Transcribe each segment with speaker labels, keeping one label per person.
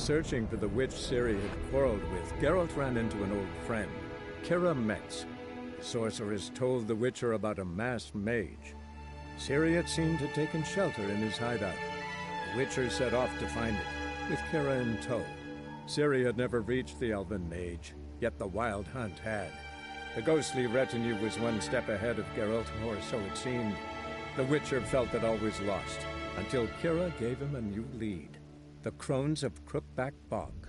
Speaker 1: searching for the witch Ciri had quarreled with, Geralt ran into an old friend, Kira Metz. The sorceress told the Witcher about a masked mage. Ciri had seemed to have taken shelter in his hideout. The Witcher set off to find it, with Kira in tow. Ciri had never reached the elven mage, yet the wild hunt had. The ghostly retinue was one step ahead of Geralt, or so it seemed. The Witcher felt that all was lost, until Kira gave him a new lead. The Crones of Crookback Bog.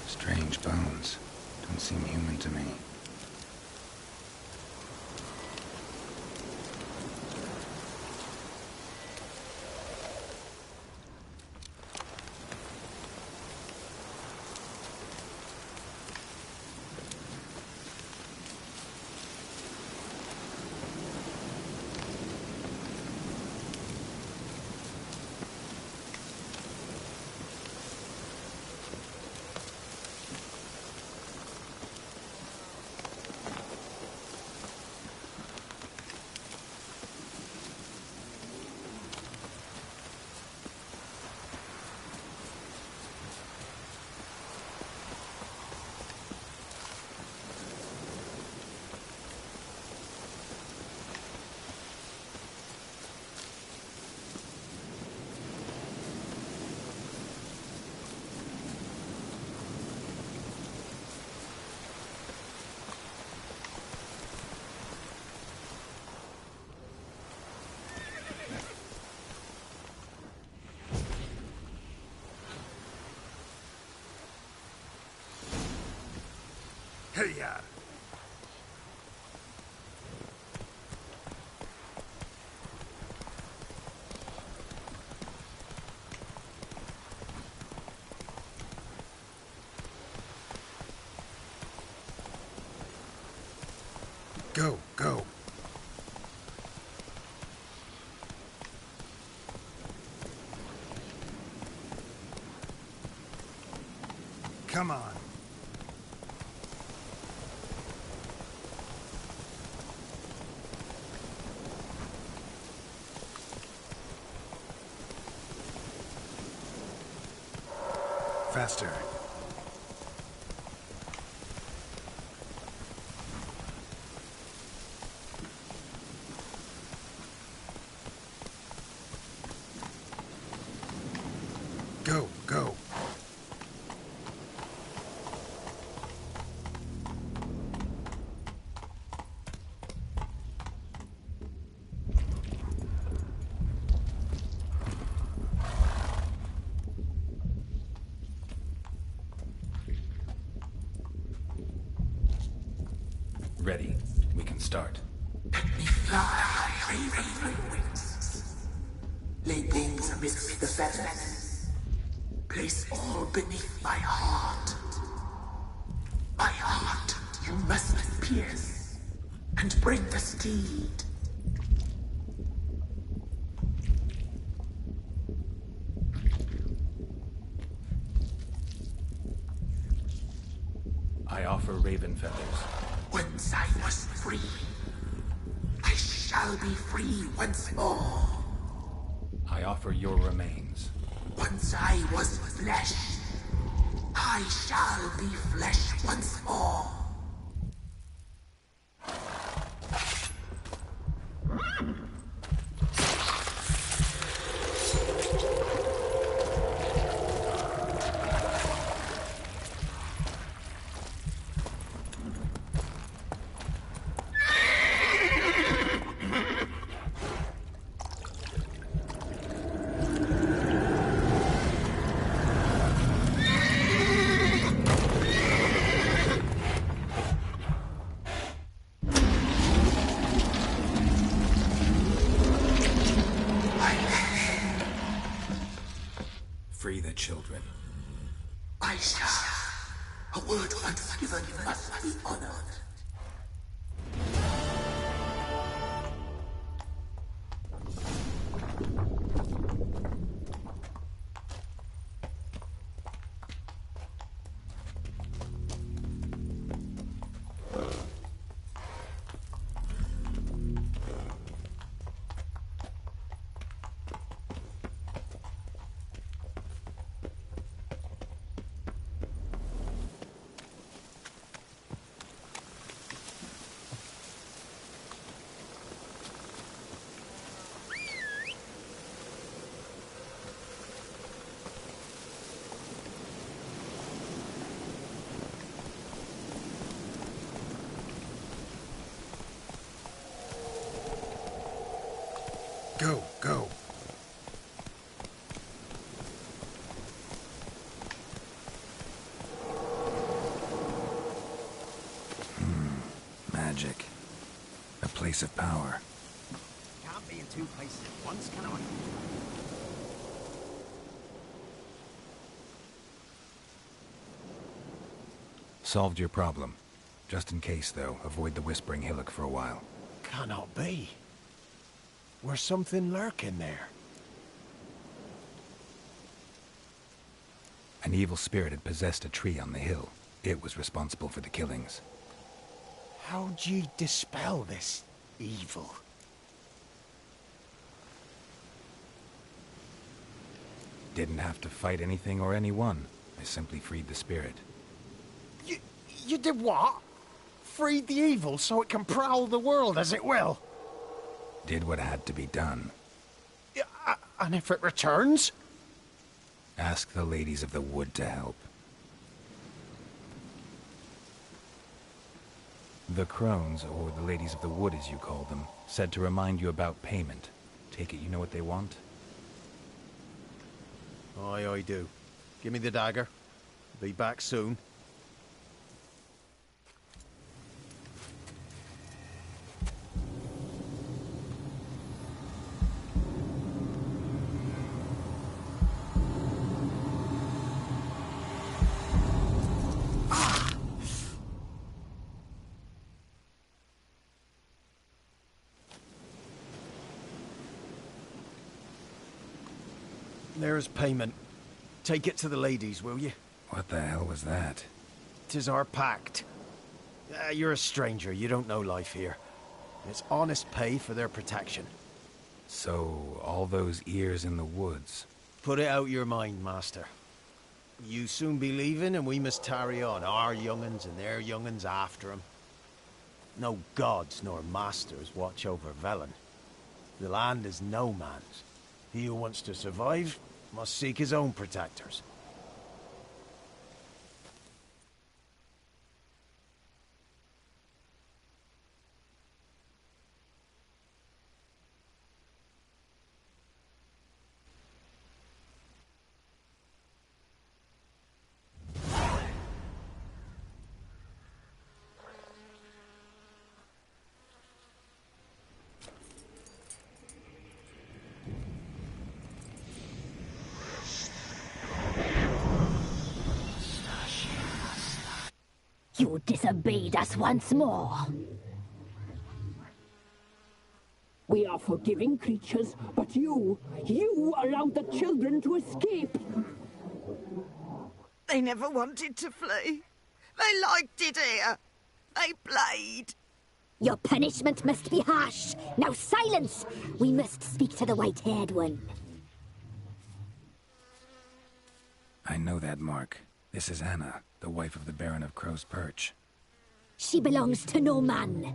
Speaker 2: Strange bones. Don't seem human to me.
Speaker 3: Hey-ya! Go, go. Come on. Faster. Go, go.
Speaker 2: Ready. We can start.
Speaker 4: Let me fly, raven wings. Lay things amidst the feathers. Place all beneath my heart. My heart you must pierce, and bring the steed.
Speaker 2: I offer raven feathers.
Speaker 4: Once I was free, I shall be free once more.
Speaker 2: I offer your remains.
Speaker 4: Once I was flesh, I shall be flesh once more.
Speaker 2: Free the children.
Speaker 4: I shall. A word once given must be honored.
Speaker 3: Go, go.
Speaker 2: Magic. A place of power.
Speaker 5: Can't be in two places at once, can I?
Speaker 2: Solved your problem. Just in case, though, avoid the Whispering Hillock for a while.
Speaker 5: Cannot be. Where's something lurking there?
Speaker 2: An evil spirit had possessed a tree on the hill. It was responsible for the killings.
Speaker 5: How'd ye dispel this evil?
Speaker 2: Didn't have to fight anything or anyone. I simply freed the spirit.
Speaker 5: You did what? Freed the evil so it can prowl the world as it will?
Speaker 2: Did what had to be done.
Speaker 5: And if it returns?
Speaker 2: Ask the ladies of the wood to help. The crones, or the ladies of the wood as you call them, said to remind you about payment. Take it you know what they want?
Speaker 5: Aye, I do. Give me the dagger. Be back soon. There's payment. Take it to the ladies, will you?
Speaker 2: What the hell was that?
Speaker 5: 'Tis our pact. You're a stranger, you don't know life here. It's honest pay for their protection.
Speaker 2: So, all those ears in the woods.
Speaker 5: Put it out your mind, master. You soon be leaving and we must tarry on, our young'uns and their young'uns after 'em. No gods nor masters watch over Velen. The land is no man's. He who wants to survive must seek his own protectors.
Speaker 6: You disobeyed us once more.
Speaker 7: We are forgiving creatures, but you allowed the children to escape.
Speaker 8: They never wanted to flee. They liked it here. They played.
Speaker 6: Your punishment must be harsh. Now silence! We must speak to the white-haired one.
Speaker 2: I know that mark. This is Anna, the wife of the Baron of Crow's Perch.
Speaker 6: She belongs to no man.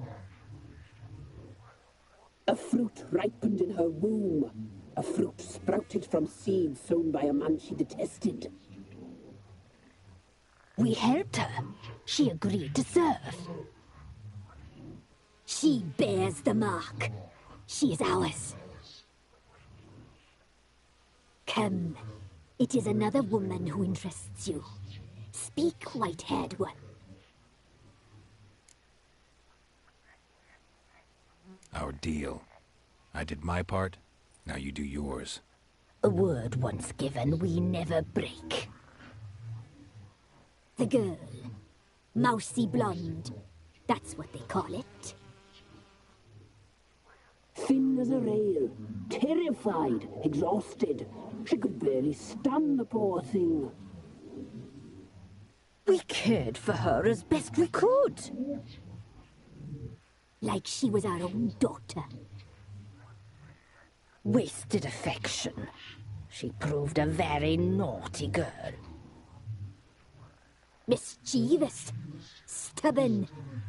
Speaker 7: A fruit ripened in her womb. A fruit sprouted from seeds sown by a man she detested.
Speaker 6: We helped her. She agreed to serve. She bears the mark. She is ours. Come. It is another woman who interests you. Speak, white-haired one.
Speaker 2: Our deal. I did my part, now you do yours.
Speaker 6: A word once given, we never break. The girl. Mousy blonde. That's what they call it.
Speaker 7: Thin as a rail, terrified, exhausted. She could barely stand, the poor thing.
Speaker 6: We cared for her as best we could. Like she was our own daughter. Wasted affection. She proved a very naughty girl. Mischievous, stubborn,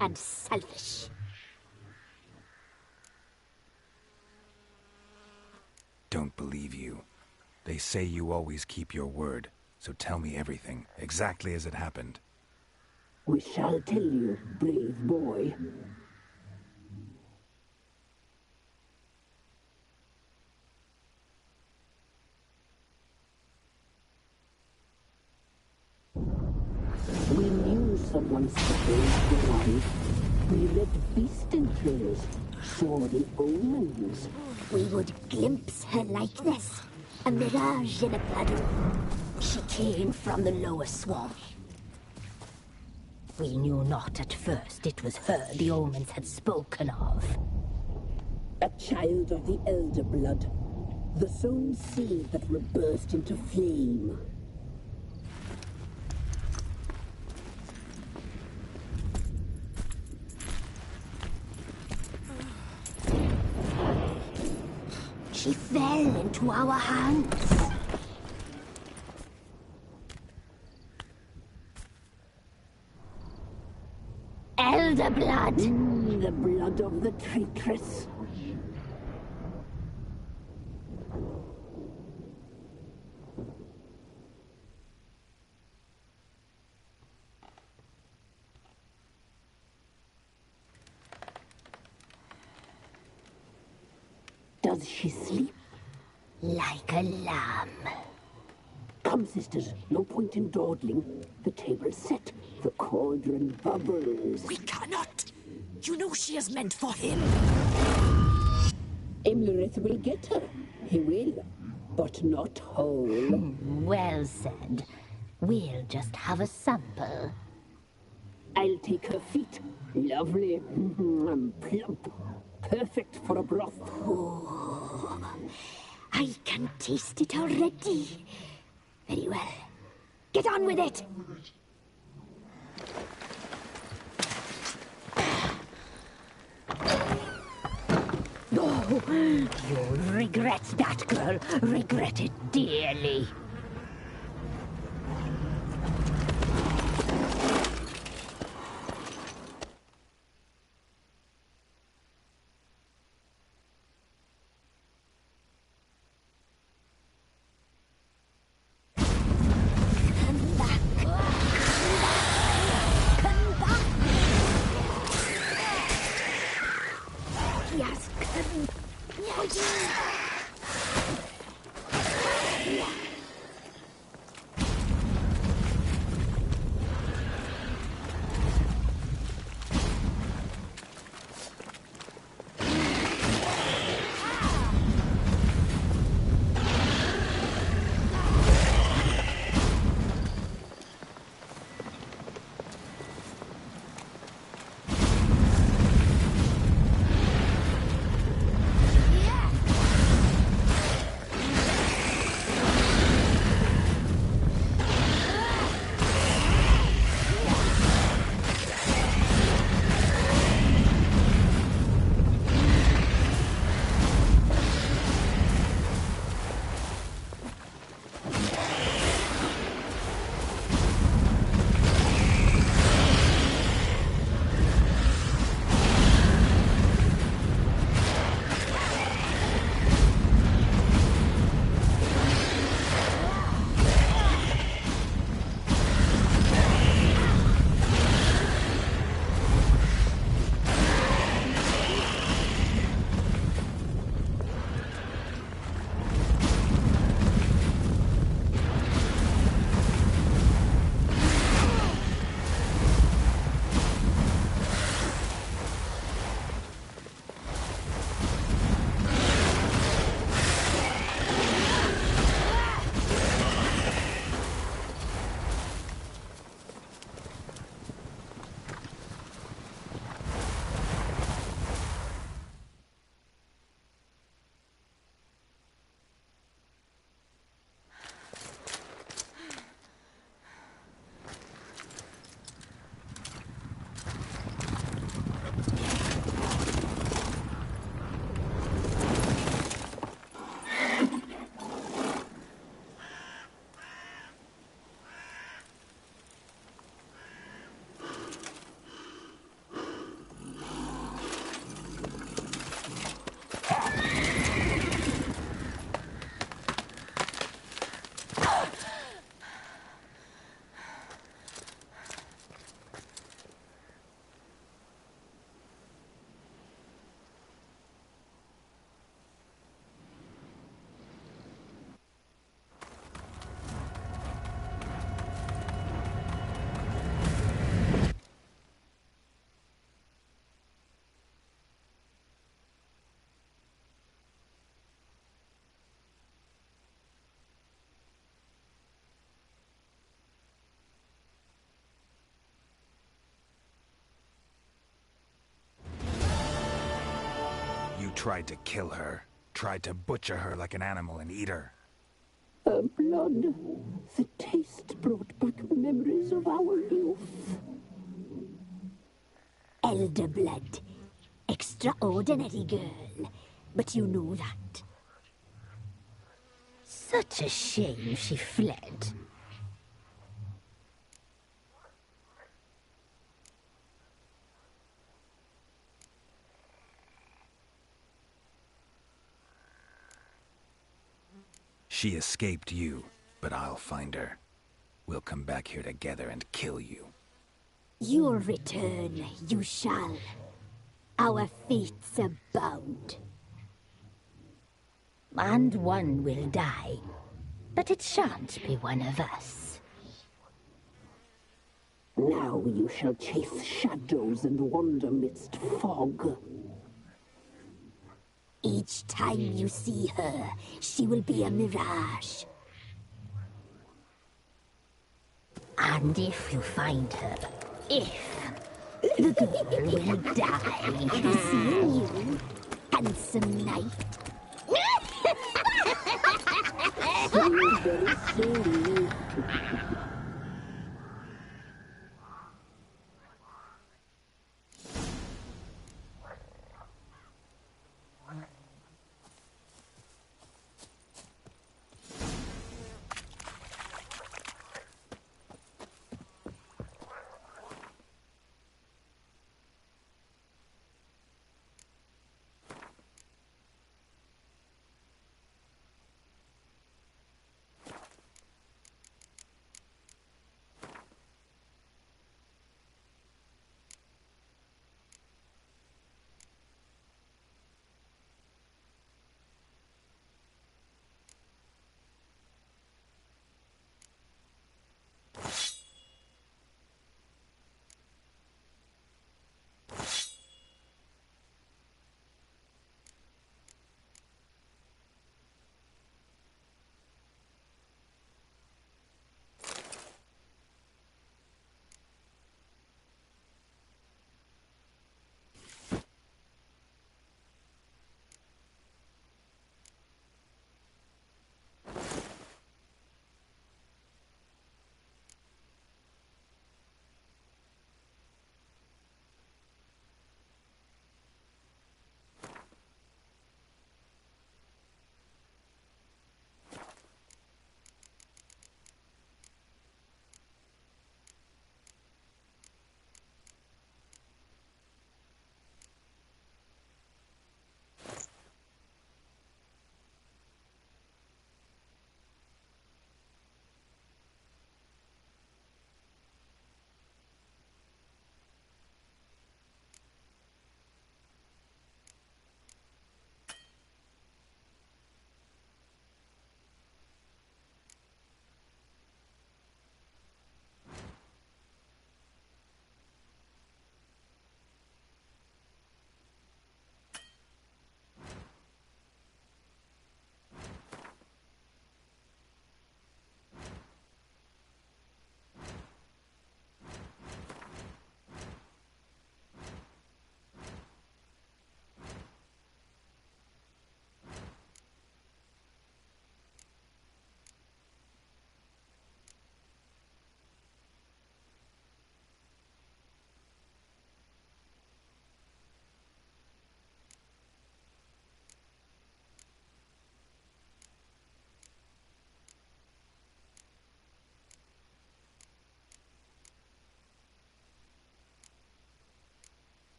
Speaker 6: and selfish.
Speaker 2: Don't believe you. They say you always keep your word, so tell me everything, exactly as it happened.
Speaker 7: We shall tell you, brave boy. We knew someone supposed to arrive. We led beast entrails, saw the omens.
Speaker 6: We would glimpse her likeness, a mirage in a puddle. She came from the lower swamp. We knew not at first it was her the omens had spoken of.
Speaker 7: A child of the elder blood, the sown seed that will burst into flame.
Speaker 6: She fell into our hands. Elder blood!
Speaker 7: The blood of the traitress. Does she sleep?
Speaker 6: Like a lamb.
Speaker 7: Come, sisters, no point in dawdling. The table's set, the cauldron bubbles.
Speaker 8: We cannot. You know she is meant for him.
Speaker 7: Imlerith will get her. He will, but not whole.
Speaker 6: Well said. We'll just have a sample.
Speaker 7: I'll take her feet. Lovely. Plump. Perfect for a broth.
Speaker 6: Ooh, I can taste it already. Very well. Get on with it! Oh, you'll regret that, girl. Regret it dearly.
Speaker 2: Tried to kill her. Tried to butcher her like an animal and eat her.
Speaker 7: Her blood. The taste brought back memories of our youth.
Speaker 6: Elder blood. Extraordinary girl. But you know that. Such a shame she fled.
Speaker 2: She escaped you, but I'll find her. We'll come back here together and kill you.
Speaker 6: You'll return, you shall. Our fates are bound. And one will die, but it shan't be one of us.
Speaker 7: Now you shall chase shadows and wander midst fog.
Speaker 6: Each time you see her, she will be a mirage. And if you find her, the girl will die. Seeing you, handsome knight.
Speaker 7: soon, very soon.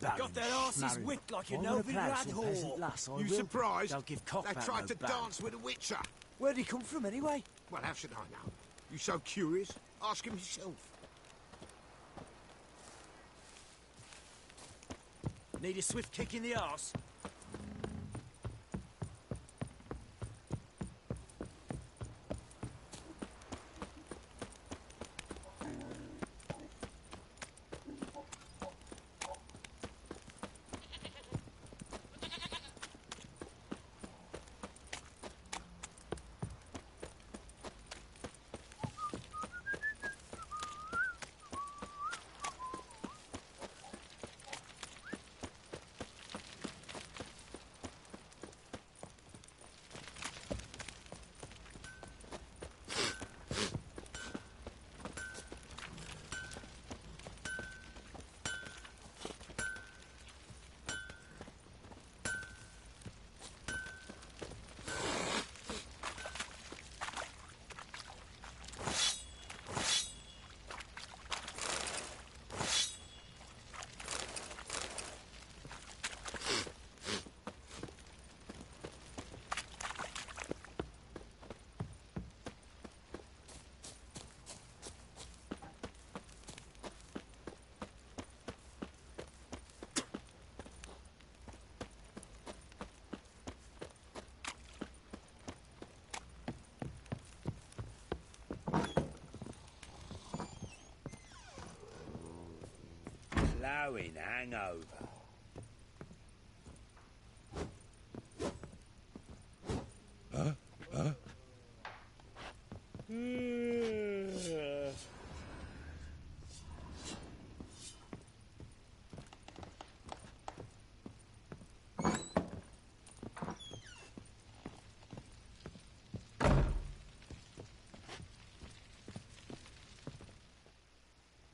Speaker 9: Got their asses whipped like a Novi lad whore.
Speaker 3: You surprised?
Speaker 9: Don't give cock
Speaker 3: They
Speaker 9: back
Speaker 3: tried
Speaker 9: no
Speaker 3: to
Speaker 9: bang.
Speaker 3: dance with a witcher.
Speaker 9: Where'd he come from anyway?
Speaker 3: Well, how should I know? You so curious? Ask him yourself.
Speaker 9: Need a swift kick in the arse?
Speaker 10: Blowing hangover.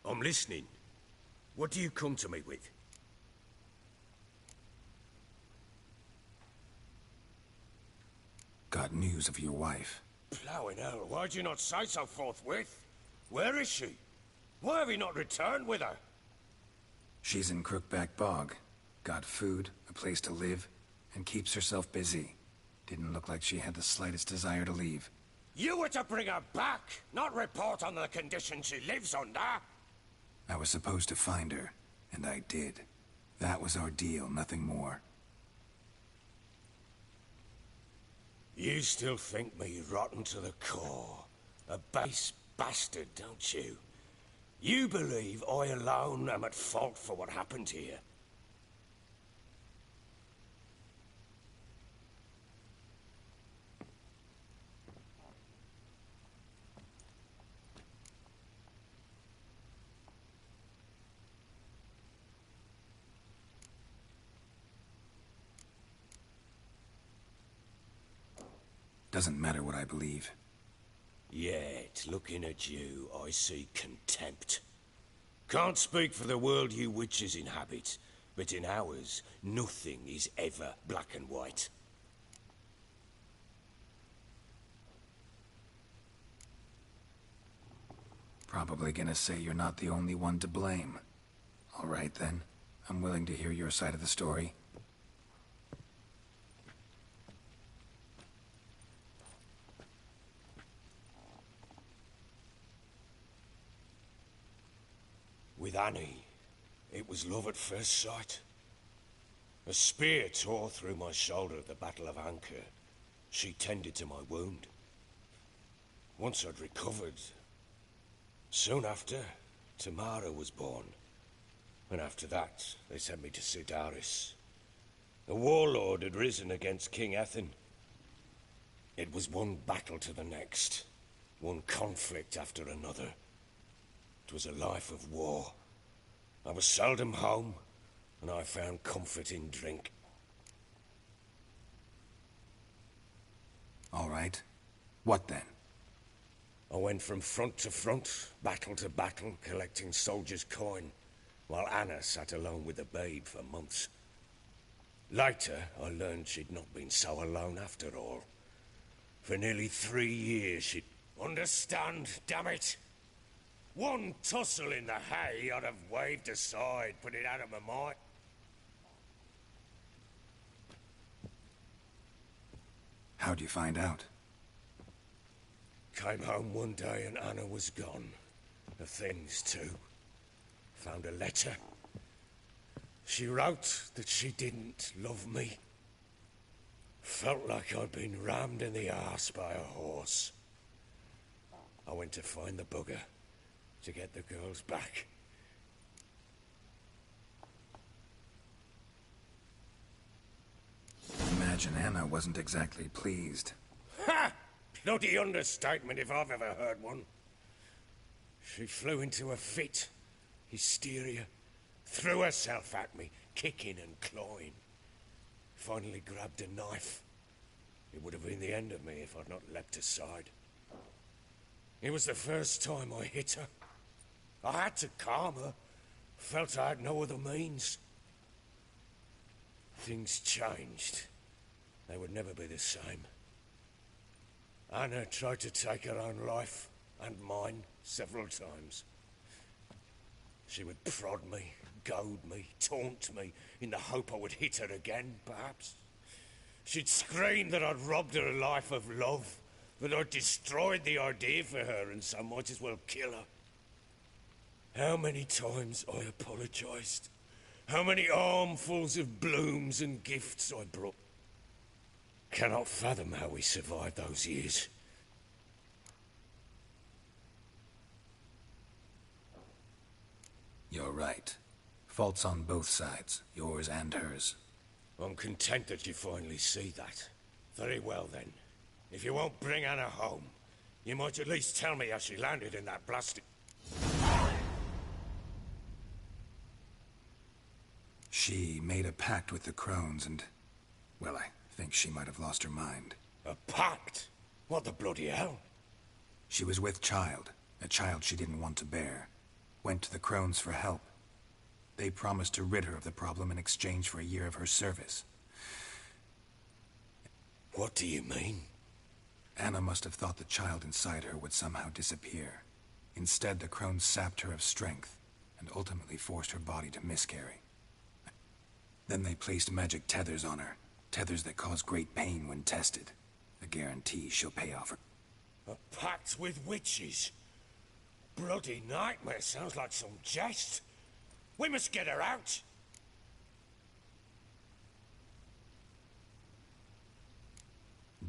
Speaker 11: I'm listening. What do you come to me with?
Speaker 2: Got news of your wife.
Speaker 11: Plowing hell, why'd you not say so forthwith? Where is she? Why have you not returned with her?
Speaker 2: She's in Crookback Bog. Got food, a place to live, and keeps herself busy. Didn't look like she had the slightest desire to leave.
Speaker 11: You were to bring her back, not report on the conditions she lives under.
Speaker 2: I was supposed to find her, and I did. That was our deal, nothing more.
Speaker 11: You still think me rotten to the core. A base bastard, don't you? You believe I alone am at fault for what happened here.
Speaker 2: Doesn't matter what I believe.
Speaker 11: Yet, looking at you, I see contempt. Can't speak for the world you witches inhabit, but in ours, nothing is ever black and white.
Speaker 2: Probably gonna say you're not the only one to blame. All right then, I'm willing to hear your side of the story.
Speaker 11: With Annie, it was love at first sight. A spear tore through my shoulder at the Battle of Anchor. She tended to my wound. Once I'd recovered, soon after, Tamara was born. And after that, they sent me to Sidaris. A warlord had risen against King Ethan. It was one battle to the next, one conflict after another. It was a life of war. I was seldom home, and I found comfort in drink.
Speaker 2: All right. What then?
Speaker 11: I went from front to front, battle to battle, collecting soldiers' coin, while Anna sat alone with the babe for months. Later, I learned she'd not been so alone after all. For nearly 3 years she'd... Understand, damn it! One tussle in the hay I'd have waved aside, put it out of my mind.
Speaker 2: How'd you find out?
Speaker 11: Came home one day and Anna was gone. The things, too. Found a letter. She wrote that she didn't love me. Felt like I'd been rammed in the arse by a horse. I went to find the bugger, to get the girls back.
Speaker 2: Imagine Anna wasn't exactly pleased.
Speaker 11: Ha! Bloody understatement if I've ever heard one. She flew into a fit. Hysteria. Threw herself at me, kicking and clawing. Finally grabbed a knife. It would have been the end of me if I'd not leapt aside. It was the first time I hit her. I had to calm her. Felt I had no other means. Things changed. They would never be the same. Anna tried to take her own life, and mine, several times. She would prod me, goad me, taunt me, in the hope I would hit her again, perhaps. She'd scream that I'd robbed her life of love, that I'd destroyed the idea for her, and so might as well kill her. How many times I apologized. How many armfuls of blooms and gifts I brought. Cannot fathom how we survived those years.
Speaker 2: You're right. Faults on both sides, yours and hers.
Speaker 11: I'm content that you finally see that. Very well, then. If you won't bring Anna home, you might at least tell me how she landed in that blasted...
Speaker 2: She made a pact with the crones and... well, I think she might have lost her mind.
Speaker 11: A pact? What the bloody hell?
Speaker 2: She was with child, a child she didn't want to bear. Went to the crones for help. They promised to rid her of the problem in exchange for a year of her service.
Speaker 11: What do you mean?
Speaker 2: Anna must have thought the child inside her would somehow disappear. Instead, the crones sapped her of strength, and ultimately forced her body to miscarry. Then they placed magic tethers on her, tethers that cause great pain when tested. A guarantee she'll pay off her.
Speaker 11: A pact with witches? Bloody nightmare, sounds like some jest. We must get her out.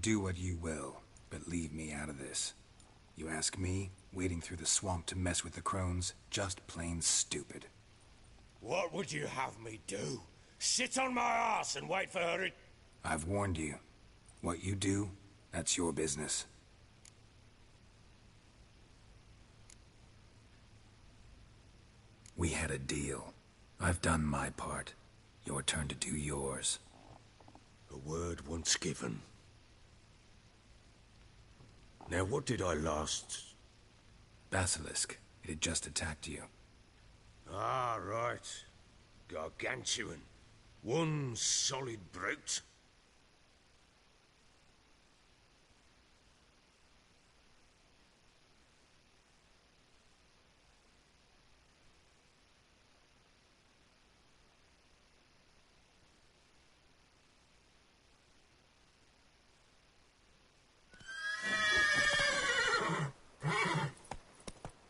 Speaker 2: Do what you will, but leave me out of this. You ask me, wading through the swamp to mess with the crones, just plain stupid.
Speaker 11: What would you have me do? Sit on my ass and wait for her to...
Speaker 2: I've warned you. What you do, that's your business. We had a deal. I've done my part. Your turn to do yours.
Speaker 11: A word once given. Now, what did I last...
Speaker 2: Basilisk. It had just attacked you.
Speaker 11: Ah, right. Gargantuan. One solid brute.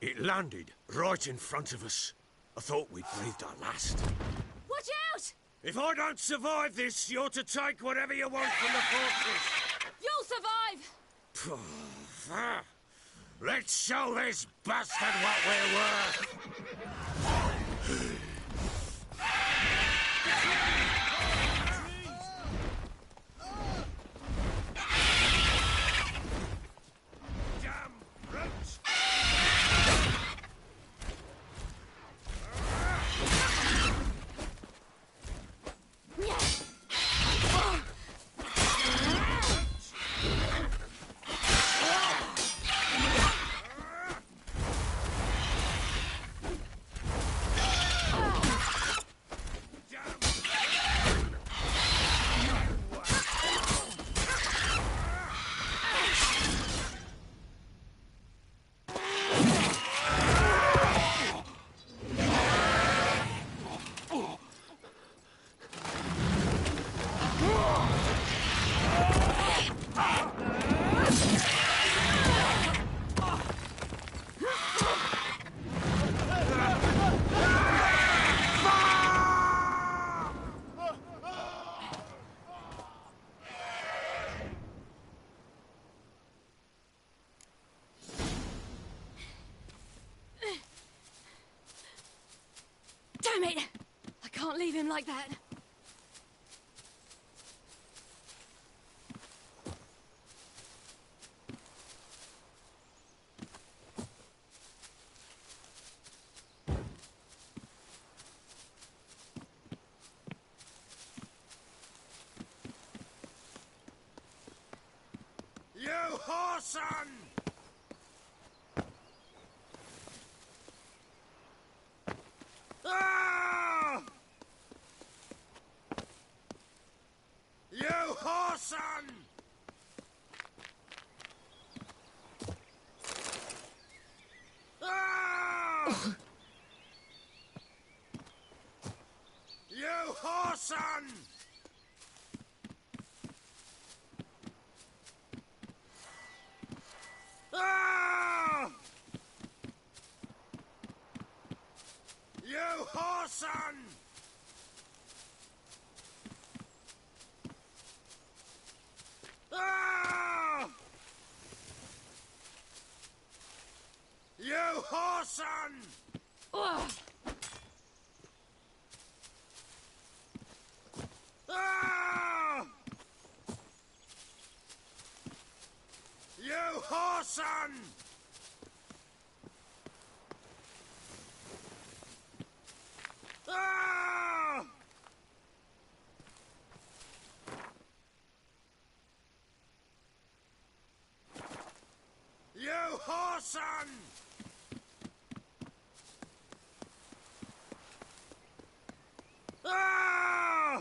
Speaker 11: It landed right in front of us. I thought we'd breathed our last.
Speaker 12: Watch out!
Speaker 11: If I don't survive this, you're to take whatever you want from the fortress.
Speaker 12: You'll survive!
Speaker 11: Let's show this bastard what we're worth. Damn brutes!
Speaker 12: him like that.
Speaker 11: You whoreson! Ah! You whoreson! Ah! You whoreson! Ah! You whoreson! Ah! You whoreson!
Speaker 12: Ugh.
Speaker 11: Ah! You whoreson! Ah! You whoreson! Ah!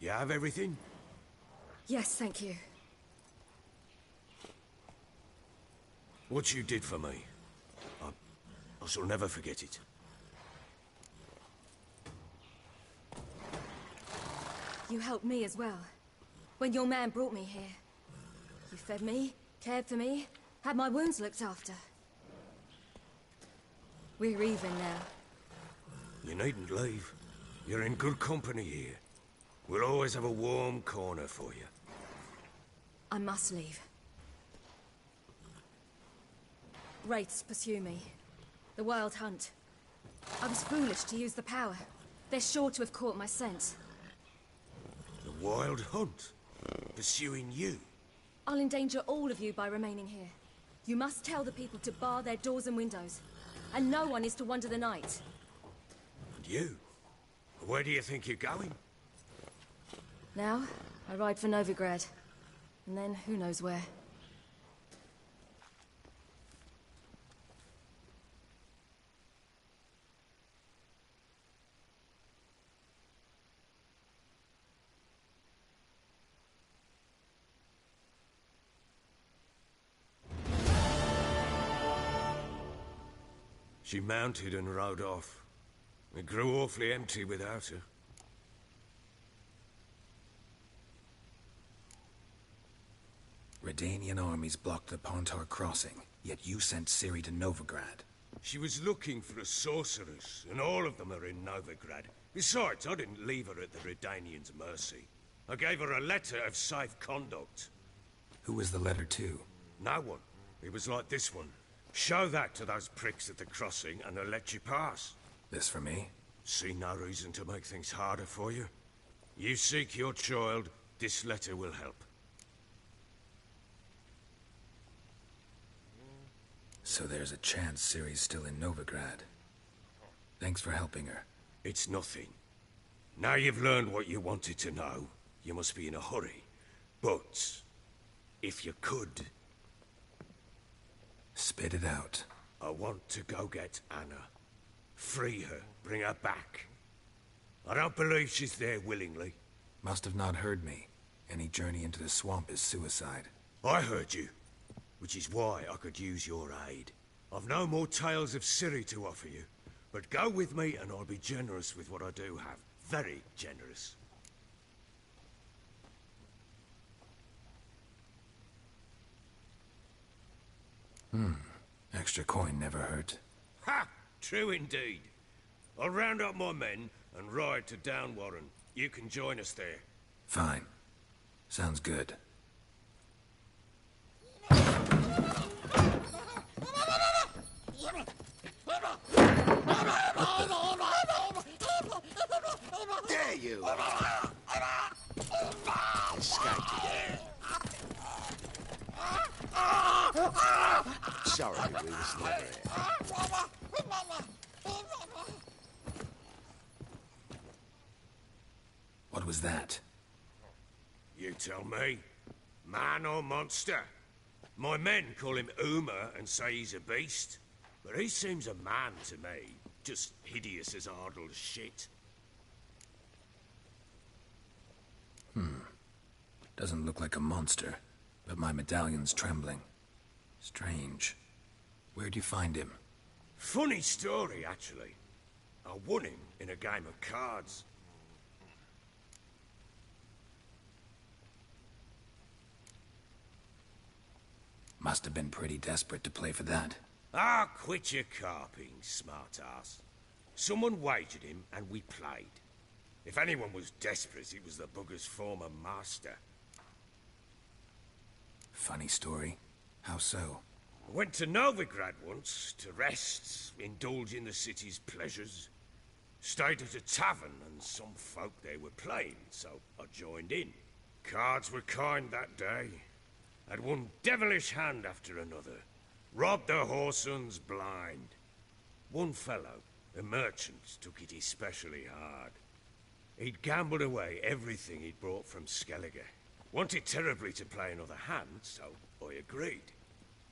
Speaker 13: You have everything?
Speaker 12: Yes, thank you.
Speaker 13: What you did for me, I shall never forget it.
Speaker 12: You helped me as well. When your man brought me here. You fed me, cared for me, had my wounds looked after. We're even now.
Speaker 13: You needn't leave. You're in good company here. We'll always have a warm corner for you.
Speaker 12: I must leave. Wraiths pursue me. The Wild Hunt. I was foolish to use the power. They're sure to have caught my scent.
Speaker 13: The Wild Hunt? Pursuing you?
Speaker 12: I'll endanger all of you by remaining here. You must tell the people to bar their doors and windows. And no one is to wander the night.
Speaker 13: And you? Where do you think you're going?
Speaker 12: Now, I ride for Novigrad. And then, who knows where.
Speaker 13: She mounted and rode off. It grew awfully empty without her.
Speaker 2: Redanian armies blocked the Pontar crossing, yet you sent Ciri to Novigrad.
Speaker 13: She was looking for a sorceress, and all of them are in Novigrad. Besides, I didn't leave her at the Redanians' mercy. I gave her a letter of safe conduct.
Speaker 2: Who was the letter to?
Speaker 13: No one. It was like this one. Show that to those pricks at the crossing, and they'll let you pass.
Speaker 2: This for me?
Speaker 13: See no reason to make things harder for you. You seek your child, this letter will help.
Speaker 2: So there's a chance Ciri's still in Novigrad. Thanks for helping her.
Speaker 13: It's nothing. Now you've learned what you wanted to know, you must be in a hurry. But, if you could...
Speaker 2: Spit it out.
Speaker 13: I want to go get Anna. Free her, bring her back. I don't believe she's there willingly.
Speaker 2: Must have not heard me. Any journey into the swamp is suicide.
Speaker 13: I heard you, which is why I could use your aid. I've no more tales of Ciri to offer you, but go with me and I'll be generous with what I do have. Very generous.
Speaker 2: Extra coin never hurt.
Speaker 13: Ha! True indeed. I'll round up my men and ride to Downwarren. You can join us there.
Speaker 2: Fine. Sounds good.
Speaker 3: There you are. Escaped again. Sorry, we was never here.
Speaker 2: What was that?
Speaker 13: You tell me. Man or monster? My men call him Uma and say he's a beast. But he seems a man to me. Just hideous as Ardle's shit.
Speaker 2: Doesn't look like a monster, but my medallion's trembling. Strange. Where'd you find him?
Speaker 13: Funny story, actually. I won him in a game of cards.
Speaker 2: Must have been pretty desperate to play for that.
Speaker 13: Ah, quit your carping, smart-ass. Someone wagered him, and we played. If anyone was desperate, it was the bugger's former master.
Speaker 2: Funny story. How so?
Speaker 13: I went to Novigrad once, to rest, indulge in the city's pleasures. Stayed at a tavern, and some folk there were playing, so I joined in. Cards were kind that day. Had one devilish hand after another. Robbed the whoresun's blind. One fellow, a merchant, took it especially hard. He'd gambled away everything he'd brought from Skellige. Wanted terribly to play another hand, so I agreed.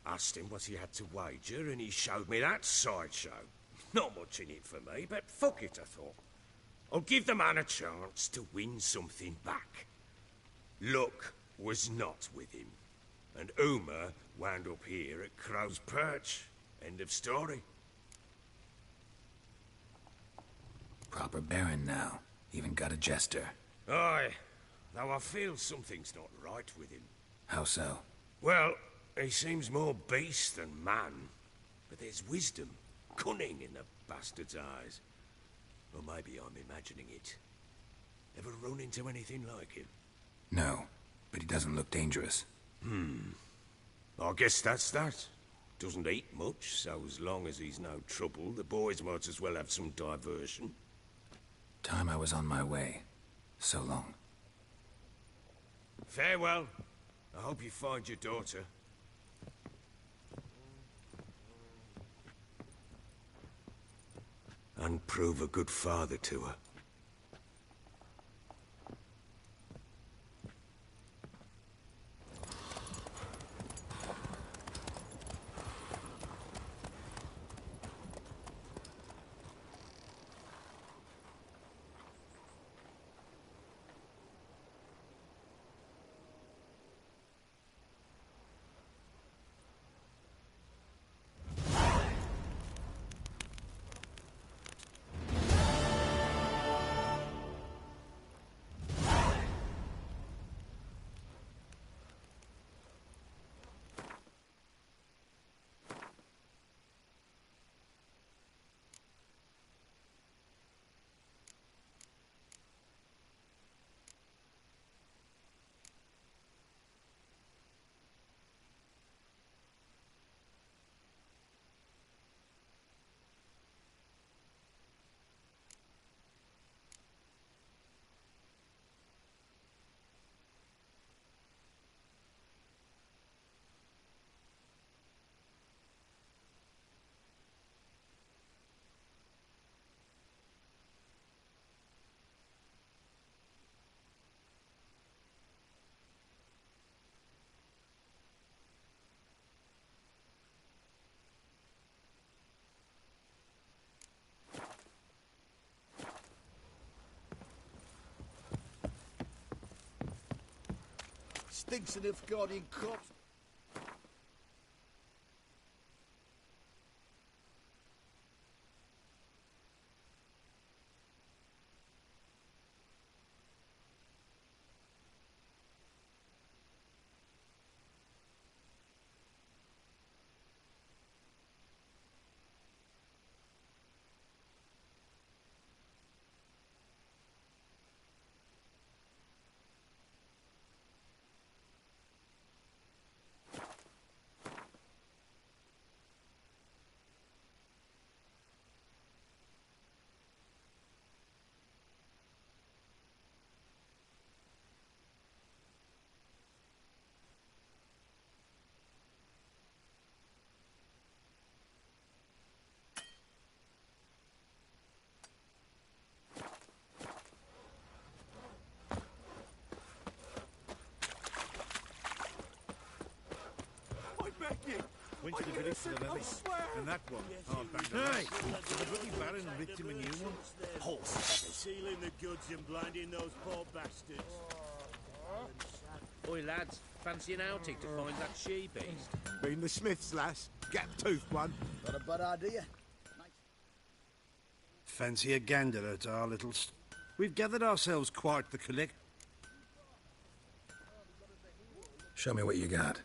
Speaker 13: Asked him what he had to wager, and he showed me that sideshow. Not much in it for me, but fuck it, I thought. I'll give the man a chance to win something back. Luck was not with him. And Uma wound up here at Crow's Perch. End of story.
Speaker 2: Proper baron now. Even got a jester.
Speaker 13: Aye, though I feel something's not right with him.
Speaker 2: How so?
Speaker 13: Well, he seems more beast than man. But there's wisdom, cunning in the bastard's eyes. Or maybe I'm imagining it. Ever run into anything like him?
Speaker 2: No, but he doesn't look dangerous.
Speaker 13: I guess that's that. Doesn't eat much, so as long as he's no trouble, the boys might as well have some diversion.
Speaker 2: Time I was on my way. So long.
Speaker 13: Farewell. I hope you find your daughter. And prove a good father to her.
Speaker 3: stinks of guardian corpse.
Speaker 14: Went to the village for the levy. And that one, hard back the hey! So the bloody baron ripped him a new one.
Speaker 9: Horse sealing the goods and blinding those poor bastards.
Speaker 10: Oi, lads, fancy an outing to find that she-beast?
Speaker 3: Been the Smiths, lass. Gap-toothed one.
Speaker 9: Got a bad idea.
Speaker 14: Fancy a gander at our little... We've gathered ourselves quite the collect...
Speaker 2: Show me what you got.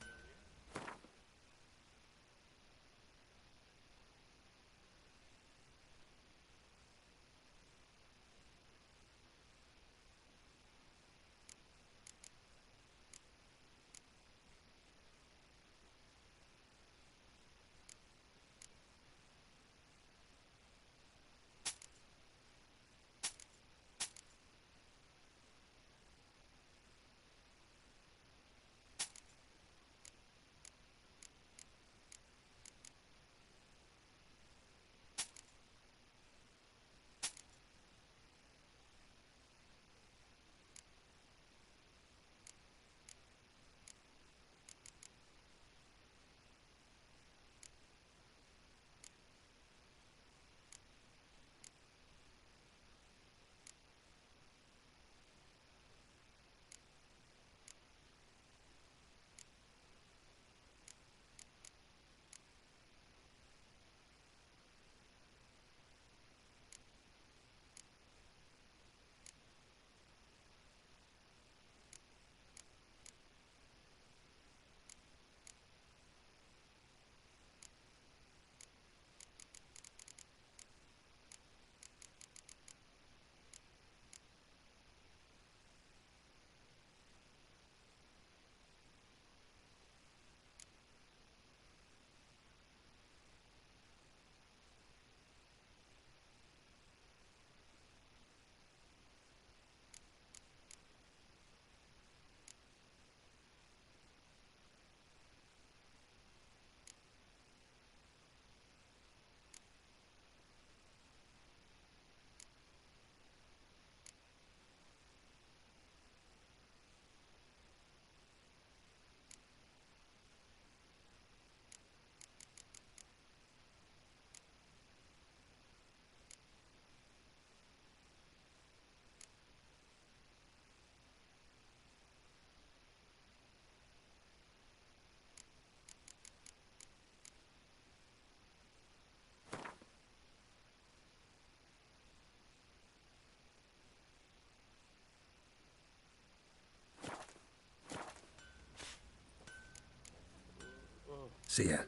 Speaker 2: See ya.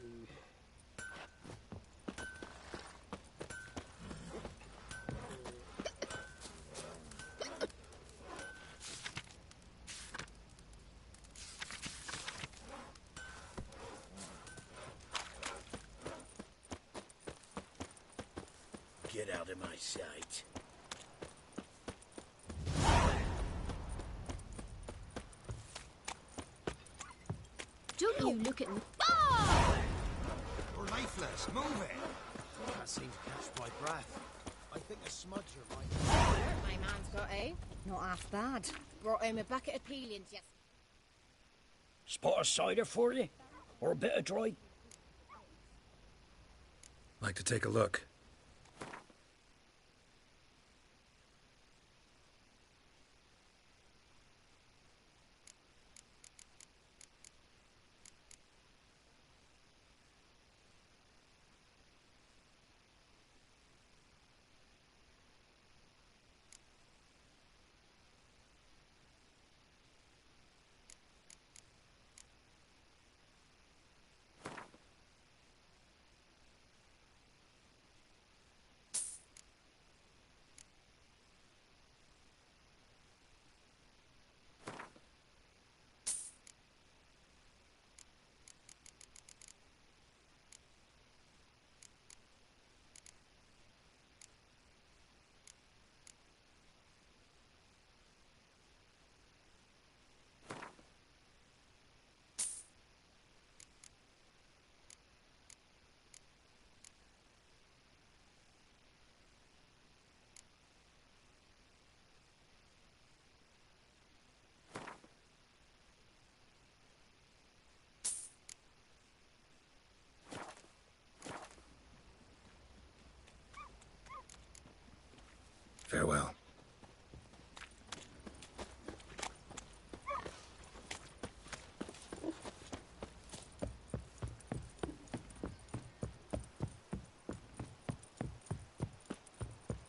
Speaker 9: Get out of my sight.
Speaker 12: Don't you look at me.
Speaker 3: You're lifeless. Move it.
Speaker 5: Can't seem to catch my breath. I think a smudger might...
Speaker 15: My man's got, eh? Not half bad. Brought home a bucket of peelings, yes.
Speaker 9: Spot of cider for you? Or a bit of dry?
Speaker 2: Like to take a look. Farewell.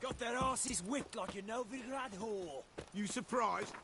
Speaker 16: Got their asses whipped like a Novigrad whore.
Speaker 3: You surprised?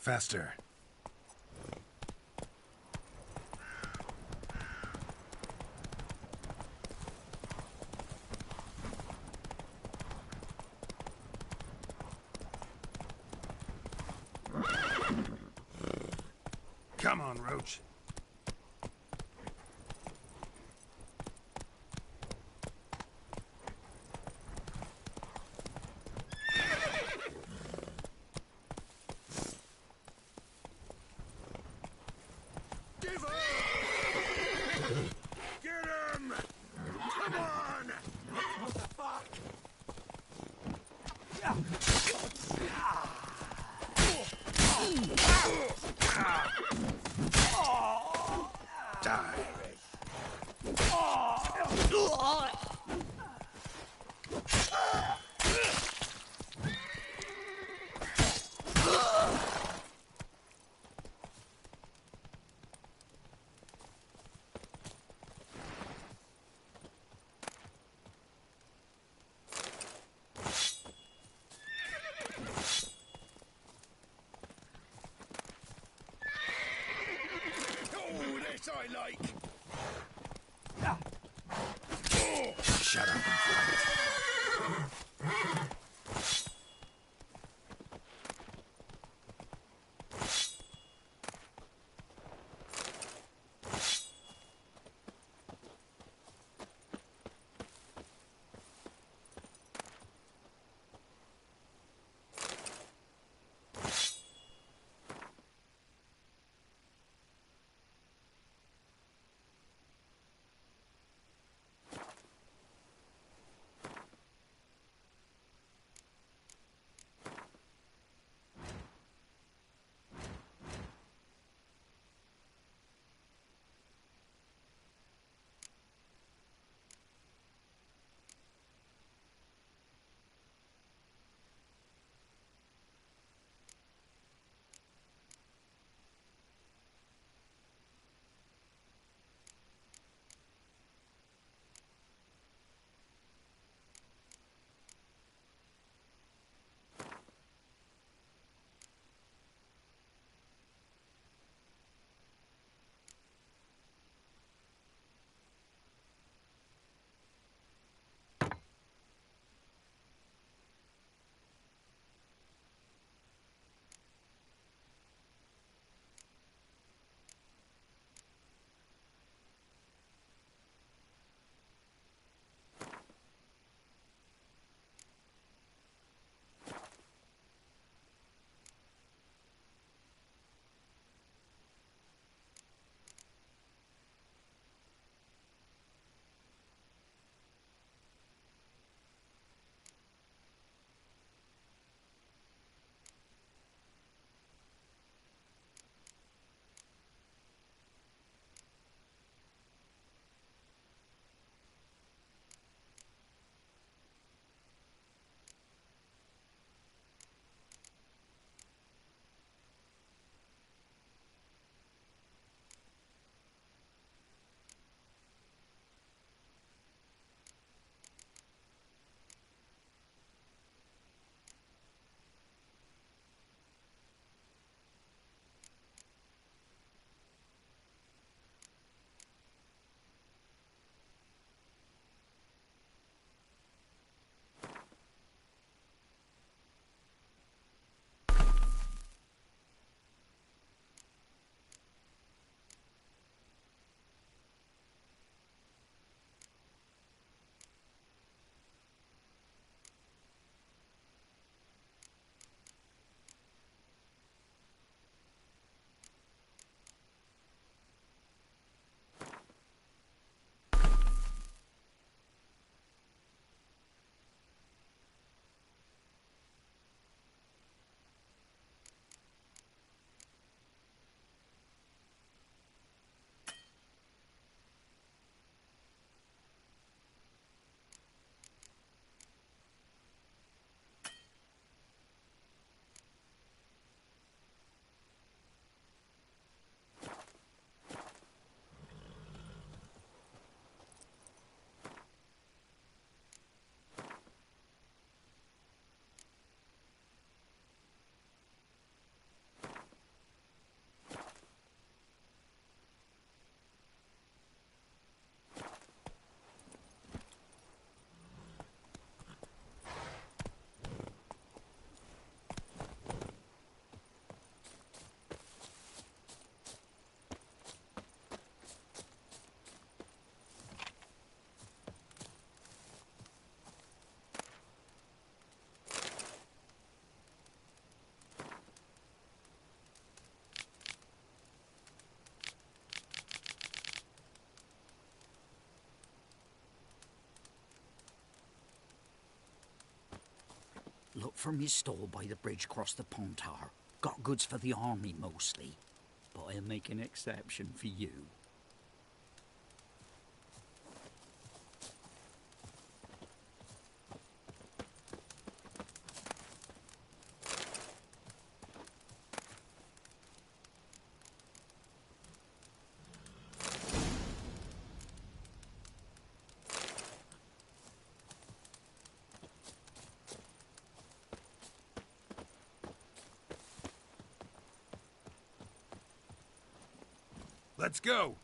Speaker 2: Faster. Come on, Roach.
Speaker 3: I like.
Speaker 2: Shut up and fight.
Speaker 17: from his stall by the bridge across the Pontar. Got goods for the army mostly, but I'll make an exception for you.
Speaker 14: Let's go!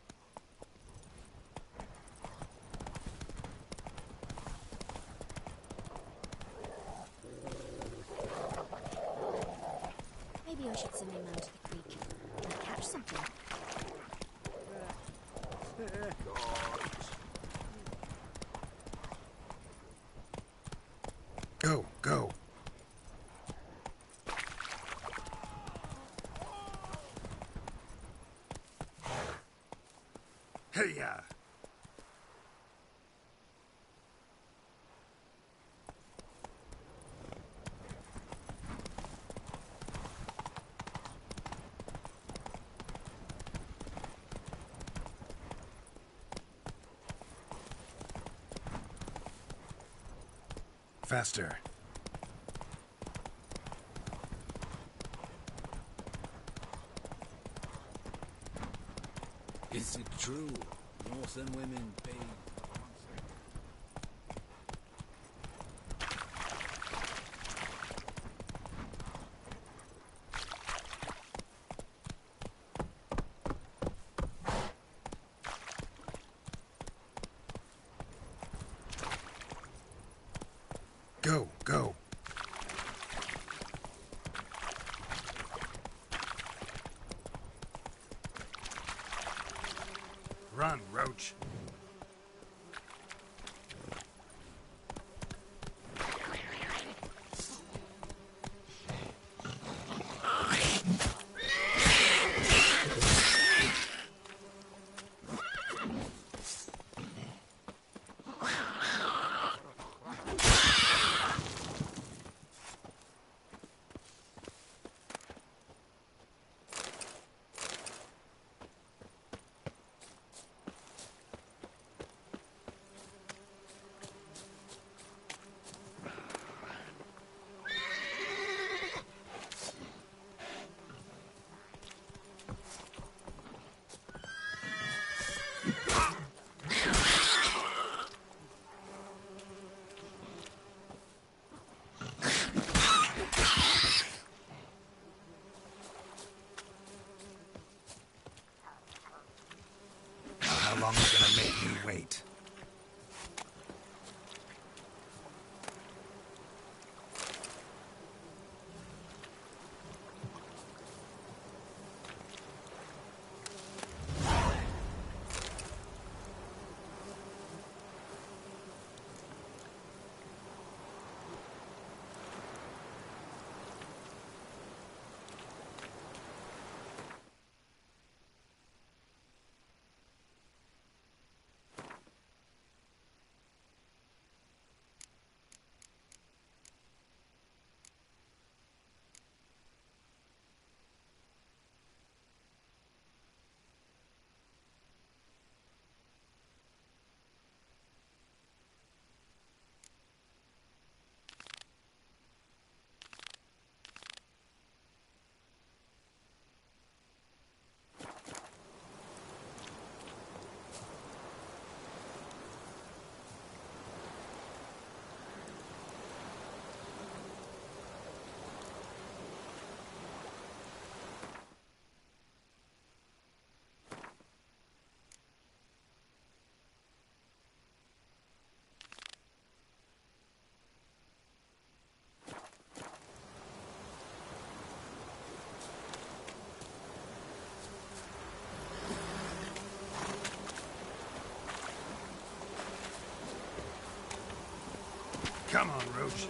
Speaker 15: Maybe I should send him down to the creek and catch something.
Speaker 2: Go, go.
Speaker 14: Hey-ya!
Speaker 2: Faster.
Speaker 16: Is it true? Northern women pay.
Speaker 2: Go, go.
Speaker 14: Run, Roach.
Speaker 2: How long are you gonna make me wait?
Speaker 14: Come on, Roach.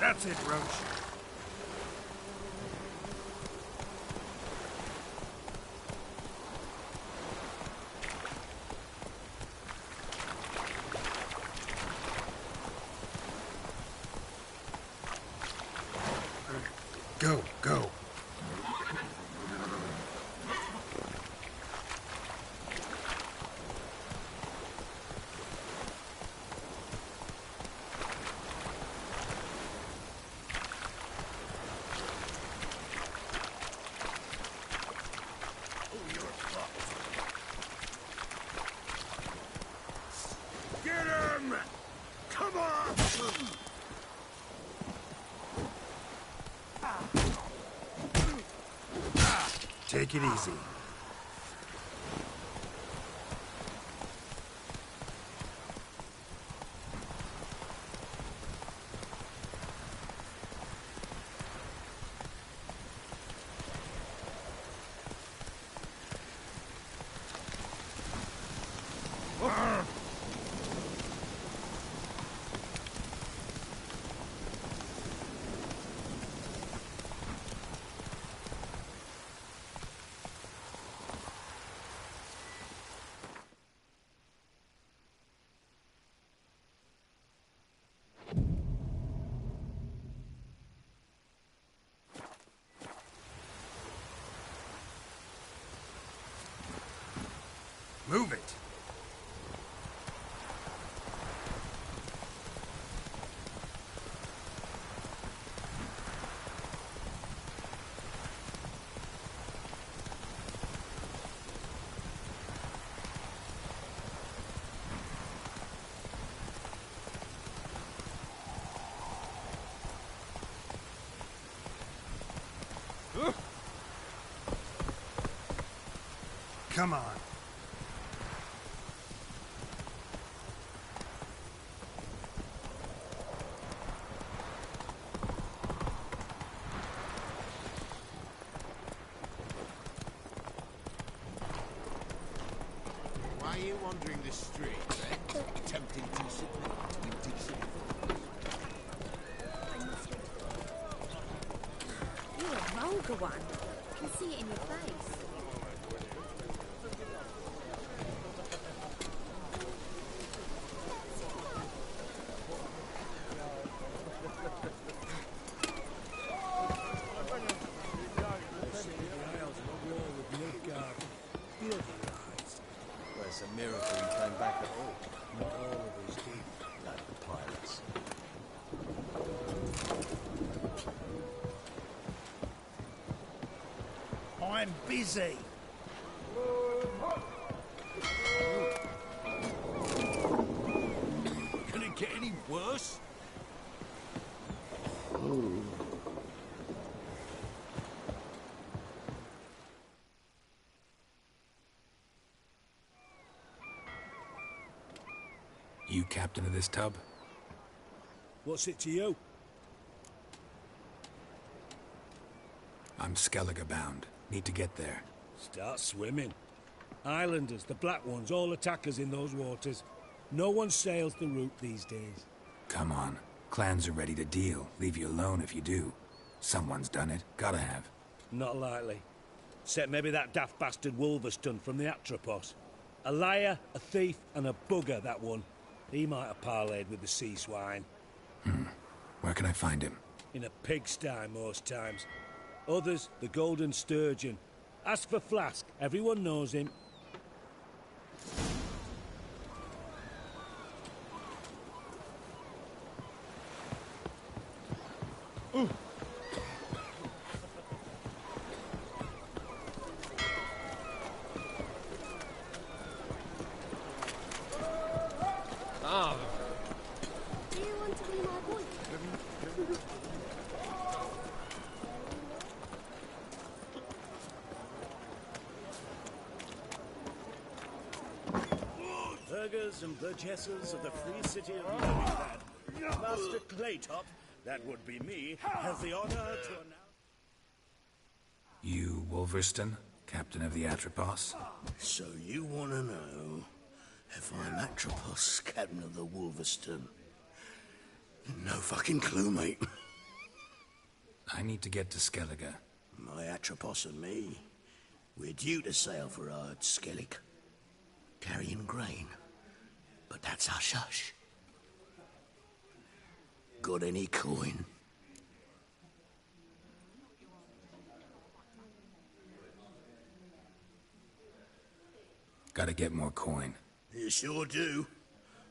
Speaker 14: That's it, Roach.
Speaker 2: Go, go. Take it easy. Move it! Come on.
Speaker 3: Why are you wandering the streets, eh? Attempting to submit indecent.
Speaker 15: You're a vulgar one. I can see it in your face.
Speaker 5: Well, it's a miracle he came back at all. Not all of us did, like the pilots.
Speaker 14: I'm busy.
Speaker 3: Can it get any worse?
Speaker 2: You captain of this tub?
Speaker 9: What's it to you?
Speaker 2: I'm Skellige bound. Need to get there.
Speaker 9: Start swimming. Islanders, the black ones, all attackers in those waters. No one sails the route these days.
Speaker 2: Come on. Clans are ready to deal. Leave you alone if you do. Someone's done it. Gotta have.
Speaker 9: Not likely. Except maybe that daft bastard Wolverstone from the Atropos. A liar, a thief, and a bugger, that one. He might have parlayed with the sea swine.
Speaker 2: Where can I find him?
Speaker 9: In a pigsty most times. Others, the Golden Sturgeon. Ask for Flask. Everyone knows him.
Speaker 15: Do you want to be my boy?
Speaker 10: Burghers and burgesses of the free city of Leningrad. Master Claytop, that would be me, has the honor to announce...
Speaker 2: You, Wolverstone, captain of the Atropos?
Speaker 3: So you want to know if I'm Atropos, captain of the Wolverstone? No fucking clue, mate.
Speaker 2: I need to get to Skellige.
Speaker 3: My Atropos and me, we're due to sail for our Skellige, carrying grain. But that's hush-hush. Got any coin?
Speaker 2: Gotta get more coin.
Speaker 3: You sure do.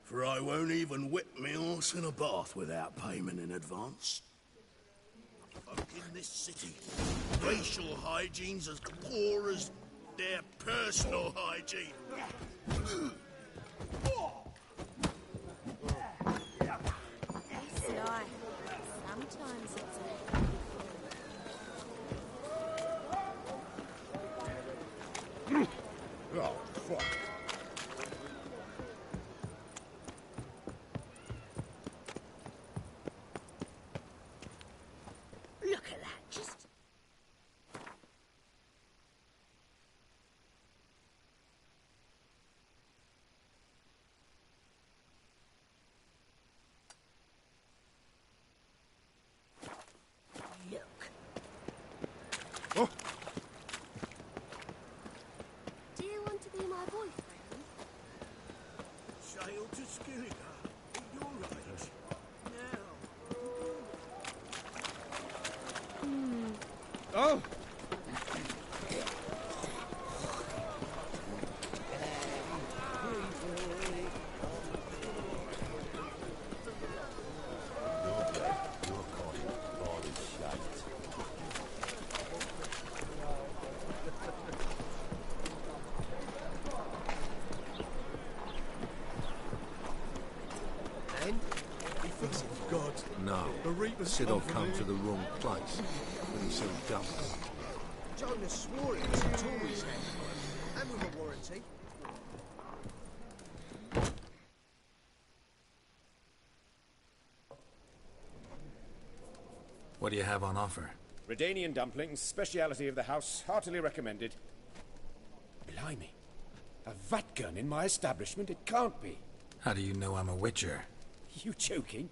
Speaker 3: For I won't even whip me horse in a bath without payment in advance. Folk in this city, racial hygiene's as poor as their personal hygiene.
Speaker 15: Sly. Sometimes it's
Speaker 3: Oh, fuck.
Speaker 6: Look at that, just... Look.
Speaker 3: Oh.
Speaker 6: Do you want to be my boyfriend?
Speaker 3: Sail to Skilliga at your age. Now.
Speaker 6: Hmm.
Speaker 3: Oh!
Speaker 1: God, no. Sid will come to the wrong place when he sells double.
Speaker 16: Jonas swore it was a Tory's head. And with a warranty.
Speaker 2: What do you have on offer?
Speaker 18: Redanian dumplings, speciality of the house, heartily recommended. Blimey. A vatgun in my establishment? It can't be.
Speaker 2: How do you know I'm a witcher?
Speaker 18: You joking?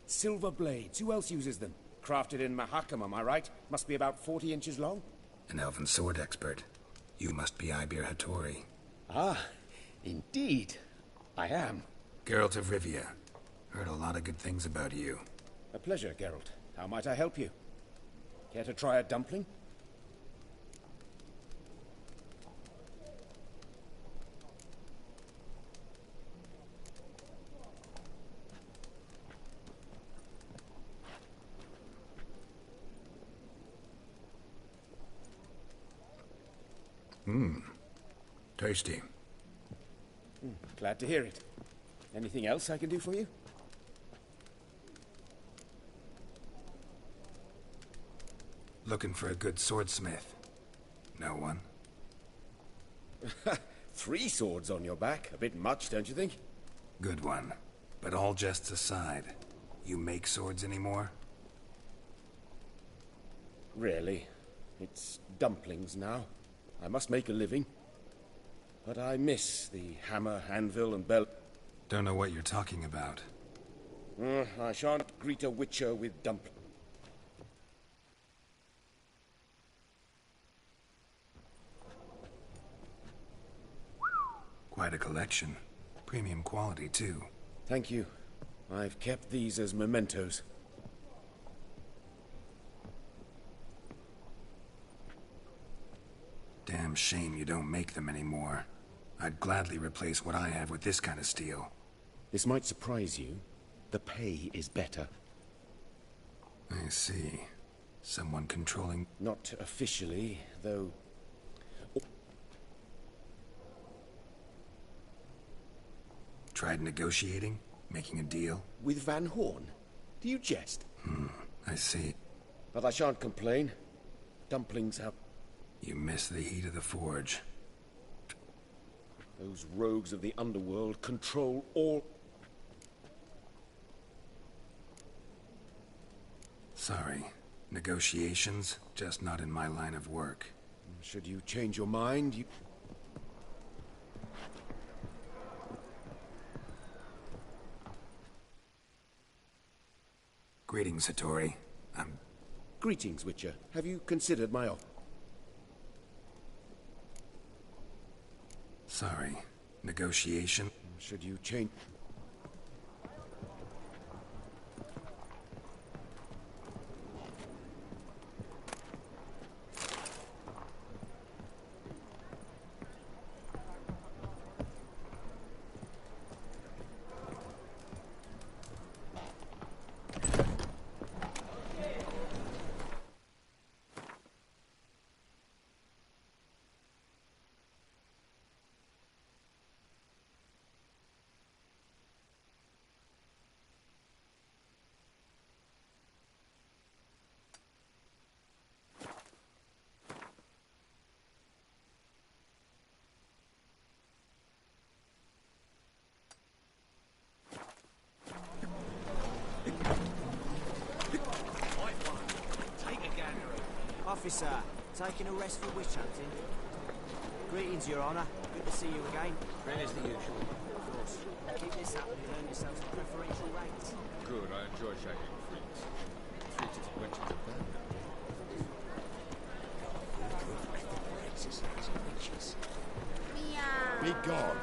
Speaker 18: Silver blades. Who else uses them? Crafted in Mahakam, am I right? Must be about 40 inches long.
Speaker 2: An elven sword expert. You must be Ibir Hattori.
Speaker 18: Ah, indeed. I am.
Speaker 2: Geralt of Rivia. Heard a lot of good things about you.
Speaker 18: A pleasure, Geralt. How might I help you? Care to try a dumpling?
Speaker 2: Tasty.
Speaker 18: Glad to hear it. Anything else I can do for you?
Speaker 2: Looking for a good swordsmith. No one?
Speaker 18: 3 swords on your back. A bit much, don't you think?
Speaker 2: Good one. But all jests aside, you make swords anymore?
Speaker 18: Really? It's dumplings now. I must make a living. But I miss the hammer, anvil, and bell.
Speaker 2: Don't know what you're talking about.
Speaker 18: I shan't greet a witcher with dumplings.
Speaker 2: Quite a collection. Premium quality, too.
Speaker 18: Thank you. I've kept these as mementos.
Speaker 2: Damn shame you don't make them anymore. I'd gladly replace what I have with this kind of steel.
Speaker 18: This might surprise you. The pay is better.
Speaker 2: I see. Someone controlling...
Speaker 18: Not officially, though...
Speaker 2: Tried negotiating? Making a deal?
Speaker 18: With Van Horn? Do you jest?
Speaker 2: I see.
Speaker 18: But I shan't complain. Dumplings have...
Speaker 2: You miss the heat of the forge.
Speaker 18: Those rogues of the underworld control all...
Speaker 2: Sorry. Negotiations? Just not in my line of work.
Speaker 18: Should you change your mind, you...
Speaker 2: Greetings, Hattori.
Speaker 18: Greetings, Witcher. Have you considered my offer?
Speaker 2: Sorry. Negotiation?
Speaker 18: Should you change...
Speaker 16: Officer, taking a rest for witch hunting. Greetings, Your Honour. Good to see you again.
Speaker 19: Same as the usual.
Speaker 16: Of course. Keep this up and you'll earn yourselves a preferential rate.
Speaker 19: Good, I enjoy shagging freaks. Treated wenches are bad.
Speaker 6: Exercising witches.
Speaker 3: Meow. Be gone.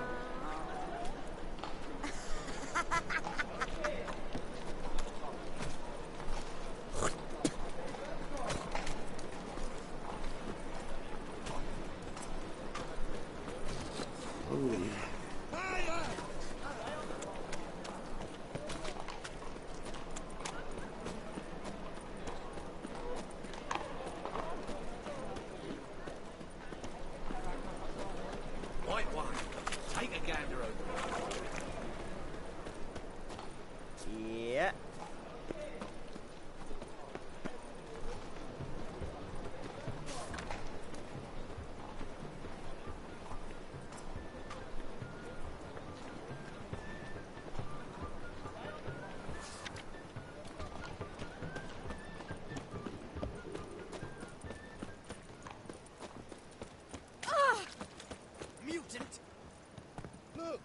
Speaker 16: Right one. Take a gander over. Yeah. Mutant! Look!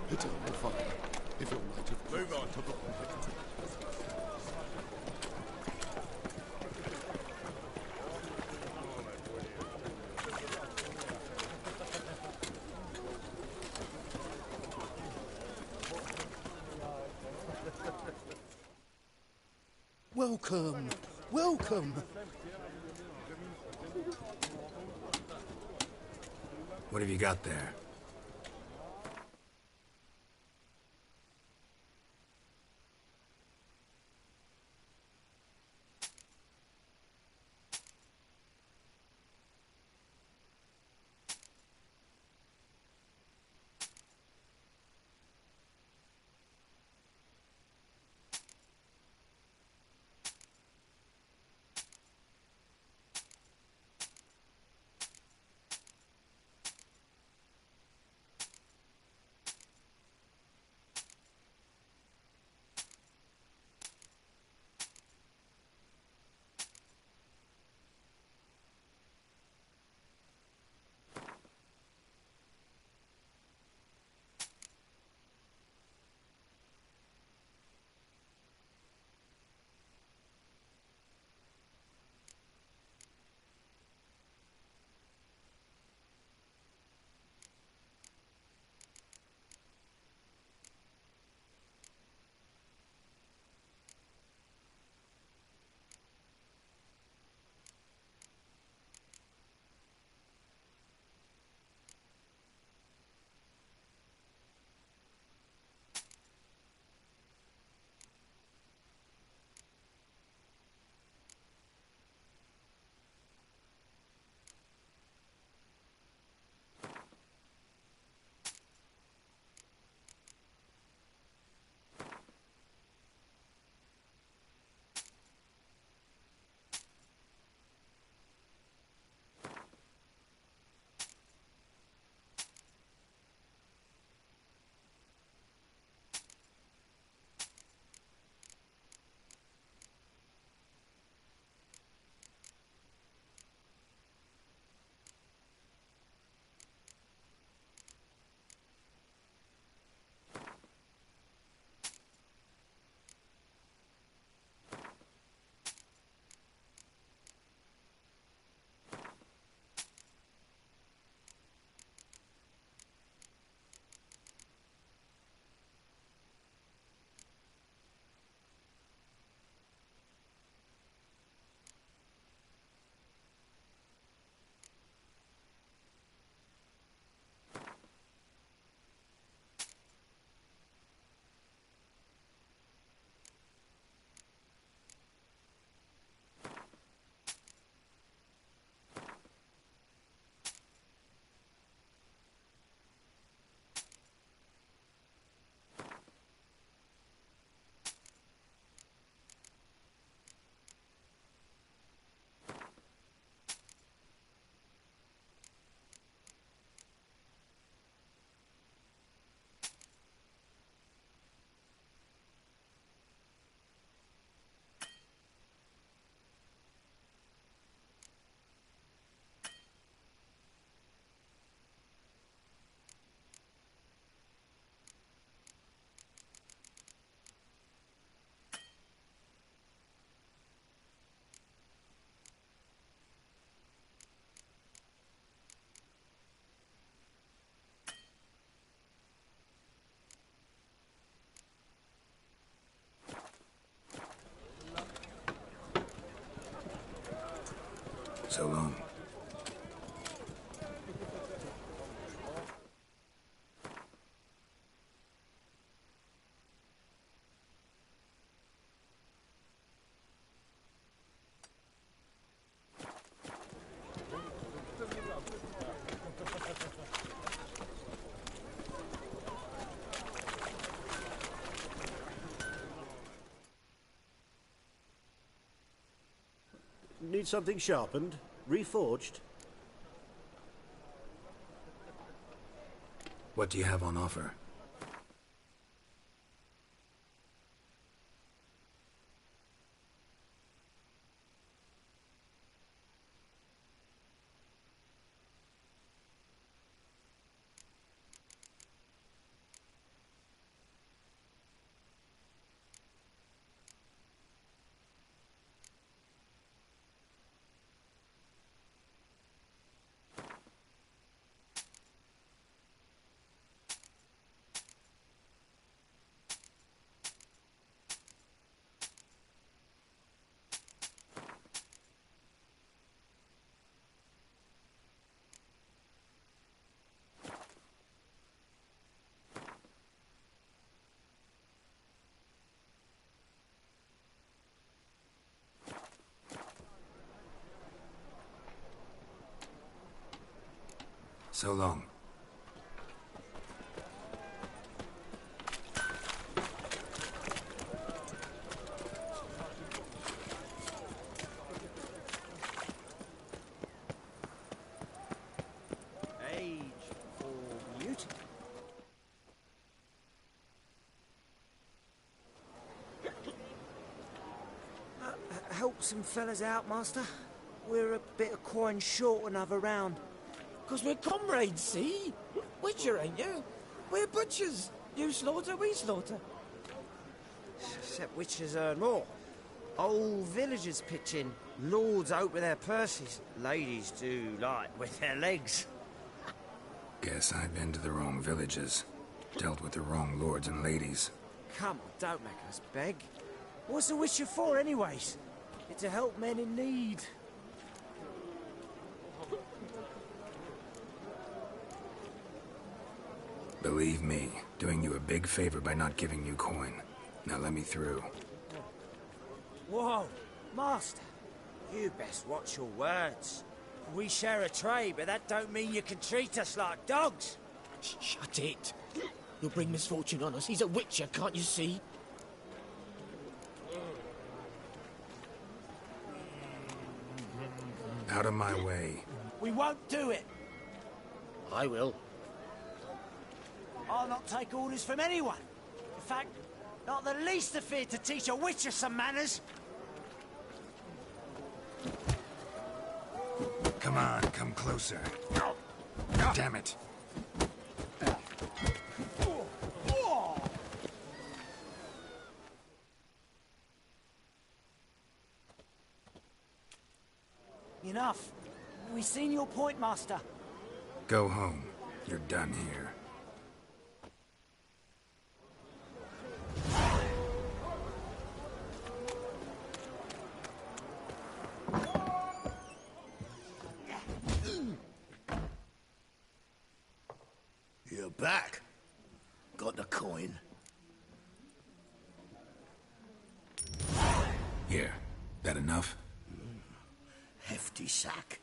Speaker 3: It's on fire. If you're right, move on. Welcome. Welcome.
Speaker 2: What have you got there? So long.
Speaker 10: Need something sharpened? Reforged?
Speaker 2: What do you have on offer? So long.
Speaker 16: Age for beauty. Help some fellas out, Master. We're a bit of coin short another round.
Speaker 20: 'Cause we're comrades, see? Witcher, ain't you? We're butchers. You slaughter, we slaughter.
Speaker 16: Except witchers earn more. Old villagers pitch in. Lords open their purses. Ladies do like with their legs.
Speaker 2: Guess I've been to the wrong villages. Dealt with the wrong lords and ladies.
Speaker 16: Come on, don't make us beg. What's a witcher for, anyways? It's to help men in need.
Speaker 2: Believe me, doing you a big favor by not giving you coin. Now let me through.
Speaker 16: Whoa, Master. You best watch your words. We share a trade, but that don't mean you can treat us like dogs.
Speaker 20: Shut it. You'll bring misfortune on us. He's a witcher, can't you see?
Speaker 2: Out of my way.
Speaker 16: We won't do it.
Speaker 20: I will.
Speaker 16: I'll not take orders from anyone. In fact, not the least afeard to teach a witcher some manners.
Speaker 2: Come on, come closer. Damn it.
Speaker 16: Enough. We've seen your point, Master.
Speaker 2: Go home. You're done here.
Speaker 3: You're back. Got the coin.
Speaker 2: Here. That enough?
Speaker 3: Hefty sack.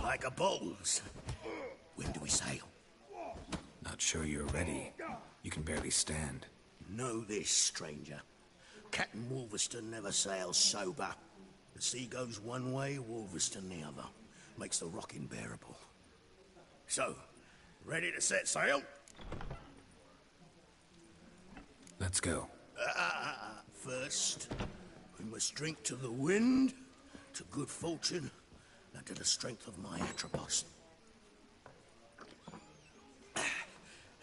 Speaker 3: Like a bowls. When do we sail?
Speaker 2: Not sure you're ready. You can barely stand.
Speaker 3: Know this, stranger. Captain Wolverston never sails sober. The sea goes one way, Wolverston the other. Makes the rocking bearable. So, ready to set sail?
Speaker 2: Let's go.
Speaker 3: First, we must drink to the wind, to good fortune, and to the strength of my Atropos.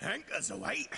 Speaker 3: Anchors away.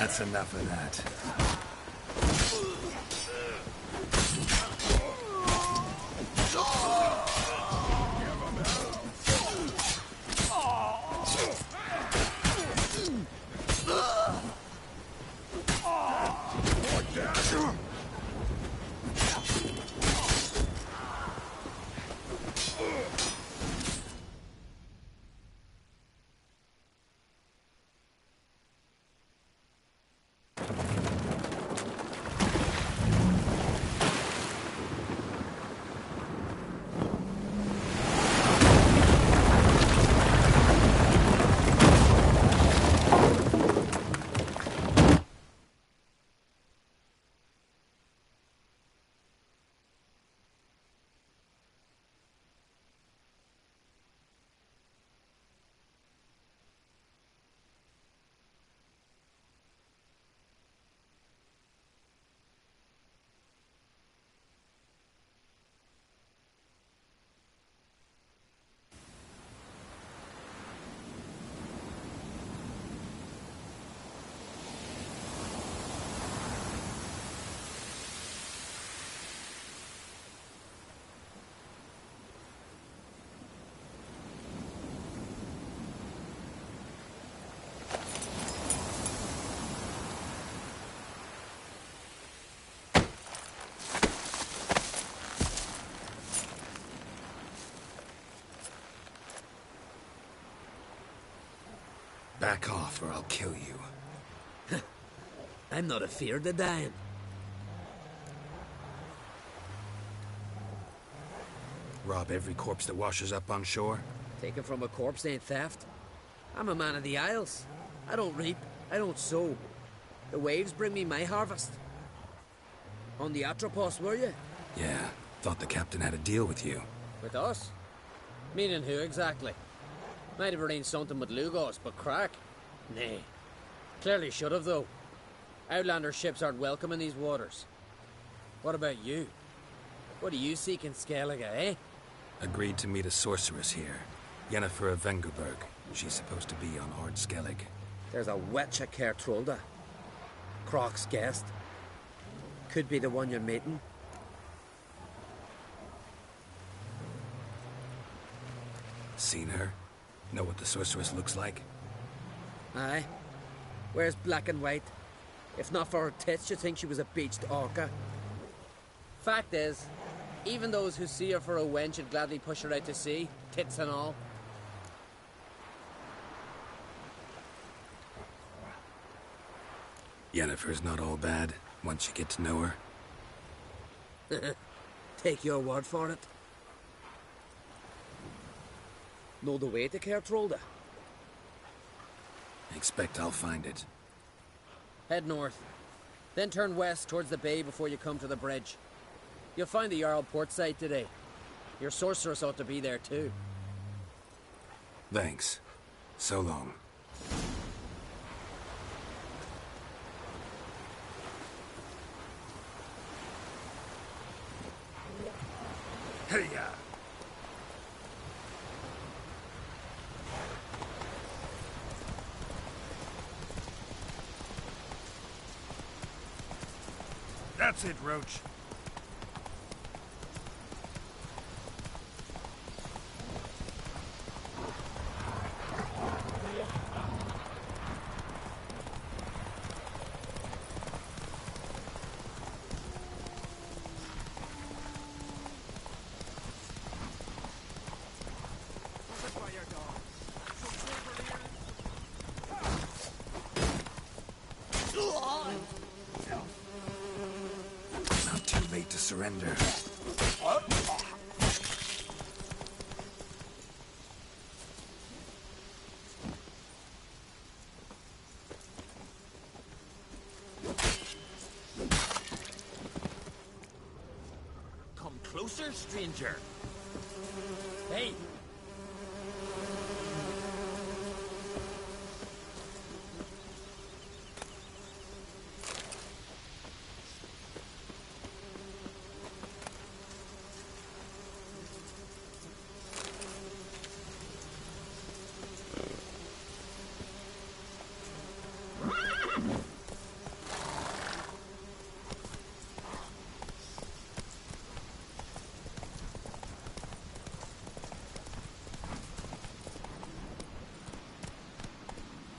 Speaker 2: That's enough of that. Back off or I'll kill you.
Speaker 21: I'm not afeard of dying.
Speaker 2: Rob every corpse that washes up on shore?
Speaker 21: Taken from a corpse ain't theft. I'm a man of the Isles. I don't reap, I don't sow. The waves bring me my harvest. On the Atropos, were you?
Speaker 2: Yeah, thought the captain had a deal with you.
Speaker 21: With us? Meaning who exactly? Might have arranged something with Lugos, but crack? Nay. Clearly should have, though. Outlander ships aren't welcome in these waters. What about you? What do you seek in Skellige, eh?
Speaker 2: Agreed to meet a sorceress here. Yennefer of Vengerberg. She's supposed to be on Ard Skellig.
Speaker 21: There's a witch at Kertrolda. Croc's guest. Could be the one you're meeting.
Speaker 2: Seen her? Know what the sorceress looks like?
Speaker 21: Aye. Wears black and white. If not for her tits, you'd think she was a beached orca. Fact is, even those who see her for a wench would gladly push her out to sea, tits and all.
Speaker 2: Yennefer's not all bad, once you get to know her.
Speaker 21: Take your word for it. Know the way to Kertrolda?
Speaker 2: Expect I'll find it.
Speaker 21: Head north. Then turn west towards the bay before you come to the bridge. You'll find the Jarl port site today. Your sorceress ought to be there too.
Speaker 2: Thanks. So long.
Speaker 3: Hey-ya!
Speaker 14: That's it, Roach.
Speaker 2: Not too late to surrender.
Speaker 20: Come closer, stranger.
Speaker 21: Hey!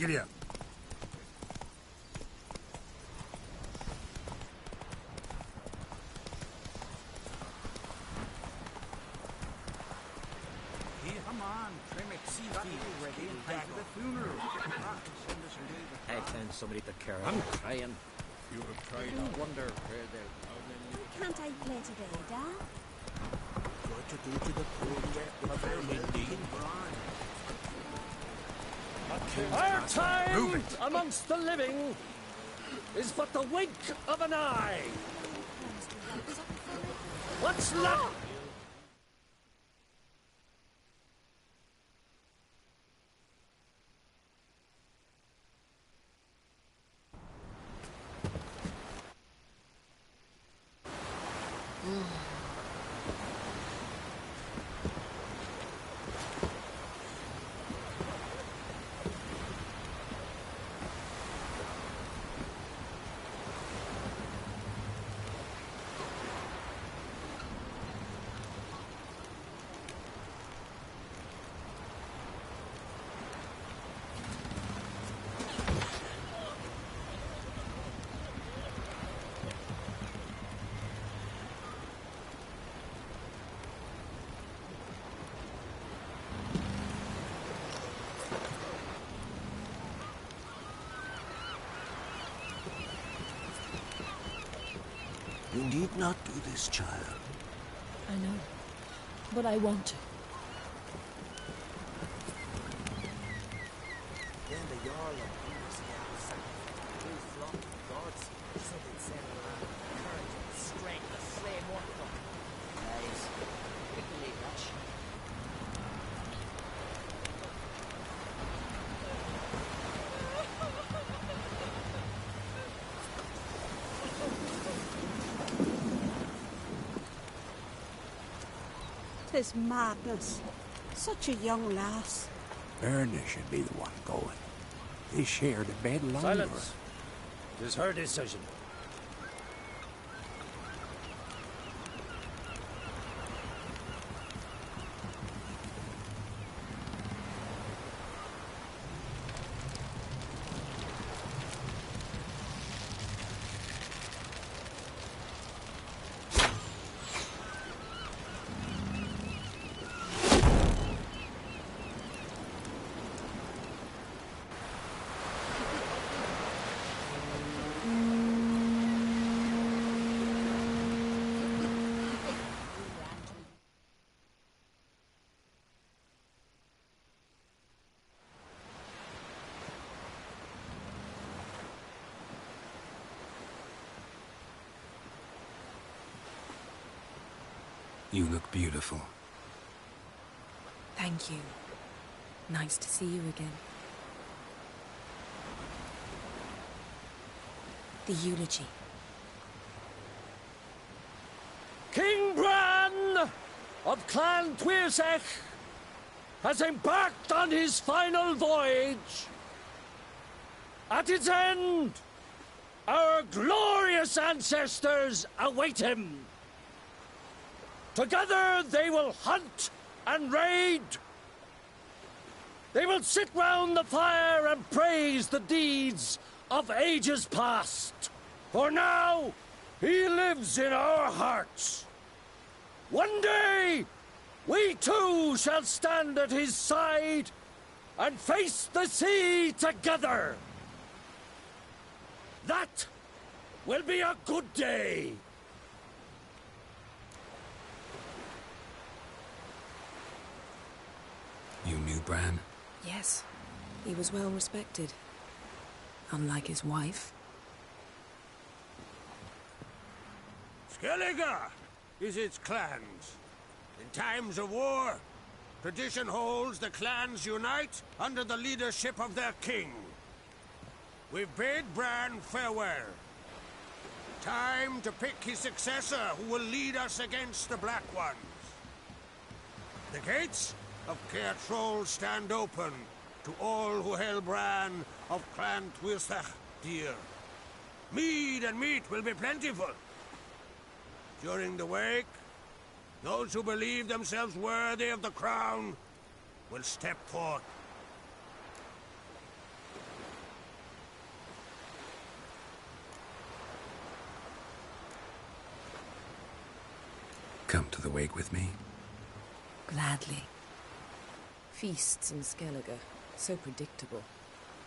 Speaker 14: Giddy up.
Speaker 20: Come on, trim it, see if he's ready in time for the funeral.
Speaker 21: I found somebody to care of.
Speaker 20: I'm
Speaker 21: crying.
Speaker 14: You have tried
Speaker 21: I
Speaker 14: out.
Speaker 21: wonder where they're...
Speaker 6: Why can't I play today, Dad?
Speaker 3: What to do to the poor
Speaker 4: Our time amongst the living is but the wink of an eye. What's left?
Speaker 3: You need not do this, child.
Speaker 22: I know, but I want to.
Speaker 16: Then the Jarl of Boonescale will flock to gods, so they send around courage and strength to slay mortal. Guys, we can leave that shit.
Speaker 23: Tis madness. Such a young lass.
Speaker 3: Erna should be the one going. They shared a bed longer.
Speaker 4: Silence. It is her decision.
Speaker 2: You look beautiful.
Speaker 22: Thank you. Nice to see you again. The eulogy.
Speaker 4: King Bran of Clan Twirsech has embarked on his final voyage. At its end, our glorious ancestors await him. Together they will hunt and raid. They will sit round the fire and praise the deeds of ages past. For now, he lives in our hearts. One day, we too shall stand at his side and face the sea together. That will be a good day.
Speaker 2: You knew Bran?
Speaker 22: Yes, he was well respected. Unlike his wife.
Speaker 13: Skellige is its clans. In times of war, tradition holds the clans unite under the leadership of their king. We've bade Bran farewell. Time to pick his successor who will lead us against the Black Ones. The gates of Caer Troll stand open to all who held Bran of Clan Twirsech dear. Mead and meat will be plentiful. During the wake, those who believe themselves worthy of the crown will step forth.
Speaker 2: Come to the wake with me?
Speaker 22: Gladly. Feasts in Skellige, so predictable.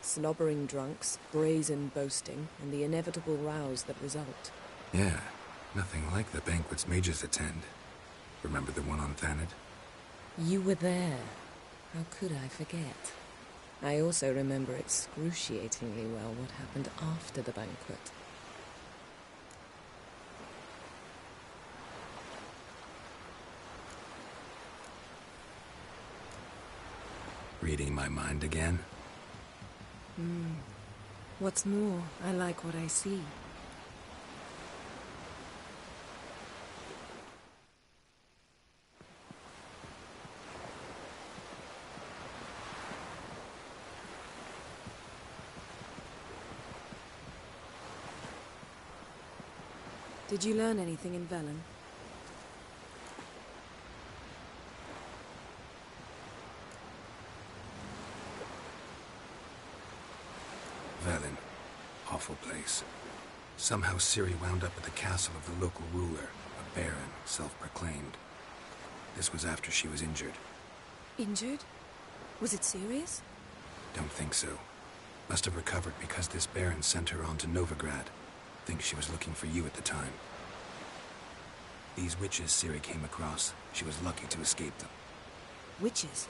Speaker 22: Slobbering drunks, brazen boasting, and the inevitable rows that result.
Speaker 2: Yeah, nothing like the banquets mages attend. Remember the one on Thanet?
Speaker 22: You were there. How could I forget? I also remember excruciatingly well what happened after the banquet.
Speaker 2: Reading my mind again?
Speaker 22: What's more, I like what I see. Did you learn anything in Velen?
Speaker 2: Velen. Awful place. Somehow Ciri wound up at the castle of the local ruler, a baron, self-proclaimed. This was after she was injured.
Speaker 22: Injured? Was it serious?
Speaker 2: Don't think so. Must have recovered because this baron sent her on to Novigrad. Think she was looking for you at the time. These witches Ciri came across, she was lucky to escape them.
Speaker 22: Witches?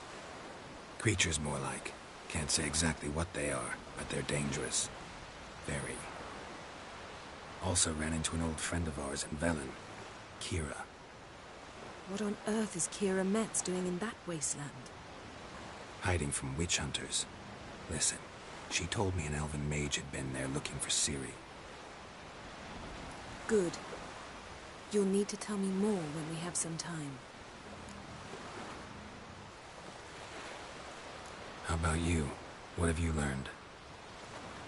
Speaker 2: Creatures, more like. Can't say exactly what they are, but they're dangerous. Very. Also ran into an old friend of ours in Velen, Kira.
Speaker 22: What on earth is Kira Metz doing in that wasteland?
Speaker 2: Hiding from witch hunters. Listen, she told me an elven mage had been there looking for Ciri.
Speaker 22: Good. You'll need to tell me more when we have some time.
Speaker 2: How about you? What have you learned?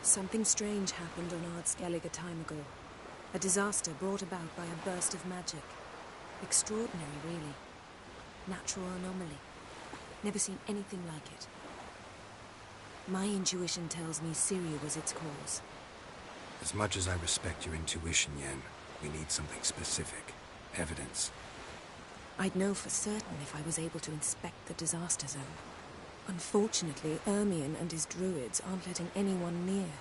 Speaker 22: Something strange happened on Ard Skellige a time ago. A disaster brought about by a burst of magic. Extraordinary, really. Natural anomaly. Never seen anything like it. My intuition tells me Ciri was its cause.
Speaker 2: As much as I respect your intuition, Yen, we need something specific. Evidence.
Speaker 22: I'd know for certain if I was able to inspect the disaster zone. Unfortunately, Ermion and his druids aren't letting anyone near.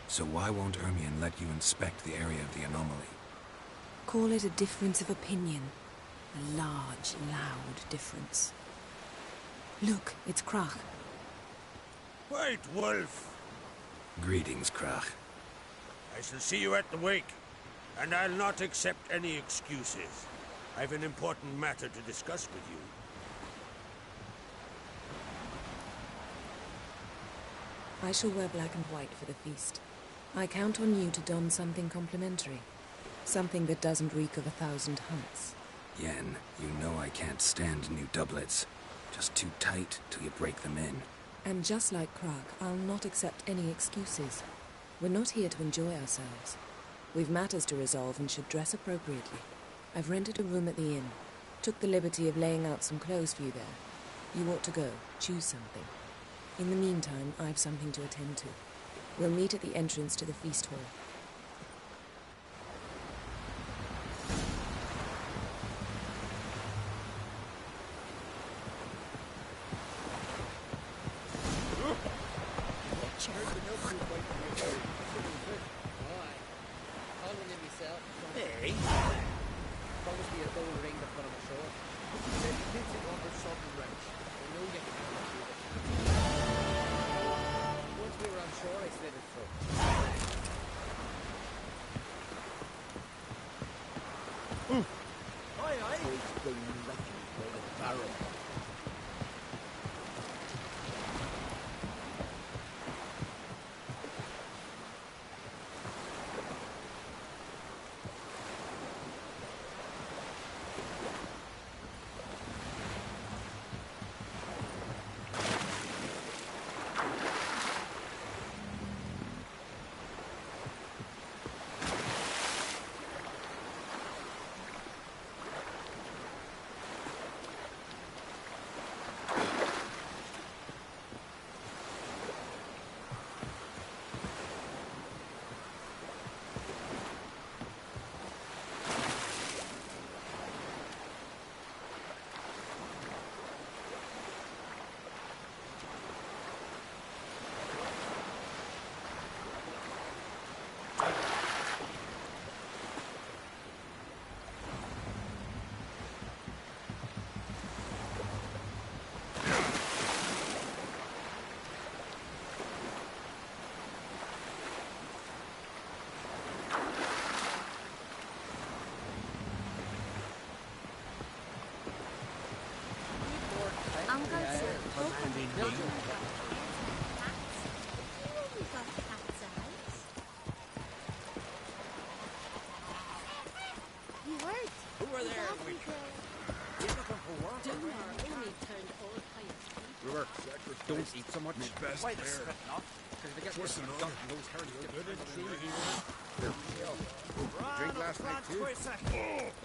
Speaker 2: So why won't Ermion let you inspect the area of the anomaly?
Speaker 22: Call it a difference of opinion. A large, loud difference. Look, it's Krach.
Speaker 3: Wait, Wolf.
Speaker 2: Greetings, Krach.
Speaker 3: I shall see you at the wake, and I'll not accept any excuses. I've an important matter to discuss with you.
Speaker 22: I shall wear black and white for the feast. I count on you to don something complimentary. Something that doesn't reek of 1,000 hunts.
Speaker 2: Yen, you know I can't stand new doublets. Just too tight till you break them in.
Speaker 22: And just like Krach, I'll not accept any excuses. We're not here to enjoy ourselves. We've matters to resolve and should dress appropriately. I've rented a room at the inn. Took the liberty of laying out some clothes for you there. You ought to go. Choose something. In the meantime, I've something to attend to. We'll meet at the entrance to the feast hall.
Speaker 15: You heard?
Speaker 16: Who are there?
Speaker 15: You looking for work? Only turned old pipes.
Speaker 19: River, don't eat so much.
Speaker 16: Why the spit not?
Speaker 19: Because they get
Speaker 16: What's
Speaker 19: this
Speaker 16: another?
Speaker 19: dunk and those herons get
Speaker 16: Good and truly
Speaker 19: drink last night too.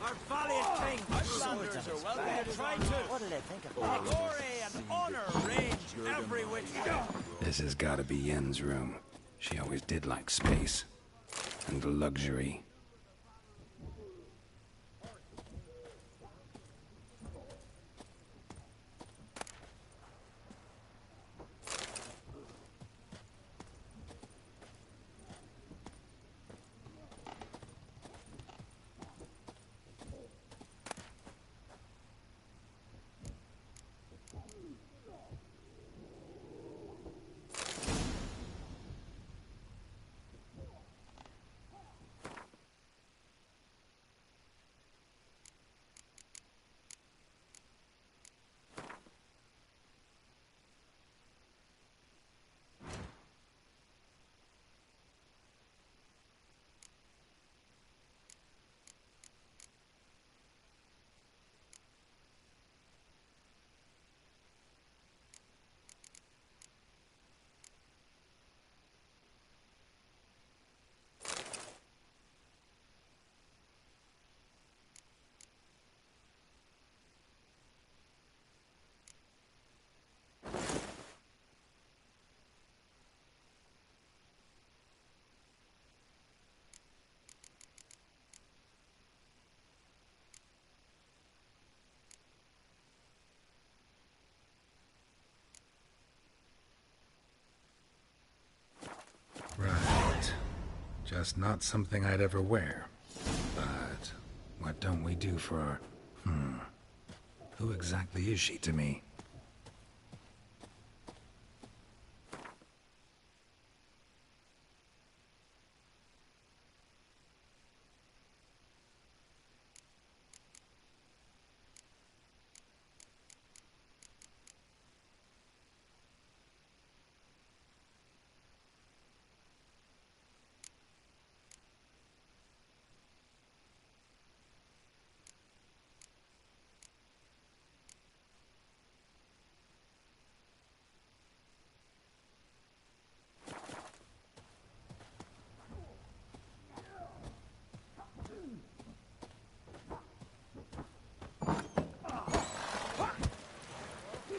Speaker 20: Our valiant king!
Speaker 16: Outlanders are welcome to try to. What do they think of that?
Speaker 20: Glory and honor range every which way.
Speaker 2: This has got to be Yen's room. She always did like space. And luxury. Right. Just not something I'd ever wear. But what don't we do for our... Who exactly is she to me?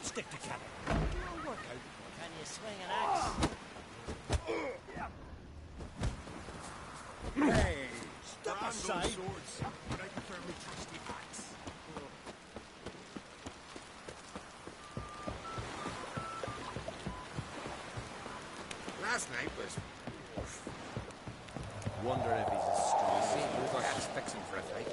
Speaker 20: Stick together.
Speaker 16: You'll work out. Can you swing an axe?
Speaker 20: Hey, step aside.
Speaker 14: Swords, but I prefer my trusty axe.
Speaker 19: Last night was...
Speaker 21: Wonder if he's as strong as he
Speaker 19: Looks like he's fixing for a fight.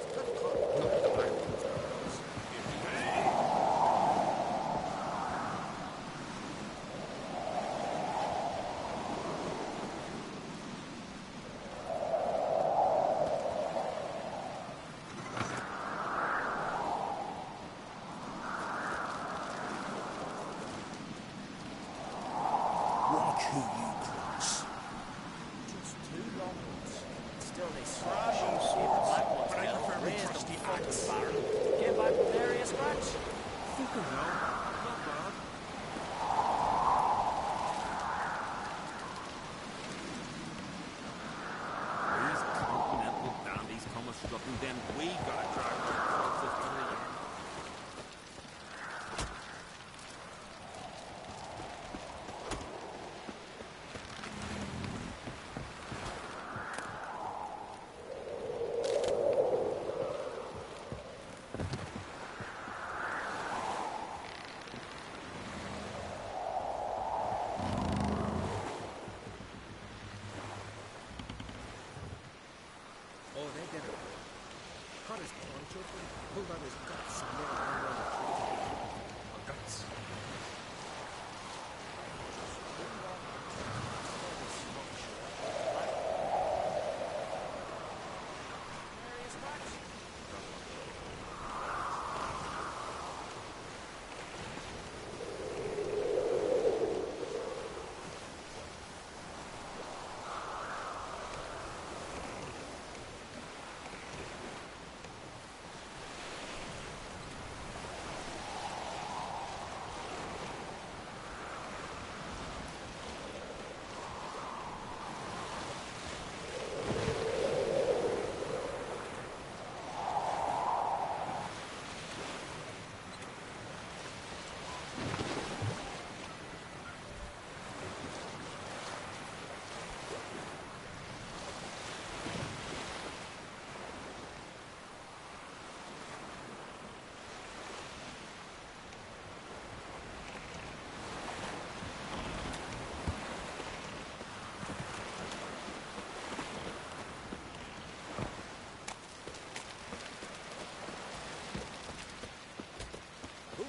Speaker 3: Watch who you cross.
Speaker 16: Just 2 long ones. Still, they thrash you, see the black ones.
Speaker 14: But I
Speaker 16: Well,
Speaker 14: prefer my
Speaker 16: raised
Speaker 14: trusty
Speaker 16: them fucking
Speaker 14: axe.
Speaker 16: barrel. Came back with area scratch.
Speaker 14: Fucking hell. Not bad.
Speaker 19: These continental dandies come a strutting, then we gotta drag our crosses to the yard.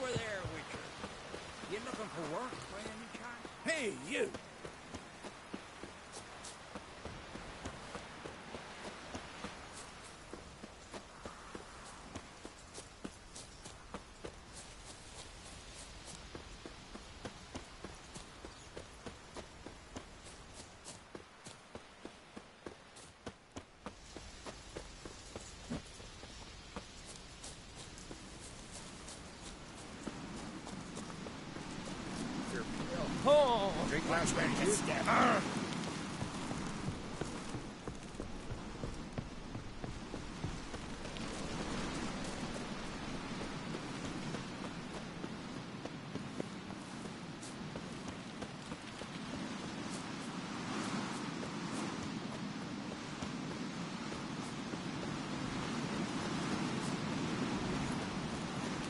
Speaker 19: were there, Witcher. You looking for work by any chance?
Speaker 3: Hey, you!
Speaker 19: Oh!
Speaker 3: Drink last man, get stabbed.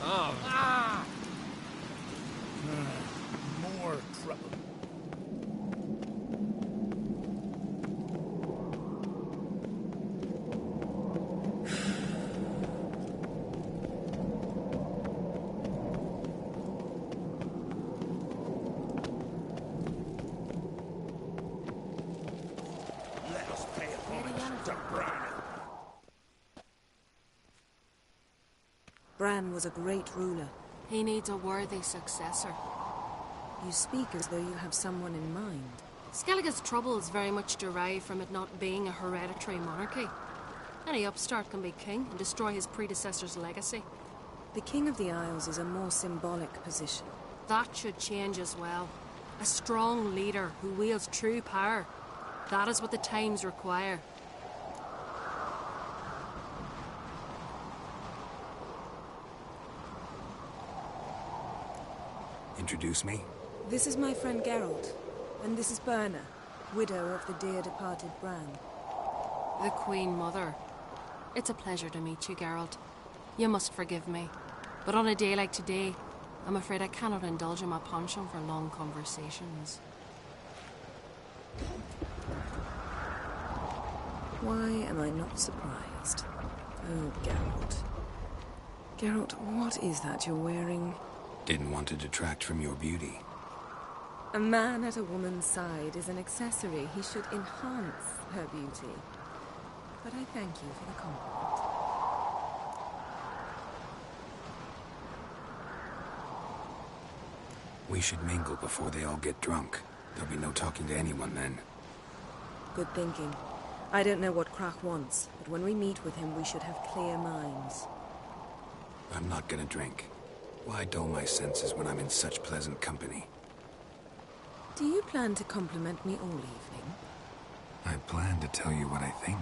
Speaker 19: Oh.
Speaker 3: Ah! More trouble.
Speaker 19: Let us pay homage to Bran.
Speaker 22: Bran was a great ruler.
Speaker 12: He needs a worthy successor.
Speaker 22: You speak as though you have someone in mind.
Speaker 12: Skellige's troubles very much derive from it not being a hereditary monarchy. Any upstart can be king and destroy his predecessor's legacy.
Speaker 22: The King of the Isles is a more symbolic position.
Speaker 12: That should change as well. A strong leader who wields true power. That is what the times require.
Speaker 2: Introduce me?
Speaker 22: This is my friend Geralt, and this is Berna, widow of the dear departed Bran.
Speaker 12: The Queen Mother. It's a pleasure to meet you, Geralt. You must forgive me, but on a day like today, I'm afraid I cannot indulge in my penchant for long conversations.
Speaker 22: Why am I not surprised? Oh, Geralt. Geralt, what is that you're wearing?
Speaker 2: Didn't want to detract from your beauty.
Speaker 22: A man at a woman's side is an accessory. He should enhance her beauty. But I thank you for the compliment.
Speaker 2: We should mingle before they all get drunk. There'll be no talking to anyone then.
Speaker 22: Good thinking. I don't know what Krach wants, but when we meet with him, we should have clear minds.
Speaker 2: I'm not gonna drink. Why dull my senses when I'm in such pleasant company?
Speaker 22: Do you plan to compliment me all evening?
Speaker 2: I plan to tell you what I think.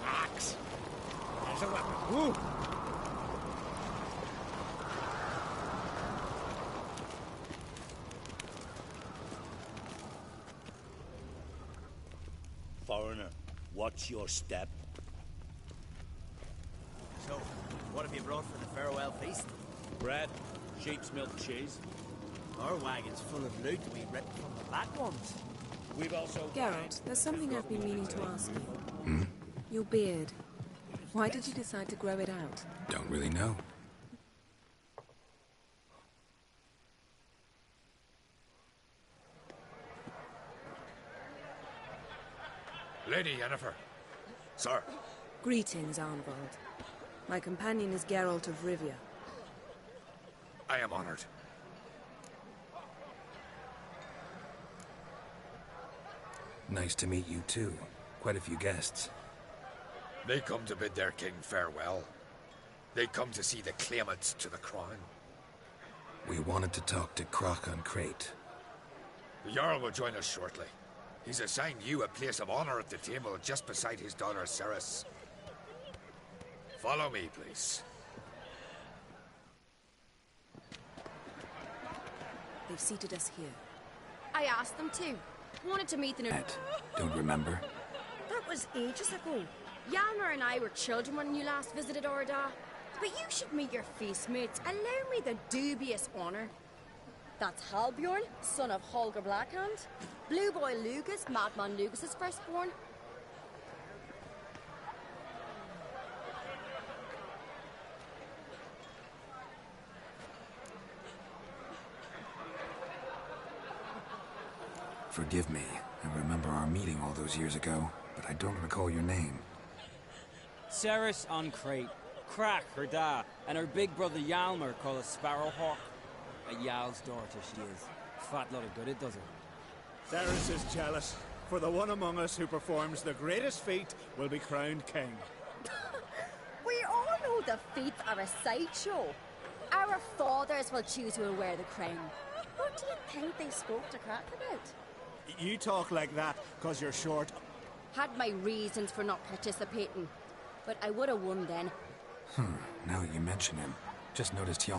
Speaker 19: Axe. There's a weapon. Woo!
Speaker 3: Foreigner, watch your step.
Speaker 16: So, what have you brought for the farewell feast?
Speaker 9: Bread, sheep's milk cheese.
Speaker 16: Our wagon's full of loot we ripped from the black ones.
Speaker 9: We've also...
Speaker 22: Geralt, there's something I've been meaning to ask you.
Speaker 2: Hmm?
Speaker 22: Your beard. Why did you decide to grow it out?
Speaker 2: Don't really know.
Speaker 13: Lady Yennefer.
Speaker 3: Sir.
Speaker 22: Greetings, Arnvald. My companion is Geralt of Rivia.
Speaker 13: I am honored.
Speaker 2: Nice to meet you too. Quite a few guests.
Speaker 13: They come to bid their king farewell. They come to see the claimants to the crown.
Speaker 2: We wanted to talk to Krach on Crate.
Speaker 13: The Jarl will join us shortly. He's assigned you a place of honor at the table just beside his daughter Ceres. Follow me, please.
Speaker 22: They've seated us here.
Speaker 15: I asked them to. Wanted to meet the...
Speaker 2: Don't remember?
Speaker 15: That was ages ago. Yalmer and I were children when you last visited Orda. But you should meet your feast mates. Allow me the dubious honor. That's Halbjorn, son of Holger Blackhand. Blue Boy Lucas, Madman Lucas's firstborn.
Speaker 2: Forgive me. I remember our meeting all those years ago, but I don't recall your name.
Speaker 7: Ceres on Crate, Crack, her da, and her big brother Yalmer called a Sparrowhawk. A Yal's daughter she is. Fat lot of good it does her.
Speaker 14: Ceres is jealous, for the one among us who performs the greatest feat will be crowned king.
Speaker 15: We all know the feats are a sideshow. Our fathers will choose who will wear the crown. What do you think they spoke to Crack about?
Speaker 14: You talk like that because you're short.
Speaker 15: Had my reasons for not participating, but I would have won then.
Speaker 2: Now that you mention him, just noticed he...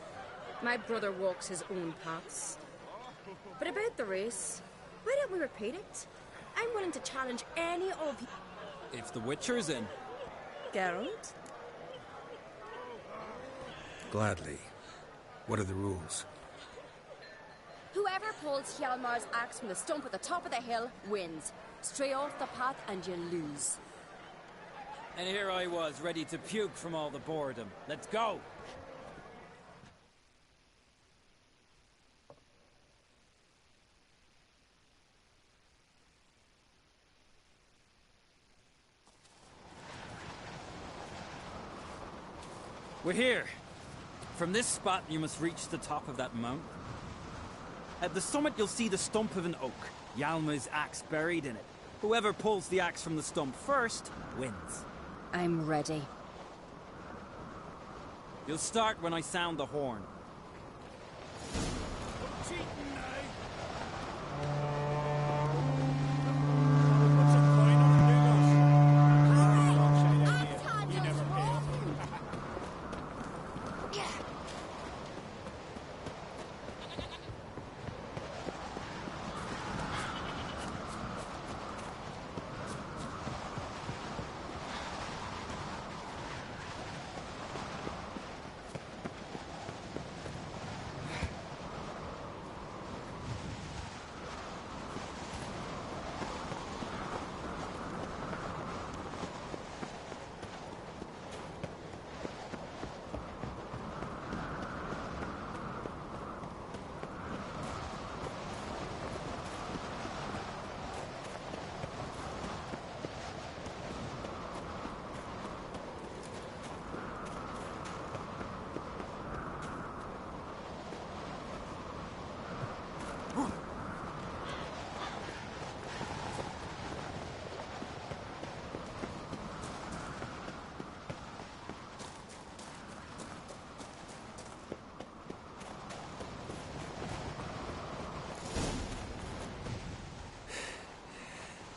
Speaker 15: My brother walks his own paths. But about the race, why don't we repeat it? I'm willing to challenge any of you.
Speaker 7: If the Witcher's in.
Speaker 22: Geralt?
Speaker 2: Gladly. What are the rules?
Speaker 15: Whoever pulls Hjalmar's axe from the stump at the top of the hill wins. Stray off the path and you lose.
Speaker 7: And here I was, ready to puke from all the boredom. Let's go! We're here. From this spot, you must reach the top of that mountain. At the summit, you'll see the stump of an oak. Yalma's axe buried in it. Whoever pulls the axe from the stump first, wins.
Speaker 15: I'm ready.
Speaker 7: You'll start when I sound the horn.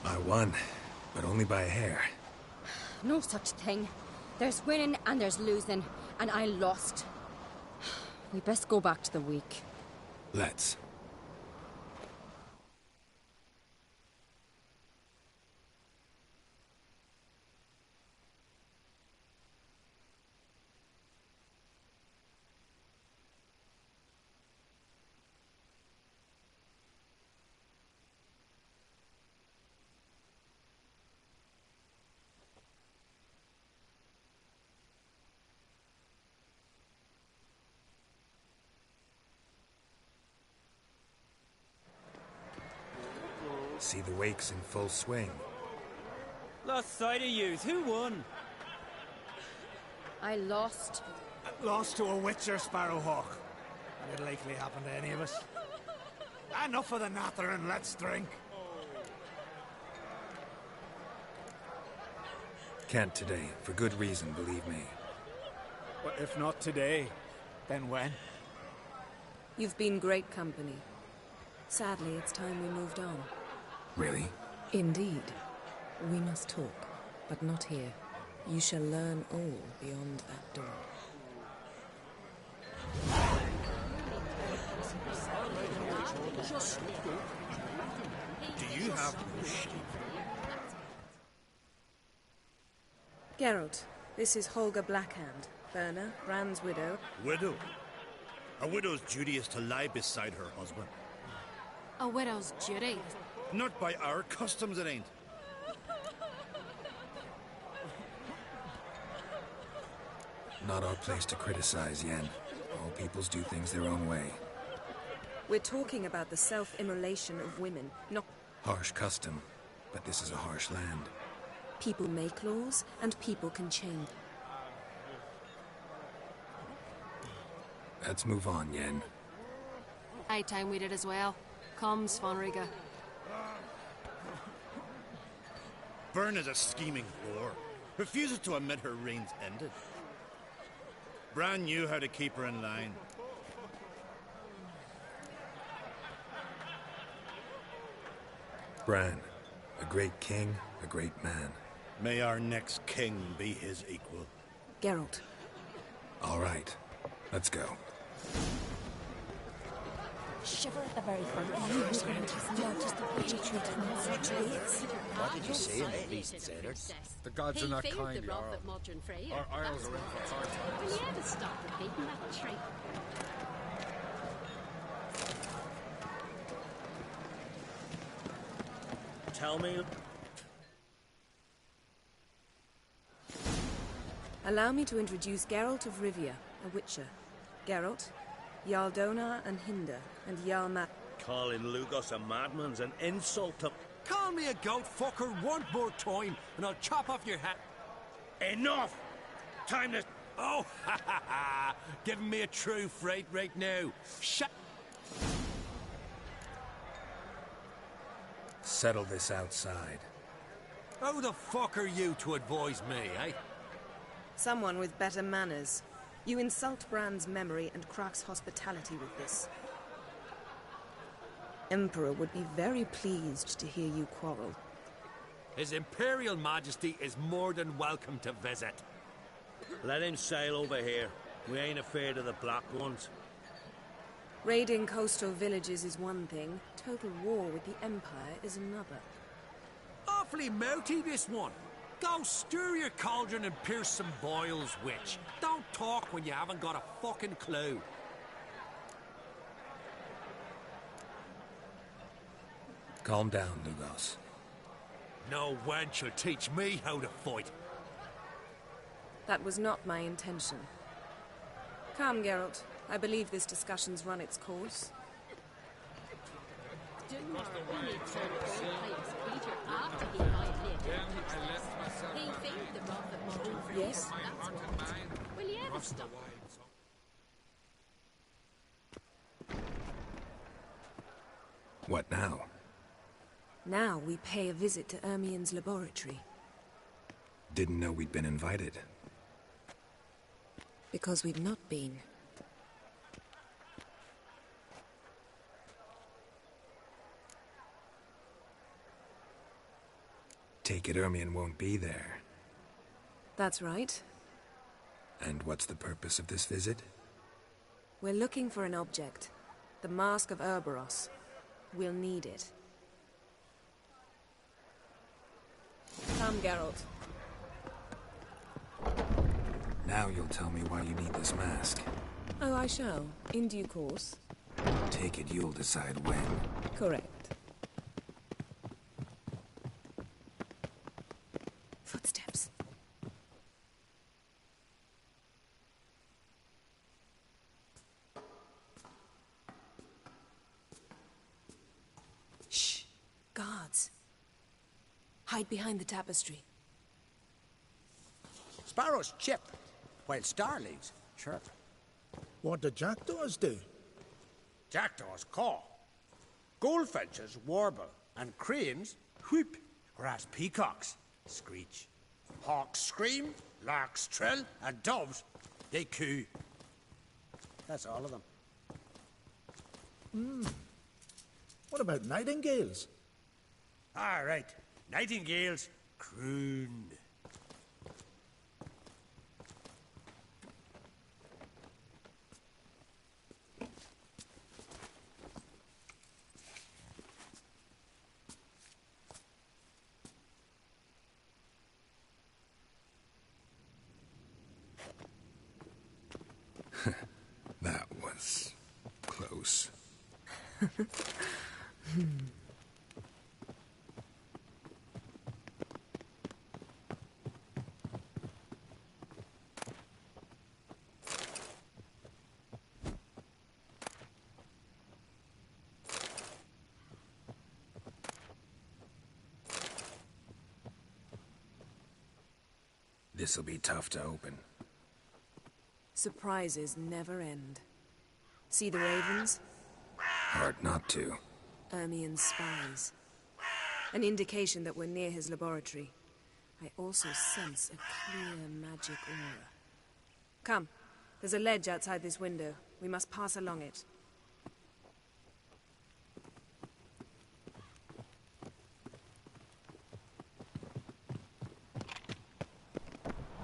Speaker 2: I won, but only by a hair.
Speaker 15: No such thing. There's winning and there's losing, and I lost. We best go back to the week.
Speaker 2: Let's. See the wakes in full swing.
Speaker 7: Lost sight of yous. Who won?
Speaker 15: I lost.
Speaker 14: Lost to a Witcher, Sparrowhawk. It'd likely happen to any of us. Enough of the natter and let's drink.
Speaker 2: Can't today, for good reason, believe me.
Speaker 14: But if not today, then when?
Speaker 22: You've been great company. Sadly, it's time we moved on.
Speaker 2: Really?
Speaker 22: Indeed. We must talk, but not here. You shall learn all beyond that door.
Speaker 14: Do you have no shame?
Speaker 22: Geralt, this is Holger Blackhand, Berna, Rand's widow.
Speaker 3: Widow? A widow's duty is to lie beside her husband.
Speaker 12: A widow's duty?
Speaker 3: Not by our customs, it ain't.
Speaker 2: Not our place to criticize, Yen. All peoples do things their own way.
Speaker 22: We're talking about the self-immolation of women, not...
Speaker 2: Harsh custom, but this is a harsh land.
Speaker 22: People make laws, and people can change.
Speaker 2: Let's move on, Yen.
Speaker 12: High time we did as well. Come, Svanriga.
Speaker 3: Byrne is a scheming whore. Refuses to admit her reign's ended. Bran knew how to keep her in line.
Speaker 2: Bran, a great king, a great man.
Speaker 3: May our next king be his equal.
Speaker 22: Geralt.
Speaker 2: All right, let's go.
Speaker 6: Shiver at the very thought. Not just the way you treat him.
Speaker 21: What did you say in the beast's header?
Speaker 8: The gods are not kind,
Speaker 11: the
Speaker 8: Jarl.
Speaker 11: wrath of Modron Freyr.
Speaker 8: Our isles are in for hard times.
Speaker 11: Will you ever stop repeating that trick?
Speaker 9: Tell me.
Speaker 22: Allow me to introduce Geralt of Rivia, a witcher. Geralt, Jarl Donar and Hinder, and Jarl Mat.
Speaker 9: Calling Lugos a madman's an insult to...
Speaker 4: Call me a goat fucker one more time, and I'll chop off your hat.
Speaker 9: Enough! Time to...
Speaker 4: Oh, ha ha ha! Giving me a true fright right now. Shut...
Speaker 2: Settle this outside.
Speaker 4: Who the fuck are you to advise me, eh?
Speaker 22: Someone with better manners. You insult Bran's memory and Crach's hospitality with this. Emperor would be very pleased to hear you quarrel.
Speaker 4: His Imperial Majesty is more than welcome to visit.
Speaker 9: Let him sail over here. We ain't afraid of the Black Ones.
Speaker 22: Raiding coastal villages is one thing. Total war with the Empire is another.
Speaker 4: Awfully mouty, this one. Go stir your cauldron and pierce some boils, witch. Don't talk when you haven't got a fucking clue.
Speaker 2: Calm down, Lugos.
Speaker 4: No wench will teach me how to fight.
Speaker 22: That was not my intention. Come, Geralt. I believe this discussion's run its course. Yes?
Speaker 11: Will you ever stop?
Speaker 2: What now?
Speaker 22: Now we pay a visit to Ermien's laboratory.
Speaker 2: Didn't know we'd been invited.
Speaker 22: Because we've not been.
Speaker 2: Take it Ermien won't be there.
Speaker 22: That's right.
Speaker 2: And what's the purpose of this visit?
Speaker 22: We're looking for an object. The Mask of Urboros. We'll need it. Come, Geralt.
Speaker 2: Now you'll tell me why you need this mask.
Speaker 22: Oh, I shall. In due course.
Speaker 2: Take it you'll decide when.
Speaker 22: Correct. Footsteps. Shh. Guards. Hide behind the tapestry.
Speaker 14: Sparrows chip, while starlings chirp.
Speaker 17: What do jackdaws do?
Speaker 14: Jackdaws caw. Goldfinches warble, and cranes whoop, whereas peacocks screech. Hawks scream, larks trill, and doves, they coo. That's all of them.
Speaker 17: What about nightingales?
Speaker 14: All right, nightingales croon.
Speaker 2: That was close. This'll be tough to open.
Speaker 22: Surprises never end. See the ravens?
Speaker 2: Hard not to.
Speaker 22: Ermien's spies. An indication that we're near his laboratory. I also sense a clear magic aura. Come. There's a ledge outside this window. We must pass along it.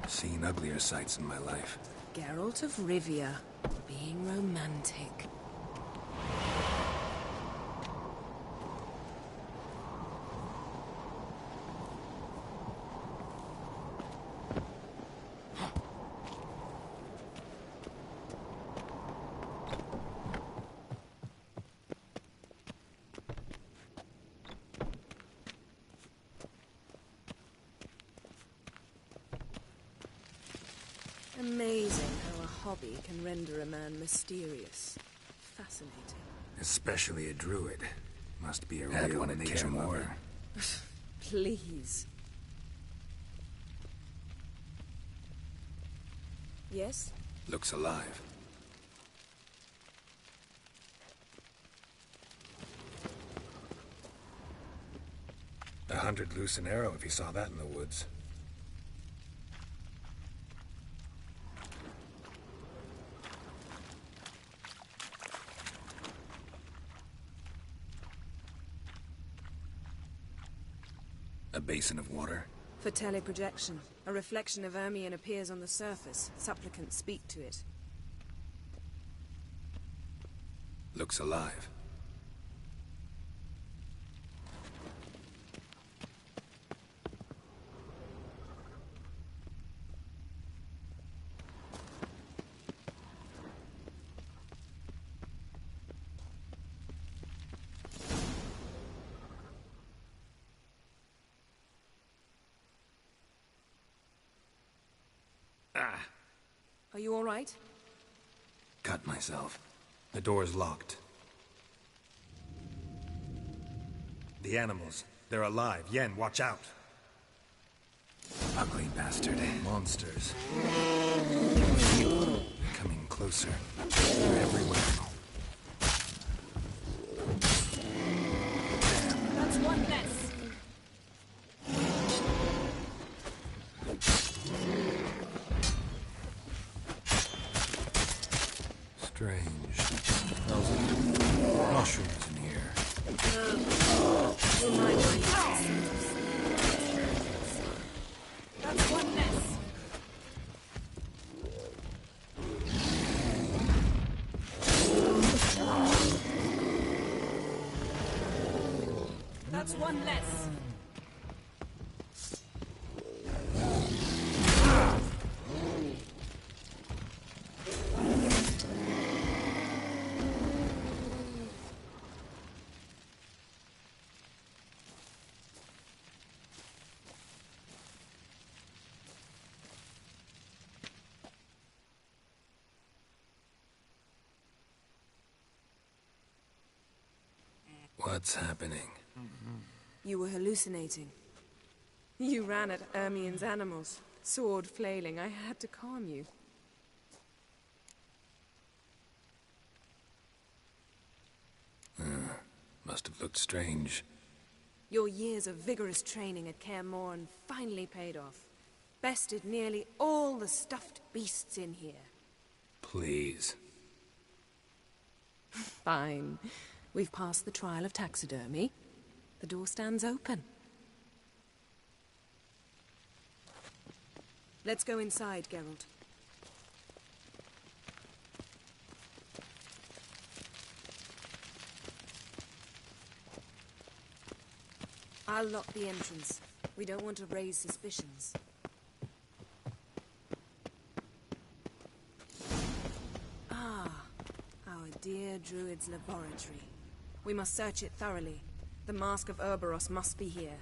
Speaker 2: Seen uglier sights in my life.
Speaker 22: Geralt of Rivia, being romantic. Amazing how a hobby can render a man mysterious. Fascinating.
Speaker 2: Especially a druid. Must be a real nature lover.
Speaker 22: Please. Yes?
Speaker 2: Looks alive. A 100 loose an arrow if you saw that in the woods. A basin of water.
Speaker 22: For teleprojection. A reflection of Ermien appears on the surface. Supplicants speak to it.
Speaker 2: Looks alive.
Speaker 22: Are you all right?
Speaker 2: Cut myself. The door's locked. The animals. They're alive. Yen, watch out. Ugly bastard. Monsters. Coming closer. They're everywhere.
Speaker 22: That's one less.
Speaker 2: Strange. Smells like mushrooms in here.
Speaker 22: That's one less. That's one less.
Speaker 2: What's happening?
Speaker 22: You were hallucinating. You ran at Ermien's animals, sword flailing. I had to calm you.
Speaker 2: Must have looked strange.
Speaker 22: Your years of vigorous training at Kaer Morhen finally paid off. Bested nearly all the stuffed beasts in here.
Speaker 2: Please.
Speaker 22: Fine. We've passed the trial of taxidermy. The door stands open. Let's go inside, Geralt. I'll lock the entrance. We don't want to raise suspicions. Ah, our dear Druid's laboratory. We must search it thoroughly. The Mask of Ouroboros must be here.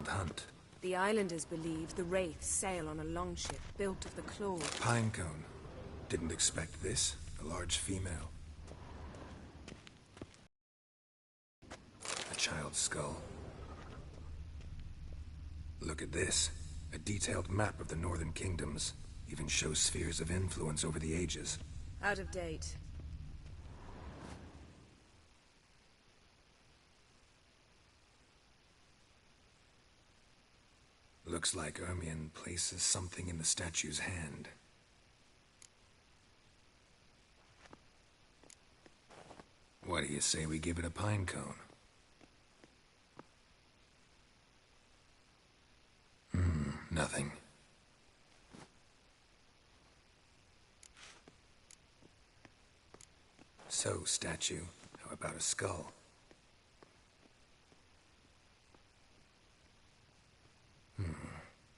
Speaker 2: Hunt.
Speaker 22: The islanders believe the Wraiths sail on a longship built of the claw.
Speaker 2: Pinecone. Didn't expect this. A large female. A child's skull. Look at this. A detailed map of the northern kingdoms. Even shows spheres of influence over the ages.
Speaker 22: Out of date.
Speaker 2: Looks like Ermion places something in the statue's hand. What do you say we give it a pine cone? Nothing. So, statue, how about a skull?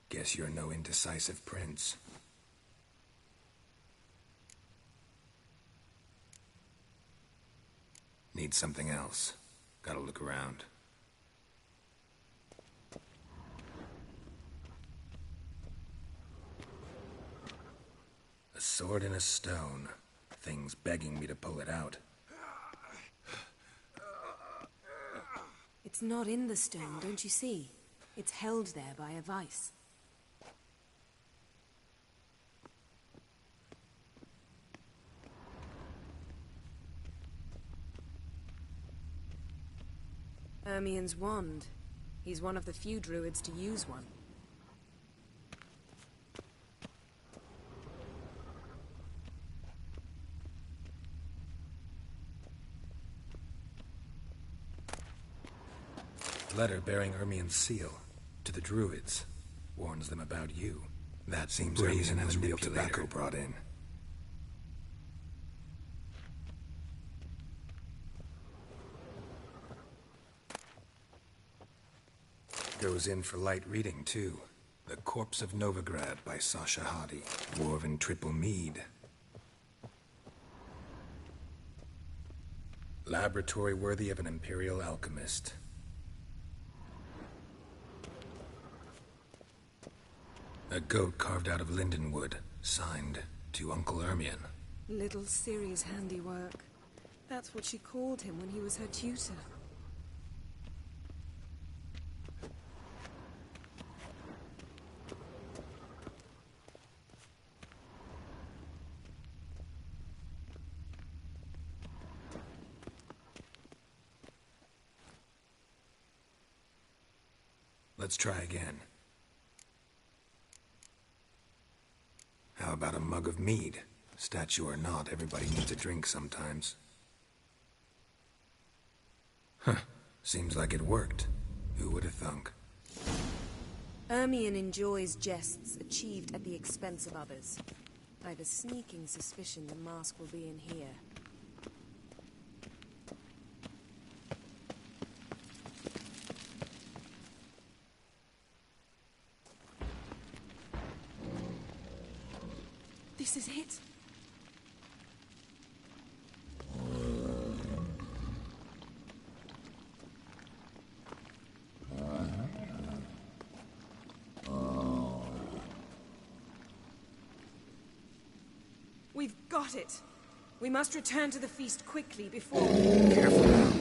Speaker 2: Guess you're no indecisive prince. Need something else. Gotta look around. A sword and a stone. Thing's begging me to pull it out.
Speaker 22: It's not in the stone, don't you see? It's held there by a vice. Ermion's wand. He's one of the few druids to use one.
Speaker 2: Letter bearing Ermion's seal to the druids. Warns them about you. That seems brazen and real tobacco brought in. Goes in for light reading, too. The Corpse of Novigrad by Sasha Hadi. Woven triple mead. Laboratory worthy of an imperial alchemist. A goat carved out of lindenwood, signed to Uncle Ermion.
Speaker 22: Little Ciri's handiwork. That's what she called him when he was her tutor.
Speaker 2: Let's try again. How about a mug of mead? Statue or not, everybody needs a drink sometimes. Huh. Seems like it worked. Who would have thunk?
Speaker 22: Ermion enjoys jests achieved at the expense of others. I've a sneaking suspicion the mask will be in here. This is it. We've got it. We must return to the feast quickly before... Careful.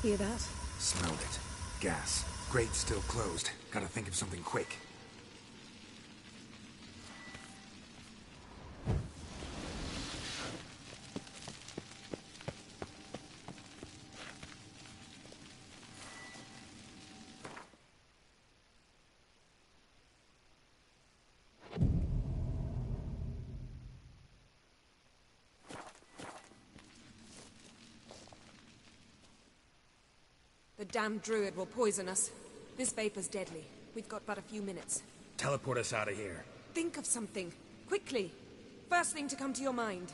Speaker 22: Hear that?
Speaker 2: Smelled it. Gas. Grate's still closed. Gotta think of something quick.
Speaker 22: The damned druid will poison us. This vapor's deadly. We've got but a few minutes.
Speaker 9: Teleport us out of here.
Speaker 22: Think of something. Quickly. First thing to come to your mind.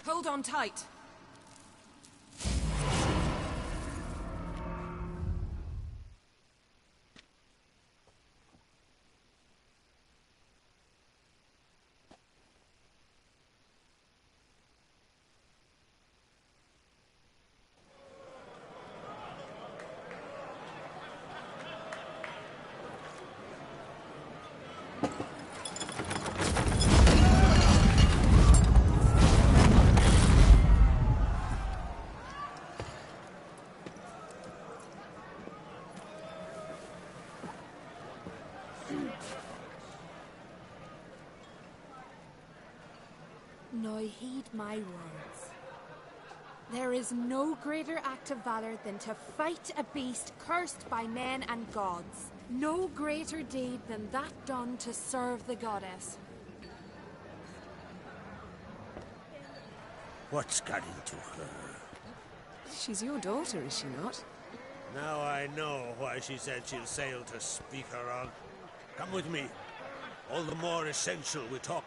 Speaker 22: Hold on tight.
Speaker 1: Now heed my words. There is no greater act of valor than to fight a beast cursed by men and gods. No greater deed than that done to serve the goddess.
Speaker 3: What's got into her?
Speaker 22: She's your daughter, is she not?
Speaker 3: Now I know why she said she'll sail to speak her on. Come with me. All the more essential we talk.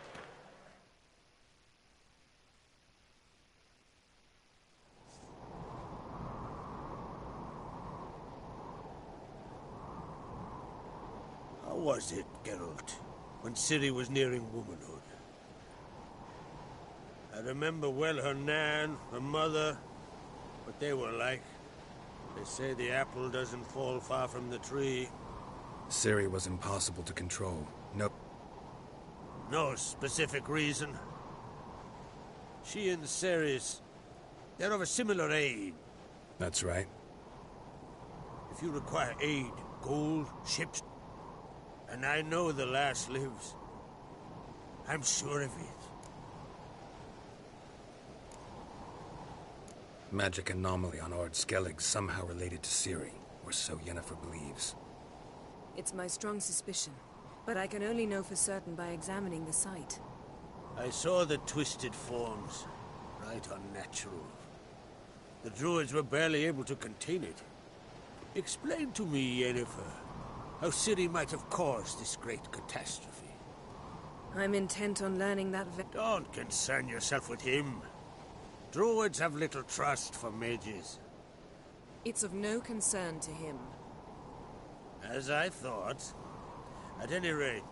Speaker 3: How was it, Geralt, when Ciri was nearing womanhood? I remember well her nan, her mother, what they were like. They say the apple doesn't fall far from the tree.
Speaker 2: Ciri was impossible to control.
Speaker 3: No specific reason. She and Ceres, they're of a similar age.
Speaker 2: That's right.
Speaker 3: If you require aid, gold, ships, and I know the lass lives, I'm sure of it.
Speaker 2: Magic anomaly on Ord Skellig somehow related to Ciri, or so Yennefer believes.
Speaker 22: It's my strong suspicion, but I can only know for certain by examining the site.
Speaker 3: I saw the twisted forms, right unnatural. The druids were barely able to contain it. Explain to me, Yennefer, how Ciri might have caused this great catastrophe.
Speaker 22: I'm intent on learning that.
Speaker 3: Don't concern yourself with him. Druids have little trust for mages.
Speaker 22: It's of no concern to him.
Speaker 3: As I thought. At any rate.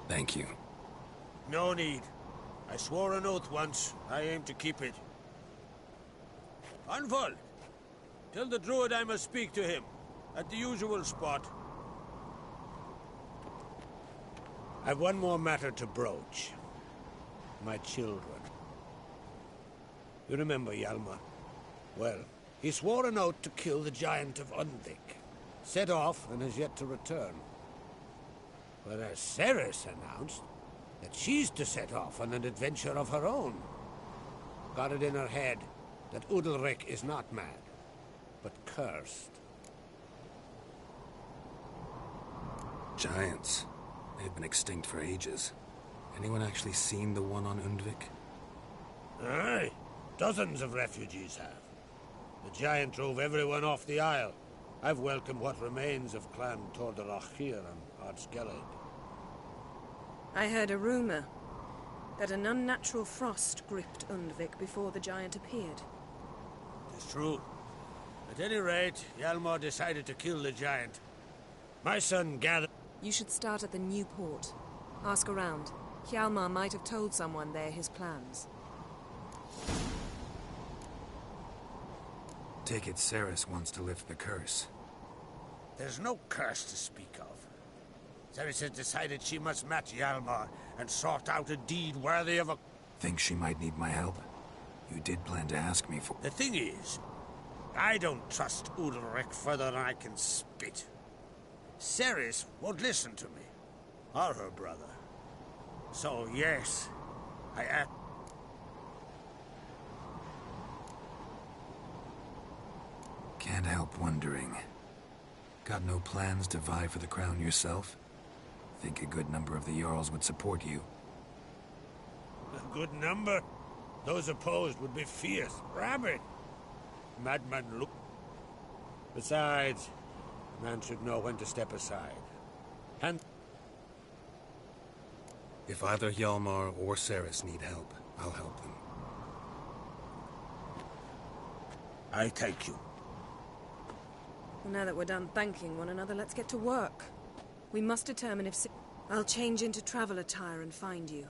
Speaker 2: Thank you.
Speaker 3: No need. I swore an oath once. I aim to keep it. Anvald! Tell the druid I must speak to him. At the usual spot. I've one more matter to broach. My children. You remember Hjalmar? Well, he swore an oath to kill the giant of Undvik. Set off and has yet to return. Whereas Ceres announced that she's to set off on an adventure of her own. Got it in her head that Udalric is not mad, but cursed.
Speaker 2: Giants. They've been extinct for ages. Anyone actually seen the one on Undvik?
Speaker 3: Aye. Dozens of refugees have. The giant drove everyone off the Isle. I've welcomed what remains of Clan Tordarach here on Ard Skellig.
Speaker 22: I heard a rumor that an unnatural frost gripped Undvik before the giant appeared.
Speaker 3: It's true. At any rate, Hjalmar decided to kill the giant. My son gathered...
Speaker 22: You should start at the new port. Ask around. Hjalmar might have told someone there his plans.
Speaker 2: Take it Ceres wants to lift the curse.
Speaker 3: There's no curse to speak of. Ceres has decided she must match Hjalmar and sort out a deed worthy of a...
Speaker 2: Think she might need my help? You did plan to ask me for...
Speaker 3: The thing is, I don't trust Udalric further than I can spit. Ceres won't listen to me, or her brother. So, yes, I act...
Speaker 2: Can't help wondering. Got no plans to vie for the crown yourself? Think a good number of the Jarls would support you.
Speaker 9: A good number? Those opposed would be fierce, rabid. Madman look. Besides, man should know when to step aside. And
Speaker 2: if either Hjalmar or Ceres need help, I'll help them.
Speaker 9: I take you.
Speaker 22: Well, now that we're done thanking one another, let's get to work. We must determine if... I'll change into travel attire and find you.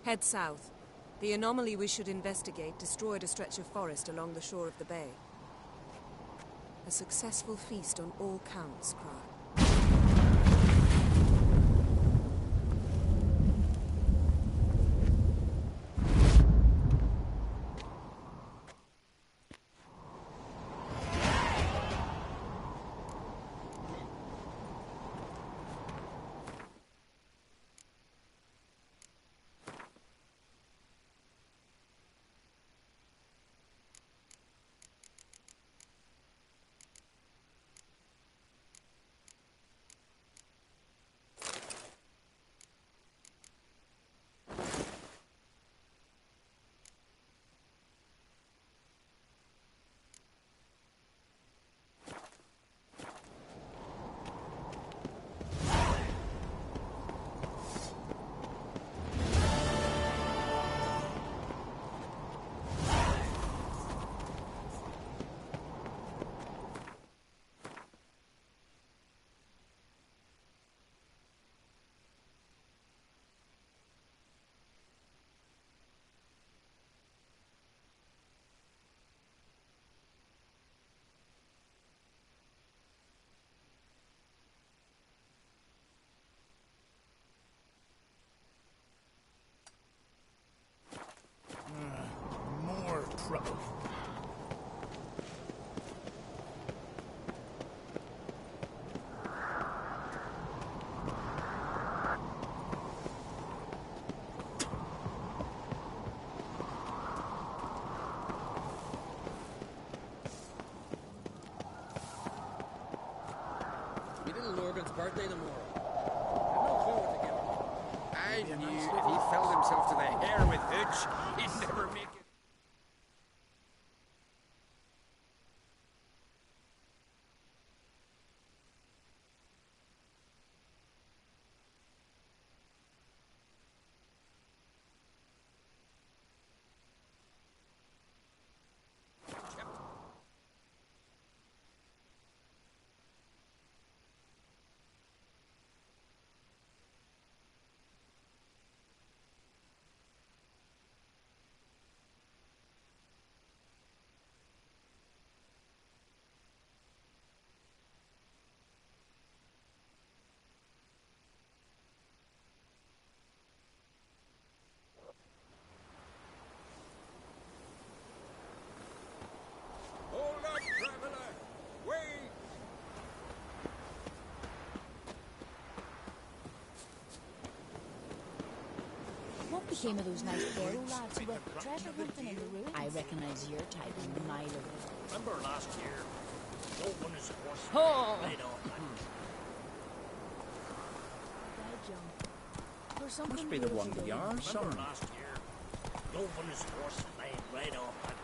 Speaker 22: Head south. The anomaly we should investigate destroyed a stretch of forest along the shore of the bay. A successful feast on all counts, Krag.
Speaker 3: More trouble.
Speaker 21: Be little Lorgan's birthday tomorrow. I've no clue what to give him. I knew if he felled himself to the hair with Hooch, he'd never make it. Hold up, traveler! Wait!
Speaker 5: What became of those nice Barrow lads who went treasure hunting in the ruins? I recognise your type a mile away.
Speaker 3: Remember last year? No one is horse
Speaker 5: Oh.
Speaker 3: laid off that.
Speaker 5: Must be the one we are,
Speaker 3: Remember
Speaker 5: son.
Speaker 3: last year? No one is horse laid right off that.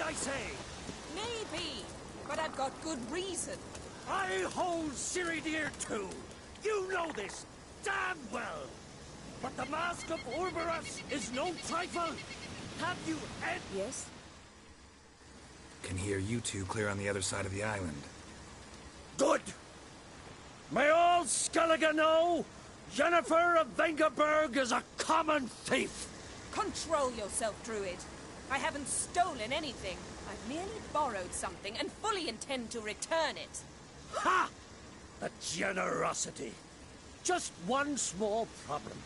Speaker 4: I say?
Speaker 12: Maybe, but I've got good reason.
Speaker 4: I hold Ciri dear too. You know this damn well. But the Mask of Orberus is no trifle. Have you any...
Speaker 22: Yes?
Speaker 2: Can hear you two clear on the other side of the island.
Speaker 4: Good. May all Skellige know Jennifer of Vengerberg is a common thief.
Speaker 12: Control yourself, Druid. I haven't stolen anything. I've merely borrowed something and fully intend to return it.
Speaker 4: Ha! The generosity. Just one small problem.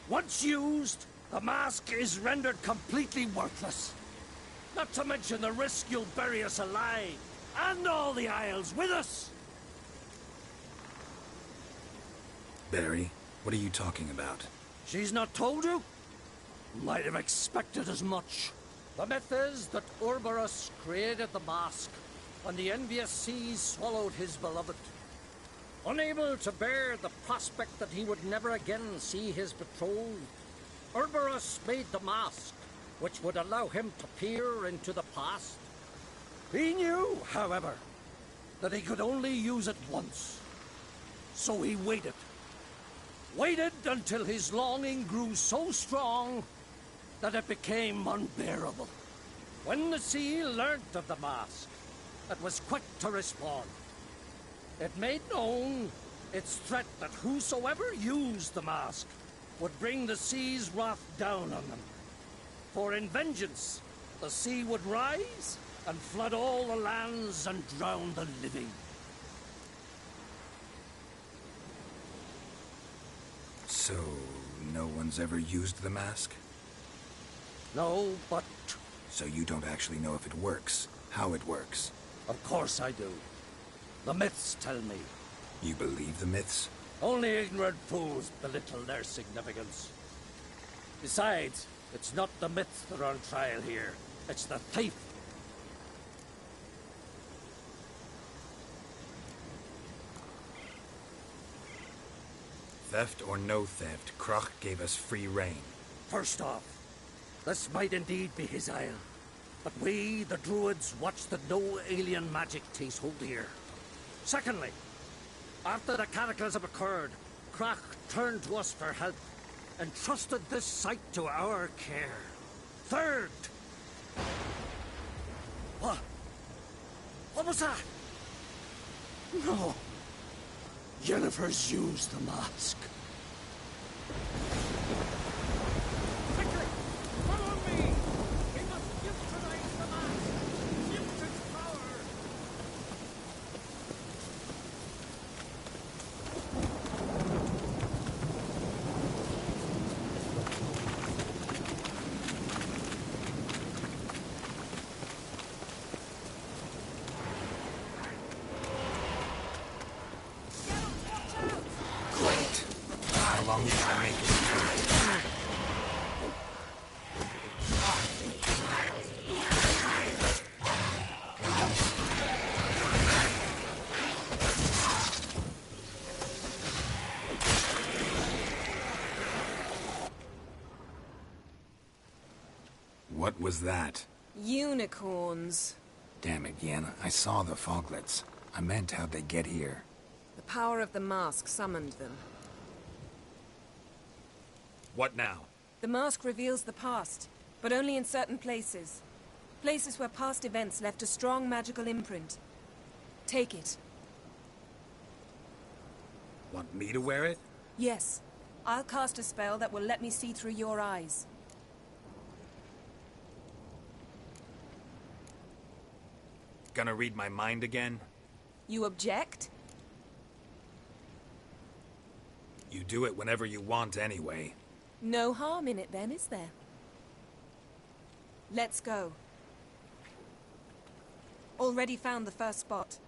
Speaker 4: Once used, the mask is rendered completely worthless. Not to mention the risk you'll bury us alive, and all the Isles with us.
Speaker 2: Barry, what are you talking about?
Speaker 4: She's not told you? Might have expected as much. The myth is that Orberus created the mask when the envious seas swallowed his beloved. Unable to bear the prospect that he would never again see his betrothed, Orberus made the mask, which would allow him to peer into the past. He knew, however, that he could only use it once. So he waited. Waited until his longing grew so strong that it became unbearable. When the sea learnt of the mask, it was quick to respond. It made known its threat that whosoever used the mask would bring the sea's wrath down on them. For in vengeance, the sea would rise and flood all the lands and drown the living.
Speaker 2: So, no one's ever used the mask?
Speaker 4: No, but...
Speaker 2: So you don't actually know if it works, how it works?
Speaker 4: Of course I do. The myths tell me.
Speaker 2: You believe the myths?
Speaker 4: Only ignorant fools belittle their significance. Besides, it's not the myths that are on trial here. It's the thief.
Speaker 2: Theft or no theft, Krach gave us free rein.
Speaker 4: First off, this might indeed be his isle. But we, the Druids, watch that no alien magic takes hold here. Secondly, after the cataclysm occurred, Krach turned to us for help, and trusted this site to our care. Third... What? What was that? No. Jennifer's used the mask. Quickly! Follow me! We must utilize the mask! Use its power!
Speaker 2: What was that?
Speaker 22: Unicorns.
Speaker 2: Damn it, Yen. I saw the foglets. I meant how'd they get here.
Speaker 22: The power of the mask summoned them.
Speaker 7: What now?
Speaker 22: The mask reveals the past, but only in certain places. Places where past events left a strong magical imprint. Take it.
Speaker 7: Want me to wear it?
Speaker 22: Yes. I'll cast a spell that will let me see through your eyes.
Speaker 7: Gonna read my mind again?
Speaker 22: You object?
Speaker 2: You do it whenever you want anyway.
Speaker 22: No harm in it then, is there? Let's go. Already found the first spot.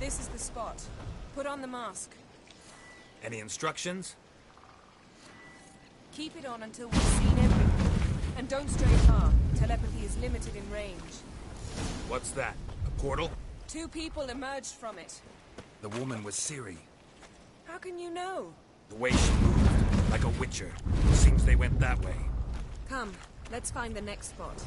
Speaker 22: This is the spot. Put on the mask.
Speaker 2: Any instructions?
Speaker 22: Keep it on until we've seen everything. And don't stray far. Telepathy is limited in range.
Speaker 2: What's that? A portal?
Speaker 22: 2 people emerged from it.
Speaker 2: The woman was Ciri.
Speaker 22: How can you know?
Speaker 2: The way she moved, like a witcher. Seems they went that way.
Speaker 22: Come, let's find the next spot.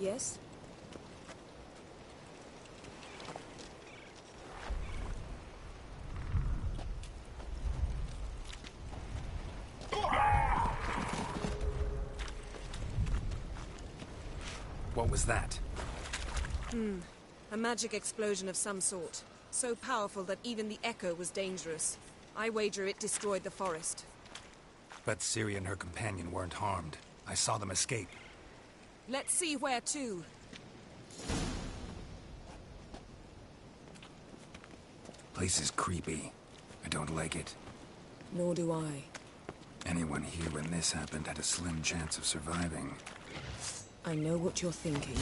Speaker 22: Yes?
Speaker 2: What was that?
Speaker 22: A magic explosion of some sort. So powerful that even the echo was dangerous. I wager it destroyed the forest.
Speaker 2: But Ciri and her companion weren't harmed. I saw them escape.
Speaker 22: Let's see where to.
Speaker 2: Place is creepy. I don't like it.
Speaker 22: Nor do I.
Speaker 2: Anyone here when this happened had a slim chance of surviving.
Speaker 22: I know what you're thinking.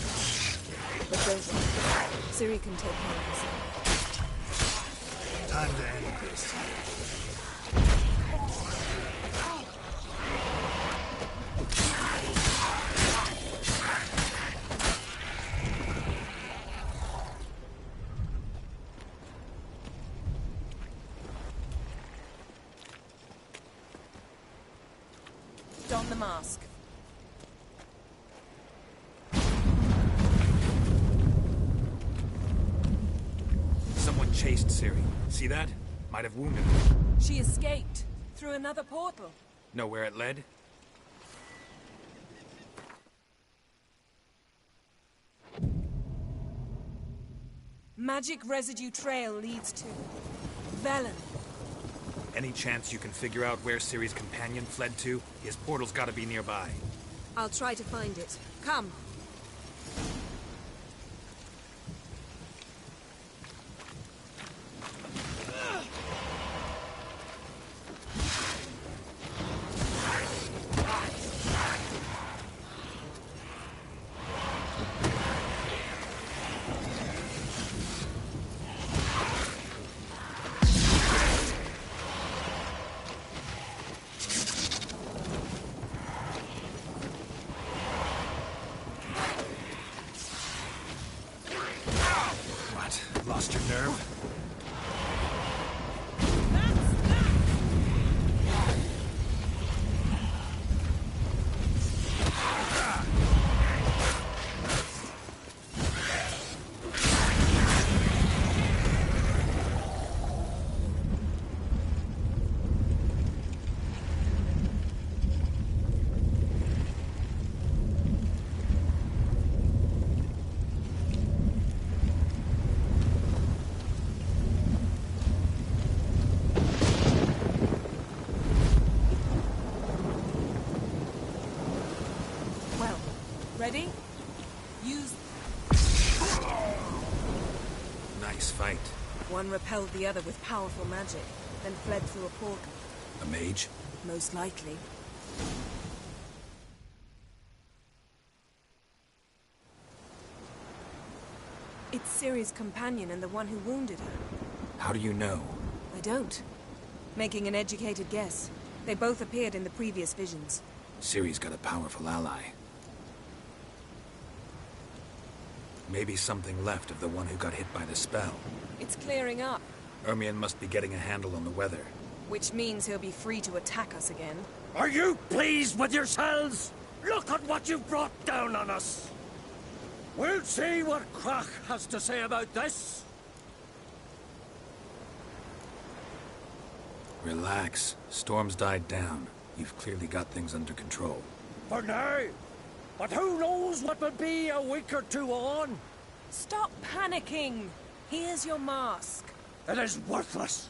Speaker 22: But don't worry. Ciri can take care of herself.
Speaker 2: Time to end this.
Speaker 22: Don the mask.
Speaker 2: Someone chased Ciri. See that? Might have wounded her.
Speaker 22: She escaped. Through another portal.
Speaker 2: Know where it led?
Speaker 22: Magic residue trail leads to Velen.
Speaker 2: Any chance you can figure out where Ciri's companion fled to? His portal's gotta be nearby.
Speaker 22: I'll try to find it. Come.
Speaker 2: Lost your nerve?
Speaker 22: Ready? Use...
Speaker 2: Nice fight.
Speaker 22: One repelled the other with powerful magic, then fled through a portal.
Speaker 2: A mage?
Speaker 22: Most likely. It's Ciri's companion and the one who wounded her.
Speaker 2: How do you know?
Speaker 22: I don't. Making an educated guess. They both appeared in the previous visions.
Speaker 2: Ciri's got a powerful ally. Maybe something left of the one who got hit by the spell.
Speaker 22: It's clearing up.
Speaker 2: Ermion must be getting a handle on the weather.
Speaker 22: Which means he'll be free to attack us again.
Speaker 4: Are you pleased with yourselves? Look at what you've brought down on us. We'll see what Crach has to say about this.
Speaker 2: Relax. Storm's died down. You've clearly got things under control.
Speaker 4: For now. But who knows what will be a week or two on?
Speaker 22: Stop panicking! Here's your mask.
Speaker 4: It is worthless.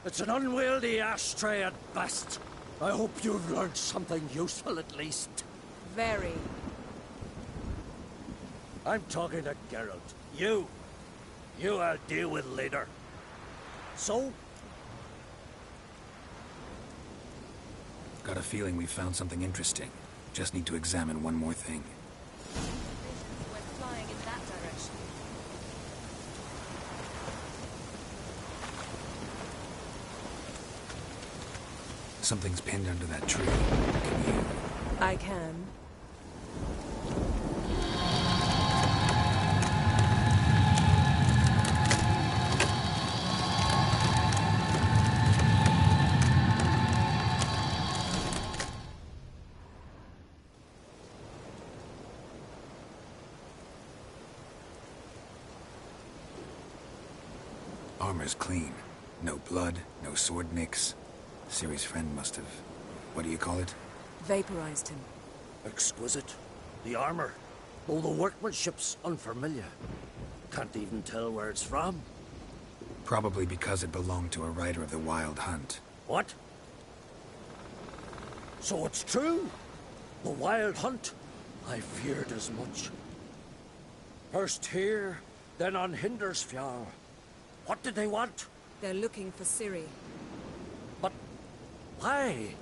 Speaker 4: It's an unwieldy ashtray at best. I hope you've learned something useful at least.
Speaker 22: Very.
Speaker 4: I'm talking to Geralt. You I'll deal with later. So?
Speaker 2: Got a feeling we found something interesting. Just need to examine one more thing.
Speaker 22: We're flying in that direction.
Speaker 2: Something's pinned under that tree. Can you...
Speaker 22: I can.
Speaker 2: Armor's clean. No blood, no sword nicks. Ciri's friend must have... what do you call it?
Speaker 22: Vaporized him.
Speaker 4: Exquisite. The armor. Though the workmanship's unfamiliar. Can't even tell where it's from.
Speaker 2: Probably because it belonged to a rider of the Wild Hunt.
Speaker 4: What? So it's true? The Wild Hunt? I feared as much. First here, then on Hindersfjall. What did they want?
Speaker 22: They're looking for Ciri.
Speaker 4: But why?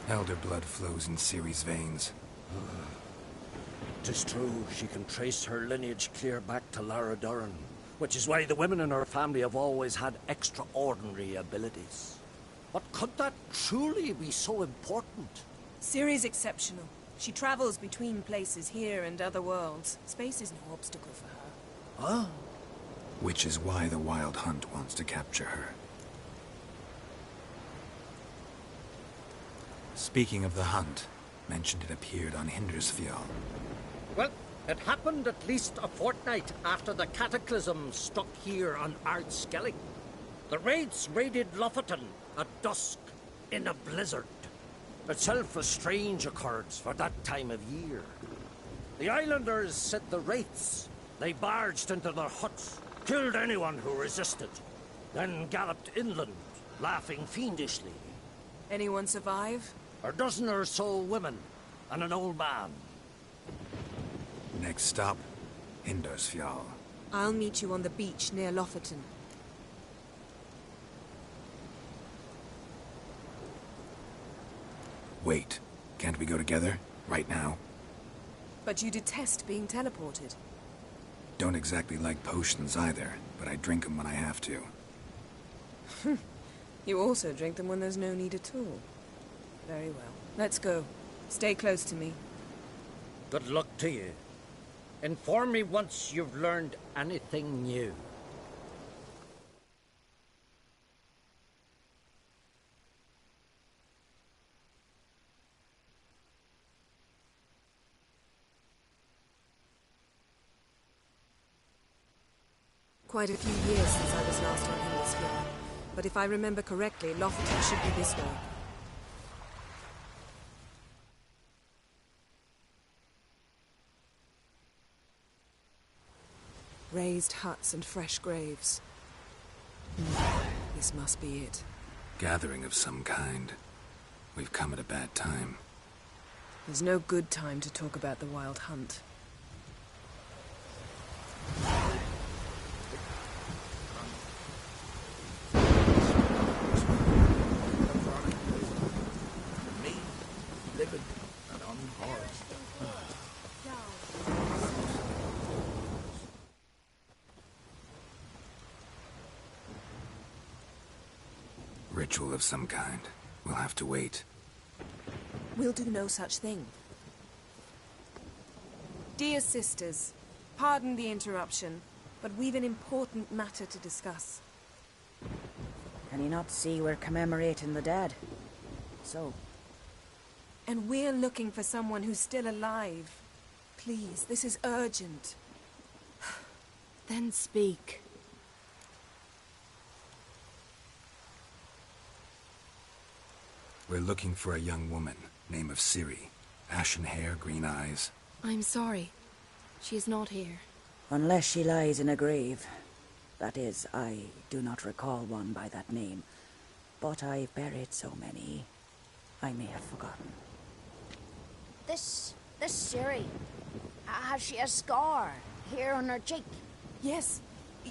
Speaker 2: Elder blood flows in Ciri's veins.
Speaker 4: 'Tis true, she can trace her lineage clear back to Lara Duran, which is why the women in her family have always had extraordinary abilities. But could that truly be so important?
Speaker 22: Ciri's exceptional. She travels between places here and other worlds. Space is no obstacle for her.
Speaker 4: Huh?
Speaker 2: Which is why the Wild Hunt wants to capture her. Speaking of the hunt, mentioned it appeared on Hindersfjall.
Speaker 4: Well, it happened at least a fortnight after the cataclysm struck here on Ardskellig. The raids raided Lofoten at dusk in a blizzard. Itself a strange occurrence for that time of year. The islanders set the wraiths. They barged into their huts, killed anyone who resisted, then galloped inland, laughing fiendishly.
Speaker 22: Anyone survive?
Speaker 4: A dozen or so women, and an old man.
Speaker 2: Next stop, Hindersfjall.
Speaker 22: I'll meet you on the beach near Lofoten.
Speaker 2: Wait, can't we go together? Right now?
Speaker 22: But you detest being teleported.
Speaker 2: Don't exactly like potions either, but I drink them when I have to.
Speaker 22: You also drink them when there's no need at all. Very well. Let's go. Stay close to me.
Speaker 4: Good luck to you. Inform me once you've learned anything new.
Speaker 22: Quite a few years since I was last on Hindersfjall. But if I remember correctly, Lofoten should be this way. Raised huts and fresh graves. This must be it.
Speaker 2: Gathering of some kind. We've come at a bad time.
Speaker 22: There's no good time to talk about the Wild Hunt.
Speaker 17: Me, living and unharmed.
Speaker 2: Ritual of some kind. We'll have to wait.
Speaker 22: We'll do no such thing. Dear sisters, pardon the interruption, but we've an important matter to discuss.
Speaker 5: Can you not see we're commemorating the dead? So?
Speaker 22: And we're looking for someone who's still alive. Please, this is urgent.
Speaker 5: Then speak.
Speaker 2: We're looking for a young woman, name of Ciri. Ashen hair, green eyes.
Speaker 12: I'm sorry. She is not here.
Speaker 5: Unless she lies in a grave. That is, I do not recall one by that name. But I've buried so many, I may have forgotten.
Speaker 6: This Ciri, has she a scar here on her cheek?
Speaker 22: Yes.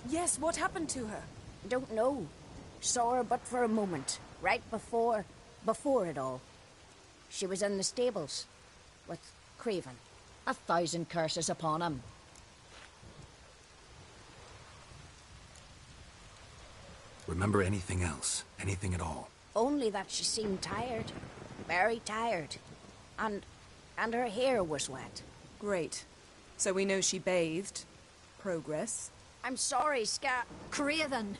Speaker 22: Yes, what happened to her?
Speaker 6: Don't know. Saw her but for a moment, right before it all. She was in the stables with Craven. 1,000 curses upon him.
Speaker 2: Remember anything else? Anything at all?
Speaker 6: Only that she seemed tired. Very tired. And her hair was wet.
Speaker 22: Great. So we know she bathed. Progress.
Speaker 6: I'm sorry,
Speaker 1: Craven!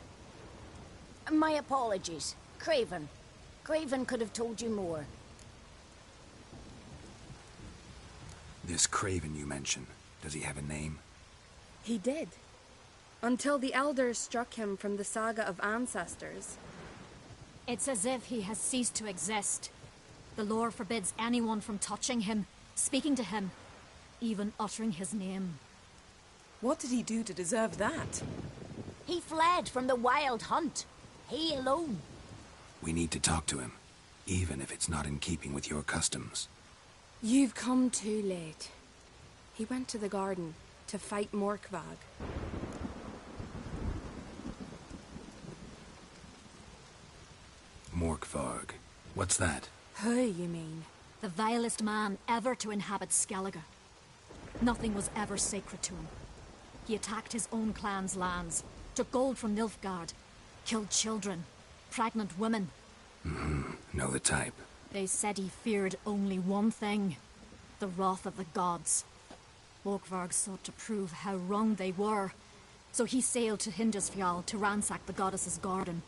Speaker 6: My apologies. Craven. Craven could have told you more.
Speaker 2: This Craven you mentioned, does he have a name?
Speaker 15: He did. Until the elders struck him from the saga of ancestors.
Speaker 1: It's as if he has ceased to exist. The lore forbids anyone from touching him, speaking to him, even uttering his name.
Speaker 22: What did he do to deserve that?
Speaker 6: He fled from the wild hunt. He alone.
Speaker 2: We need to talk to him, even if it's not in keeping with your customs.
Speaker 15: You've come too late. He went to the garden to fight Morkvag.
Speaker 2: Morkvarg. What's that?
Speaker 15: Who, you mean?
Speaker 1: The vilest man ever to inhabit Skellige. Nothing was ever sacred to him. He attacked his own clan's lands, took gold from Nilfgaard, killed children, pregnant women.
Speaker 2: Know the type.
Speaker 1: They said he feared only one thing, the wrath of the gods. Morkvarg sought to prove how wrong they were, so he sailed to Hindisfjall to ransack the goddess's garden.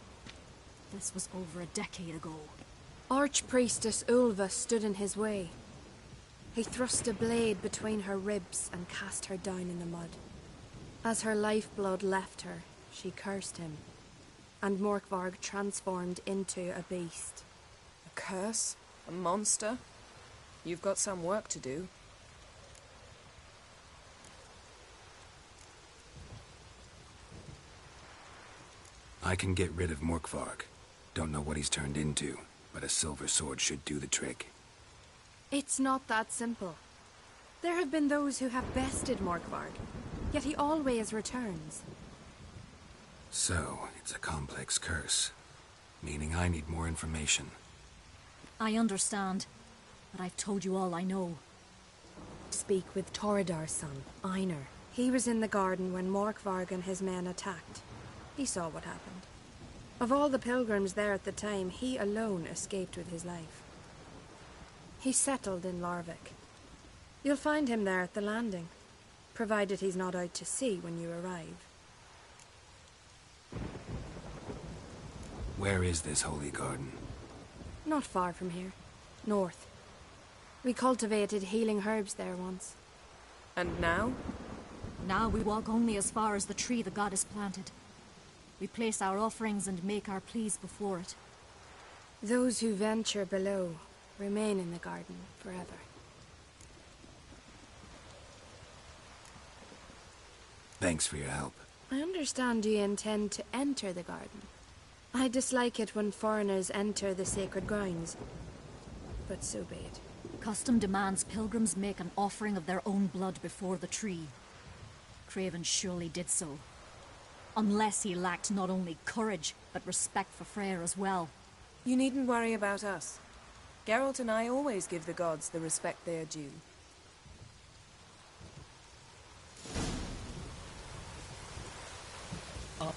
Speaker 1: This was over a decade ago.
Speaker 15: Archpriestess Ulva stood in his way. He thrust a blade between her ribs and cast her down in the mud. As her lifeblood left her, she cursed him, and Morkvarg transformed into a beast.
Speaker 22: A curse? A monster? You've got some work to do.
Speaker 2: I can get rid of Morkvarg. Don't know what he's turned into, but a silver sword should do the trick.
Speaker 15: It's not that simple. There have been those who have bested Morkvarg, yet he always returns.
Speaker 2: So, it's a complex curse, meaning I need more information.
Speaker 1: I understand, but I've told you all I know.
Speaker 15: Speak with Torridar's son, Einar. He was in the garden when Morkvarg and his men attacked. He saw what happened. Of all the pilgrims there at the time, he alone escaped with his life. He settled in Larvik. You'll find him there at the landing, provided he's not out to sea when you arrive.
Speaker 2: Where is this holy garden?
Speaker 15: Not far from here. North. We cultivated healing herbs there once.
Speaker 22: And now?
Speaker 1: Now we walk only as far as the tree the goddess planted. We place our offerings and make our pleas before it.
Speaker 15: Those who venture below remain in the garden forever.
Speaker 2: Thanks for your help.
Speaker 15: I understand you intend to enter the garden. I dislike it when foreigners enter the sacred grounds, but so be it.
Speaker 1: Custom demands pilgrims make an offering of their own blood before the tree. Craven surely did so. Unless he lacked not only courage, but respect for Freyr as well.
Speaker 22: You needn't worry about us. Geralt and I always give the gods the respect they are due.
Speaker 5: Uh-oh.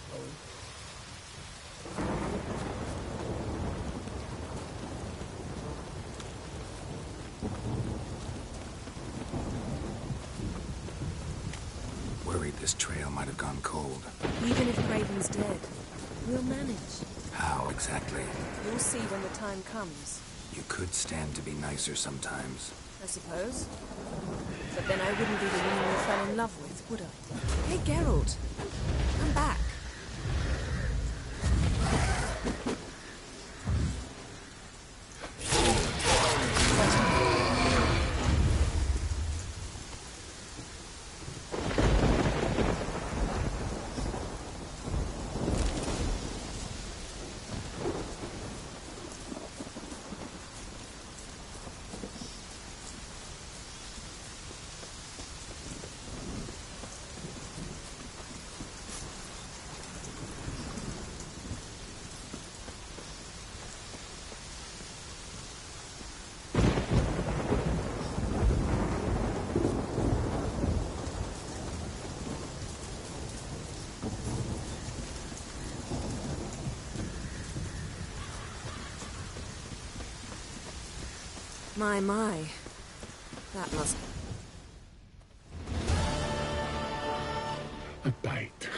Speaker 2: Worried this trail might have gone cold.
Speaker 22: Even if Craven's dead, we'll manage.
Speaker 2: How exactly?
Speaker 22: You'll see when the time comes.
Speaker 2: You could stand to be nicer sometimes.
Speaker 22: I suppose. But then I wouldn't be the woman you fell in love with, would I? Hey, Geralt. Come back. My. That must...
Speaker 10: A bite.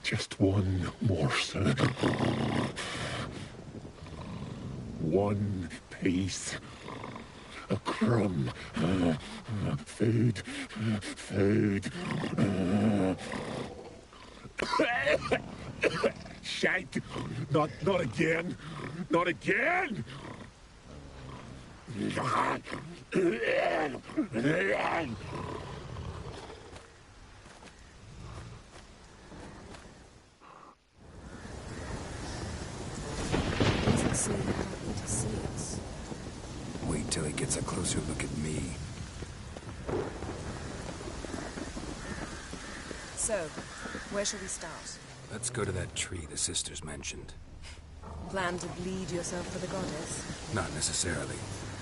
Speaker 10: Just one morsel. One piece. A crumb. Food. Food. Shite. Not again. Not again.
Speaker 22: Doesn't seem happy to see us.
Speaker 2: Wait till he gets a closer look at me.
Speaker 22: So, where shall we start?
Speaker 2: Let's go to that tree the sisters mentioned.
Speaker 22: Plan to bleed yourself for the goddess?
Speaker 2: Not necessarily,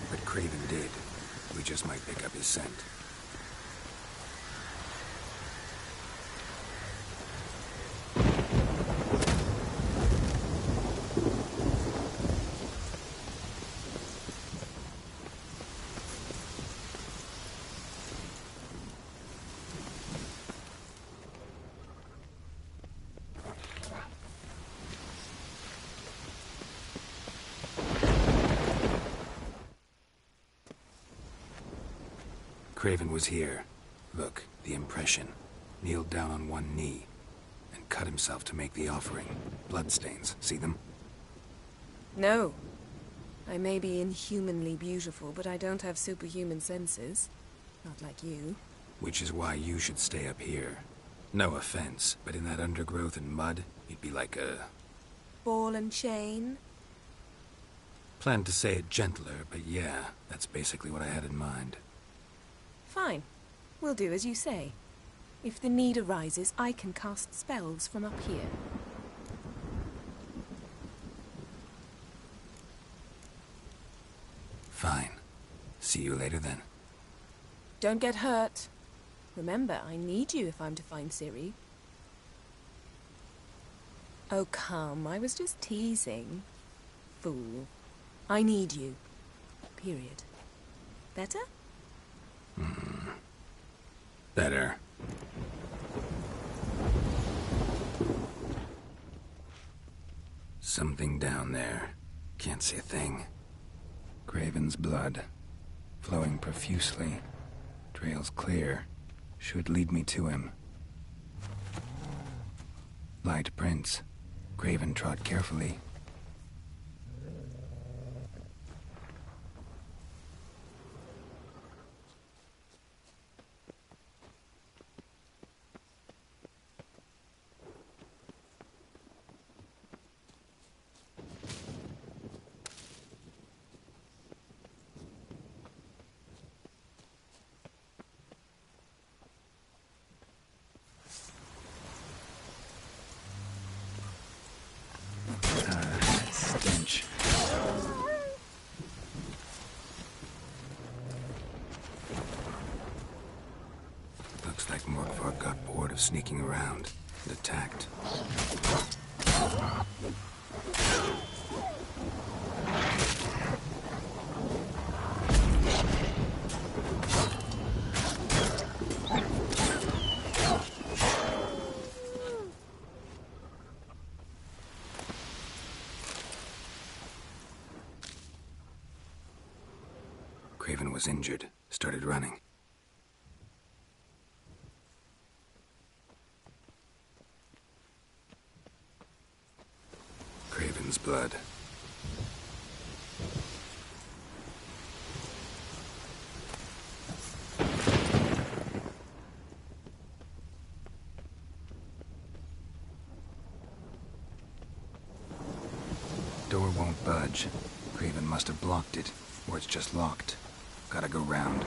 Speaker 2: but Craven did. We just might pick up his scent. Craven was here. Look, the impression. Kneeled down on one knee and cut himself to make the offering. Bloodstains. See them?
Speaker 22: No. I may be inhumanly beautiful, but I don't have superhuman senses. Not like you.
Speaker 2: Which is why you should stay up here. No offense, but in that undergrowth and mud, you'd be like a...
Speaker 22: Ball and chain?
Speaker 2: Planned to say it gentler, but yeah, that's basically what I had in mind.
Speaker 22: Fine. We'll do as you say. If the need arises, I can cast spells from up here.
Speaker 2: Fine. See you later then.
Speaker 22: Don't get hurt. Remember, I need you if I'm to find Ciri. Oh, come. I was just teasing. Fool. I need you. Period. Better?
Speaker 2: Better. Something down there. Can't see a thing. Craven's blood. Flowing profusely. Trail's clear. Should lead me to him. Light prints. Craven trod carefully. Stench. Looks like Morkvar got bored of sneaking around and attacked. Craven was injured, started running. Craven's blood. Door won't budge. Craven must have blocked it, or it's just locked. Gotta go round.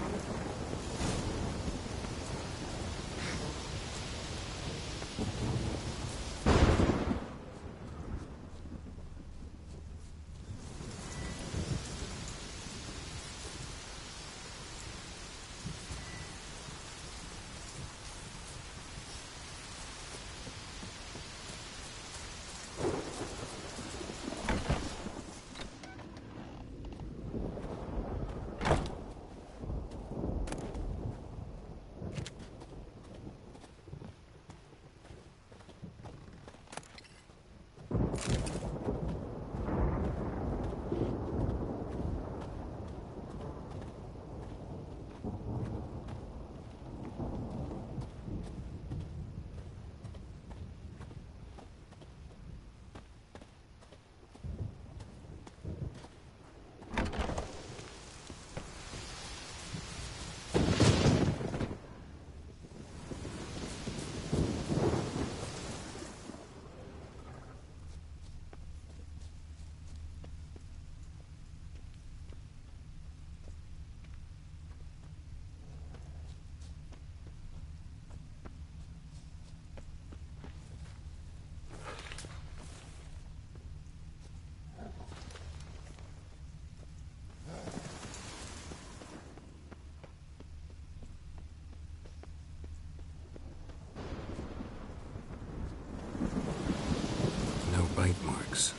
Speaker 2: Bite marks.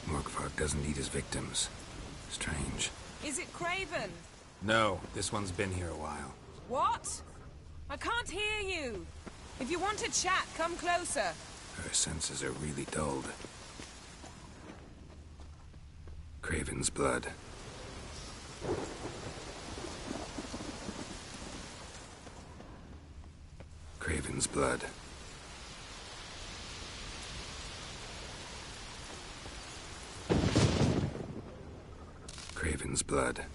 Speaker 2: Morkvark doesn't eat his victims. Strange.
Speaker 18: Is it Craven?
Speaker 2: No, this one's been here a while.
Speaker 18: What? I can't hear you. If you want to chat, come closer.
Speaker 2: Her senses are really dulled. Craven's blood. Craven's blood. Craven's blood.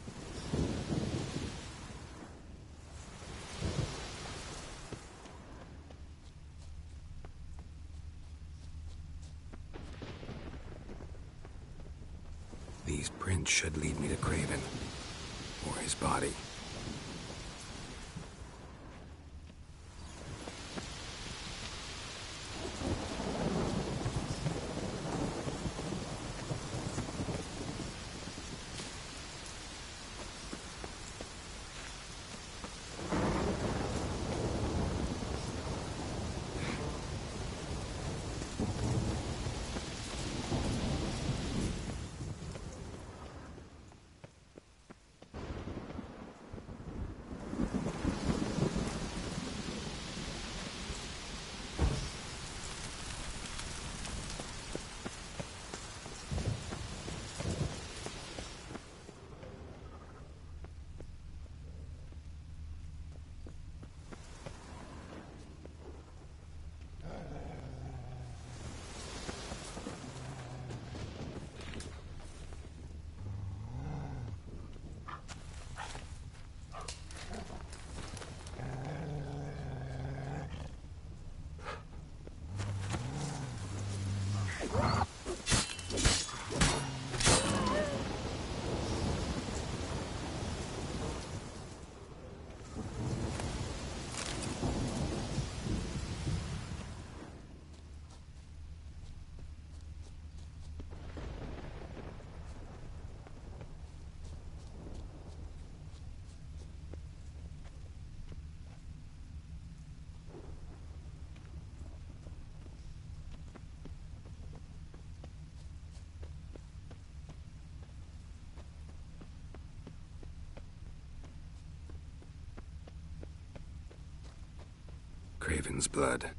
Speaker 2: These prints should lead me to Craven, or his body. Craven's blood.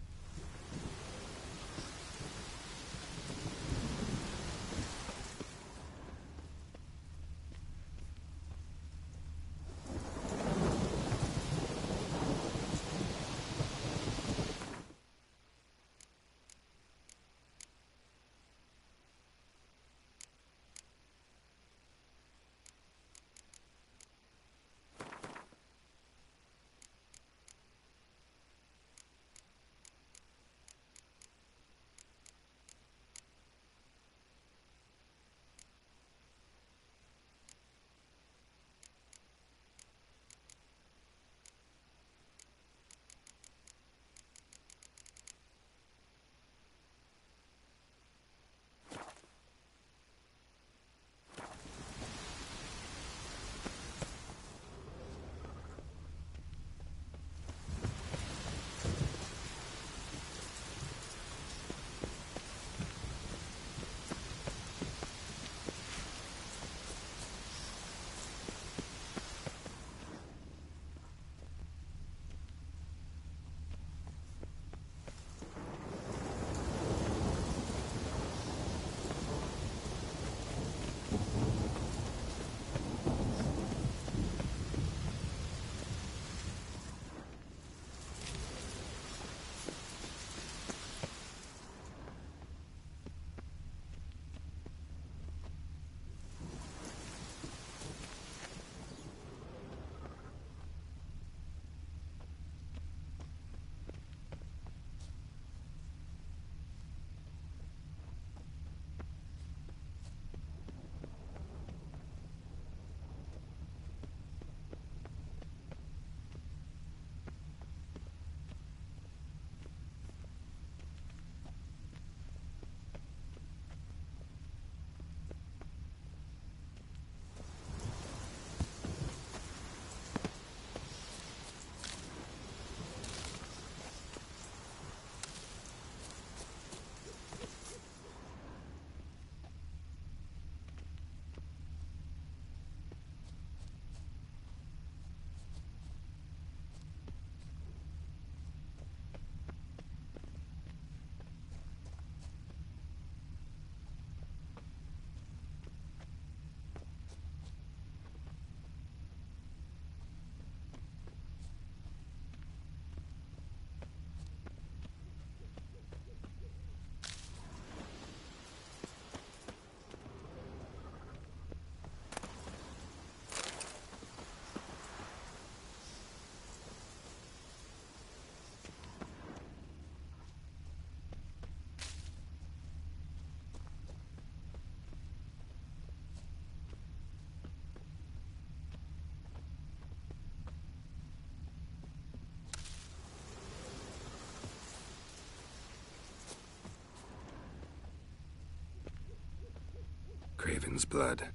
Speaker 2: Craven's blood.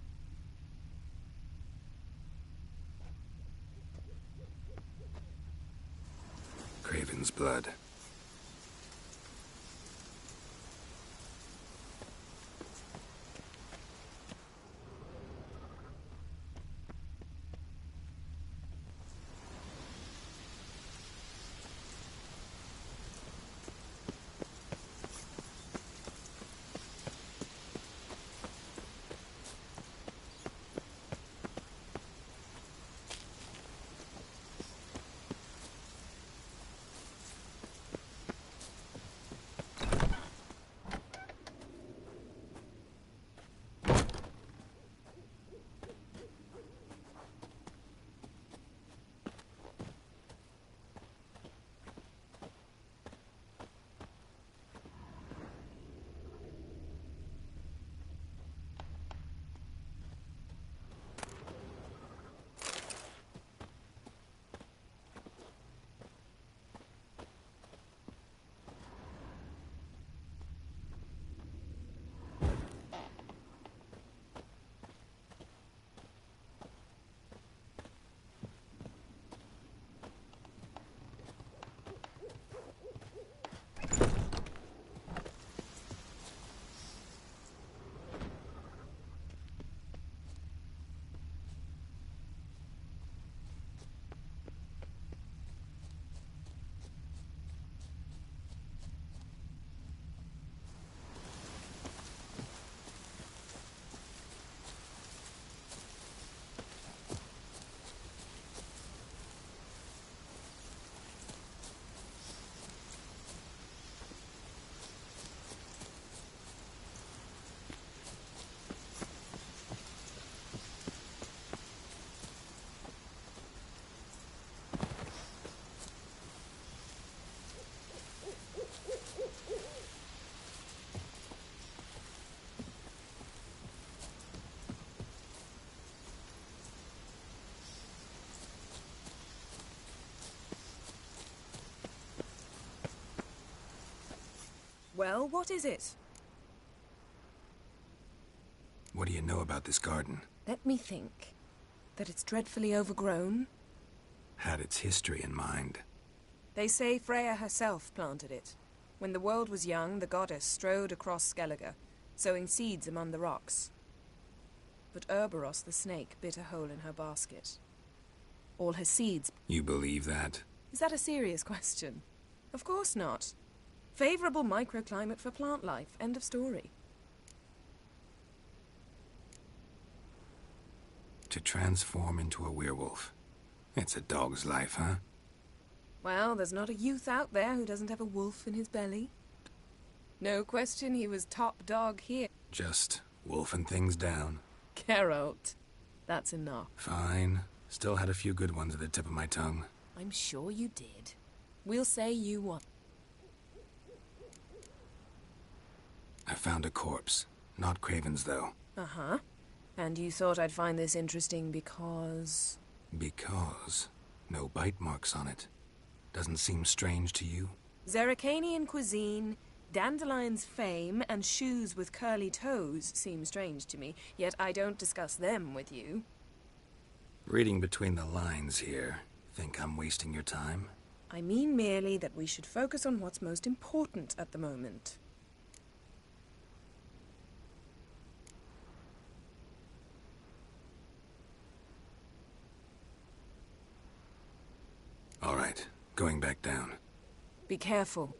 Speaker 2: Craven's blood.
Speaker 18: Well, what is it?
Speaker 2: What do you know about this garden?
Speaker 18: Let me think. That it's dreadfully overgrown.
Speaker 2: Had its history in mind.
Speaker 18: They say Freya herself planted it. When the world was young, the goddess strode across Skellige, sowing seeds among the rocks. But Urboros the snake bit a hole in her basket. All her seeds...
Speaker 2: You believe that?
Speaker 18: Is that a serious question? Of course not. Favorable microclimate for plant life. End of story.
Speaker 2: To transform into a werewolf. It's a dog's life, huh?
Speaker 18: Well, there's not a youth out there who doesn't have a wolf in his belly. No question he was top dog here.
Speaker 2: Just wolfing things down.
Speaker 18: Geralt. That's enough.
Speaker 2: Fine. Still had a few good ones at the tip of my tongue.
Speaker 18: I'm sure you did. We'll say you won.
Speaker 2: I found a corpse. Not Craven's, though.
Speaker 18: Uh-huh. And you thought I'd find this interesting because...
Speaker 2: Because no bite marks on it. Doesn't seem strange to you?
Speaker 18: Zerrikanian cuisine, Dandelion's fame, and shoes with curly toes seem strange to me, yet I don't discuss them with you.
Speaker 2: Reading between the lines here. Think I'm wasting your time?
Speaker 18: I mean merely that we should focus on what's most important at the moment.
Speaker 2: All right, going back down.
Speaker 18: Be careful.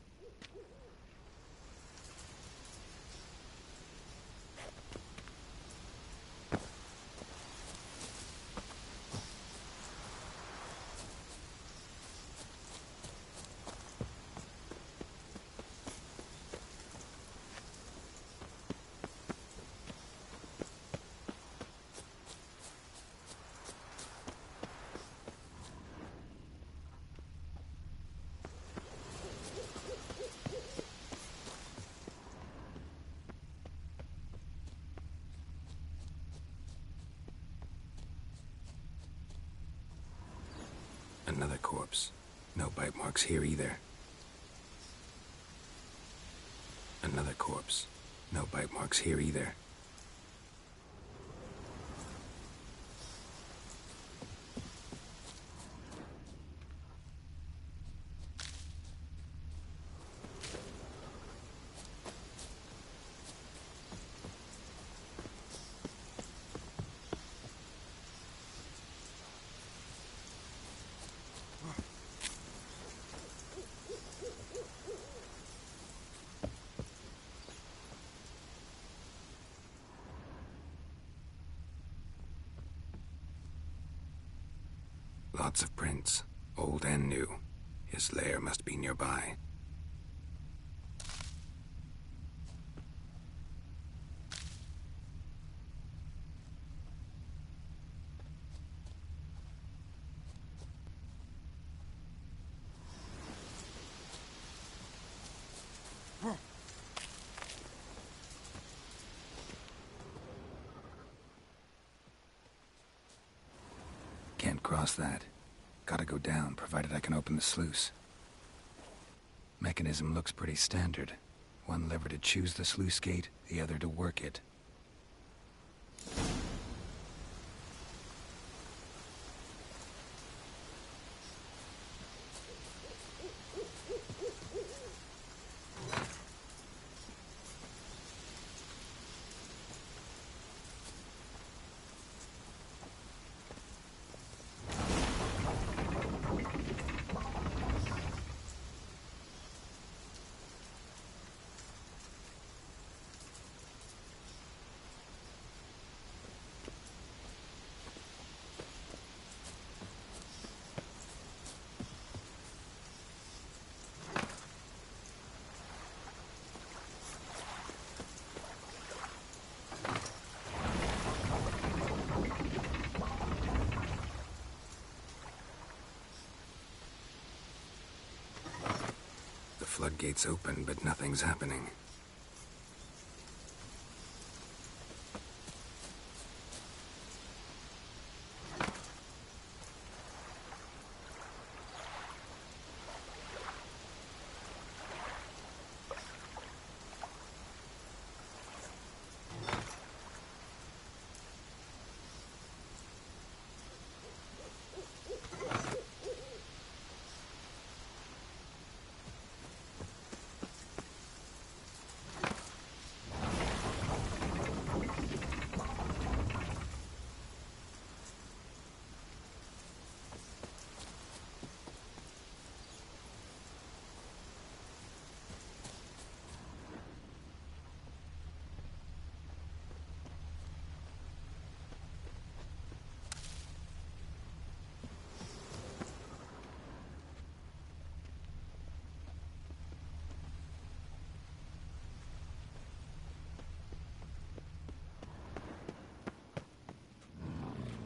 Speaker 2: Another corpse. No bite marks here either. Another corpse. No bite marks here either. Lots of prints, old and new. His lair must be nearby. Can't cross that. Gotta go down, provided I can open the sluice. Mechanism looks pretty standard. One lever to choose the sluice gate, the other to work it. Floodgates open, but nothing's happening.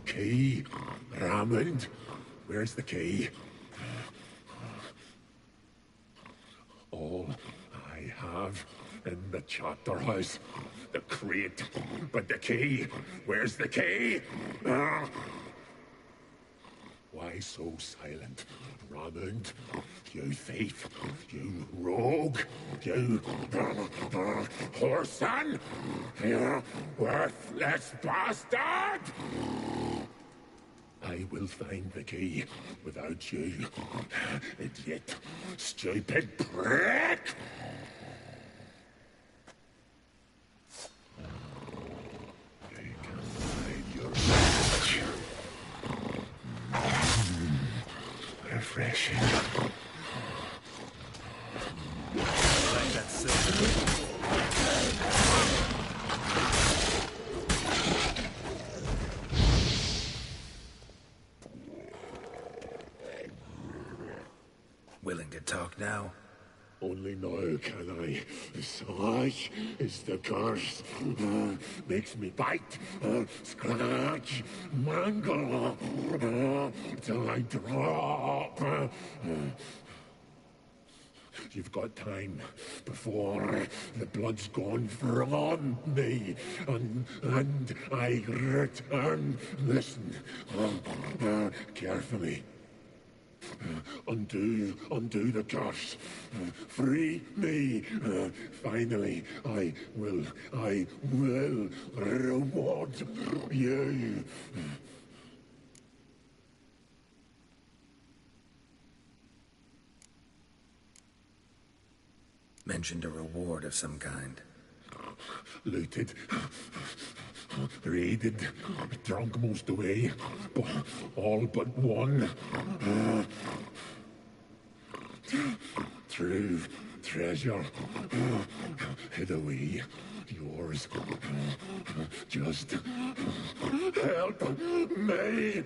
Speaker 10: Key, Raymond. Where's the key? All I have in the chapter house, the crate, but the key. Where's the key? Why so silent, Raymond? You thief, you rogue, you whoreson, you worthless bastard! I will find the key without you, idiot, stupid prick! I can hide your message. Refreshing.
Speaker 2: Like that silver. Willing to talk now?
Speaker 10: Only now can I. Such is the curse. Makes me bite, scratch, mangle, till I drop. You've got time before the blood's gone from me, and I return. Listen, carefully. Undo the curse. Free me. Finally, I will reward you.
Speaker 2: Mentioned a reward of some kind.
Speaker 10: Looted, raided, drunk most away, but all but one. True treasure, hid away, yours. Just help me.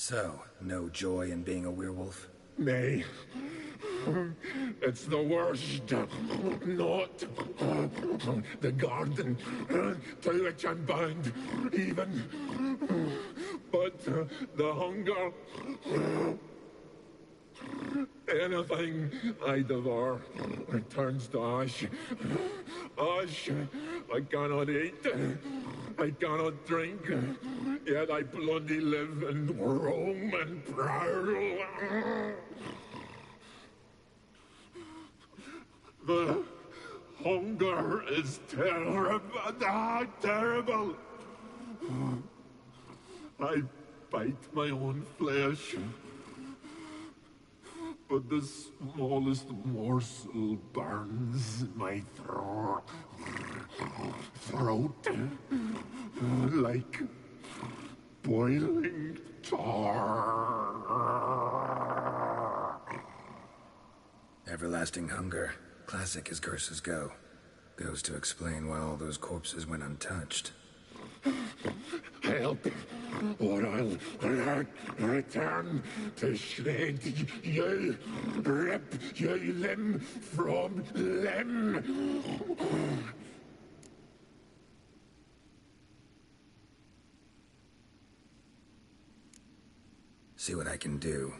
Speaker 2: So, no joy in being a werewolf?
Speaker 10: Nay. It's the worst. Not the garden to which I'm bound, even. But the hunger. Anything I devour returns to ash. Ash I cannot eat. I cannot drink. Yet I bloody live and roam and prowl. The hunger is terrible. Terrible. I bite my own flesh. But the smallest morsel burns my throat like boiling tar.
Speaker 2: Everlasting hunger. Classic as curses go. Goes to explain why all those corpses went untouched.
Speaker 10: Help, or I'll return to shred you, rip you limb from limb.
Speaker 2: See what I can do.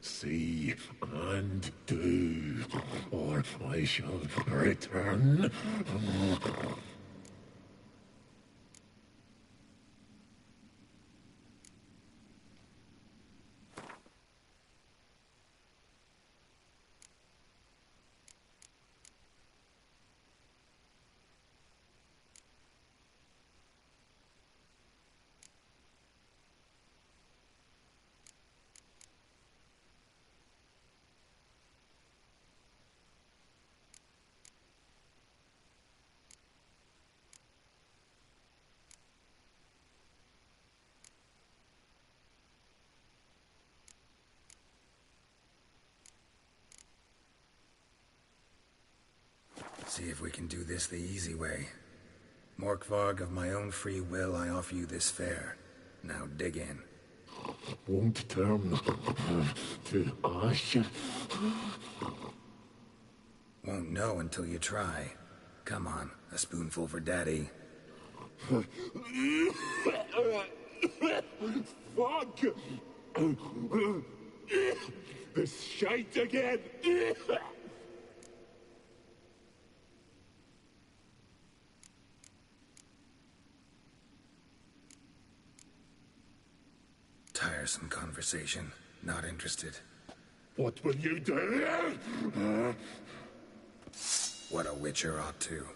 Speaker 10: See and do, or I shall return.
Speaker 2: See if we can do this the easy way. Morkvarg, of my own free will, I offer you this fare. Now dig in.
Speaker 10: Won't turn to ash.
Speaker 2: Won't know until you try. Come on, a spoonful for Daddy.
Speaker 10: Fuck! This shite again!
Speaker 2: Tiresome conversation. Not interested.
Speaker 10: What will you do?
Speaker 2: What a witcher ought to.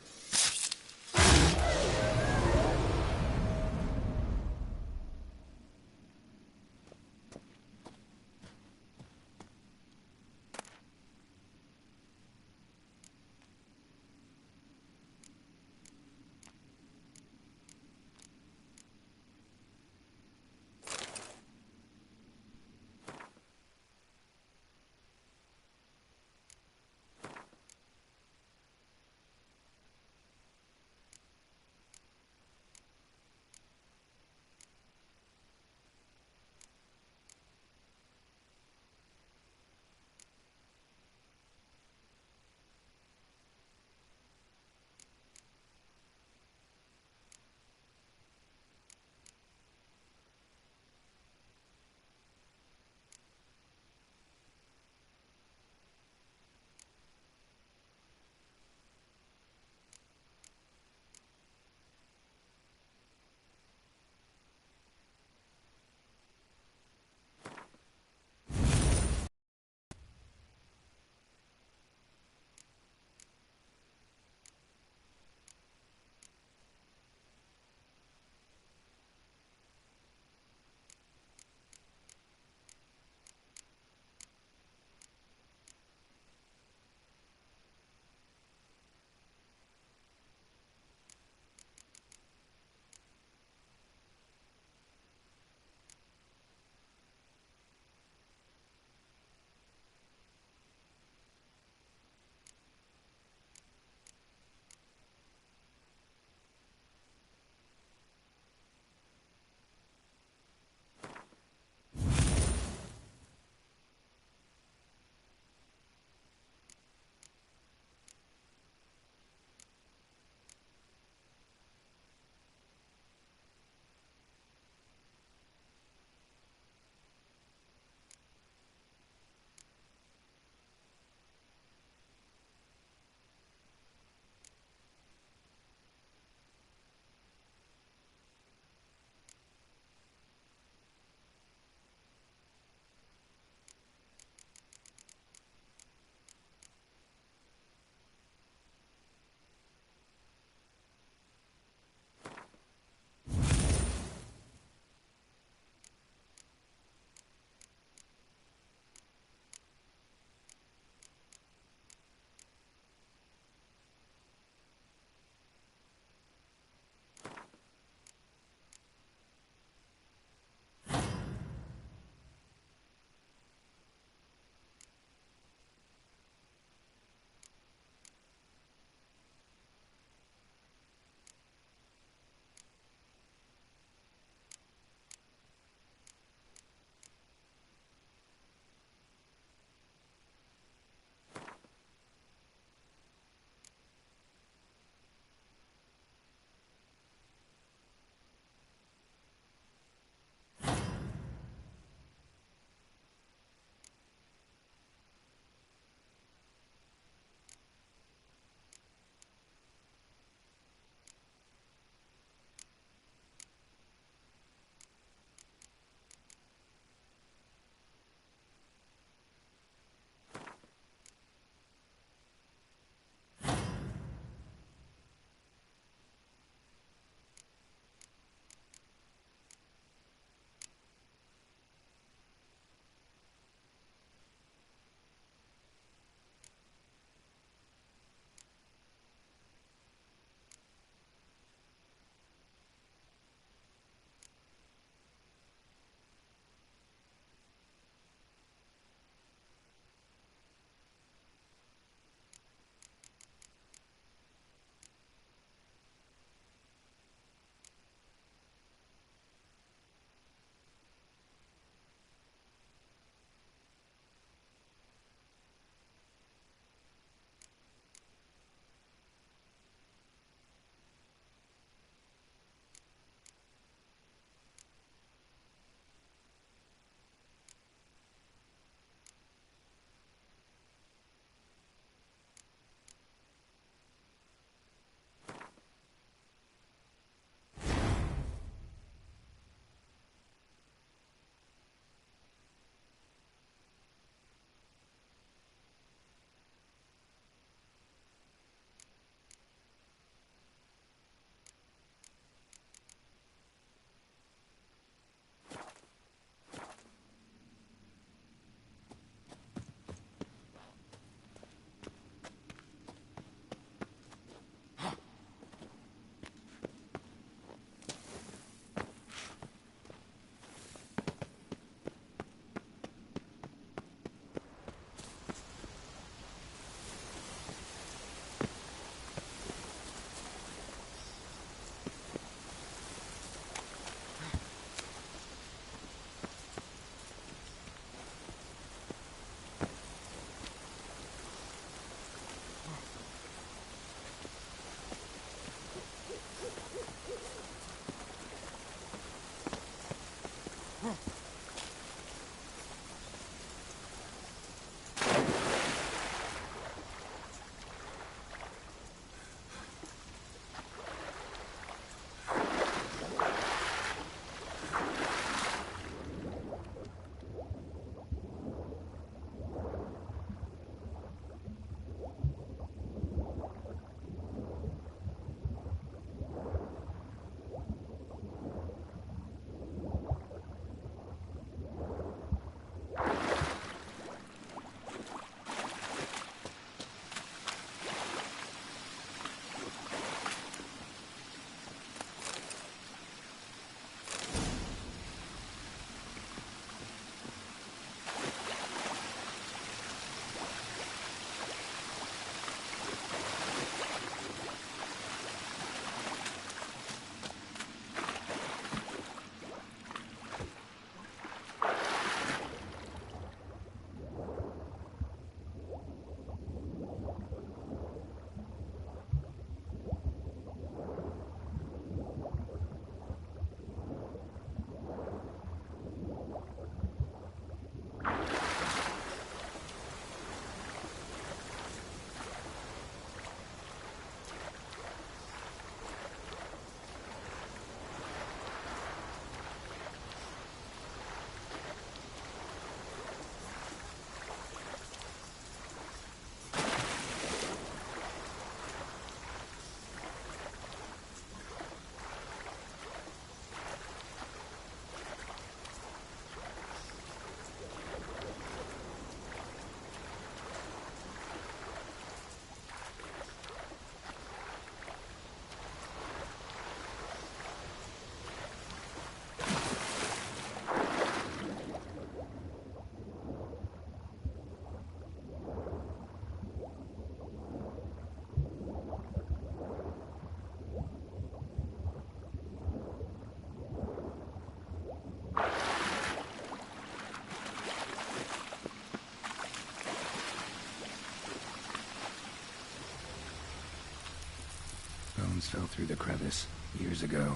Speaker 2: fell through the crevice years ago.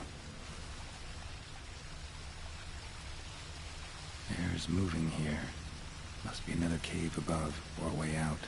Speaker 2: Air's moving here. Must be another cave above, or a way out.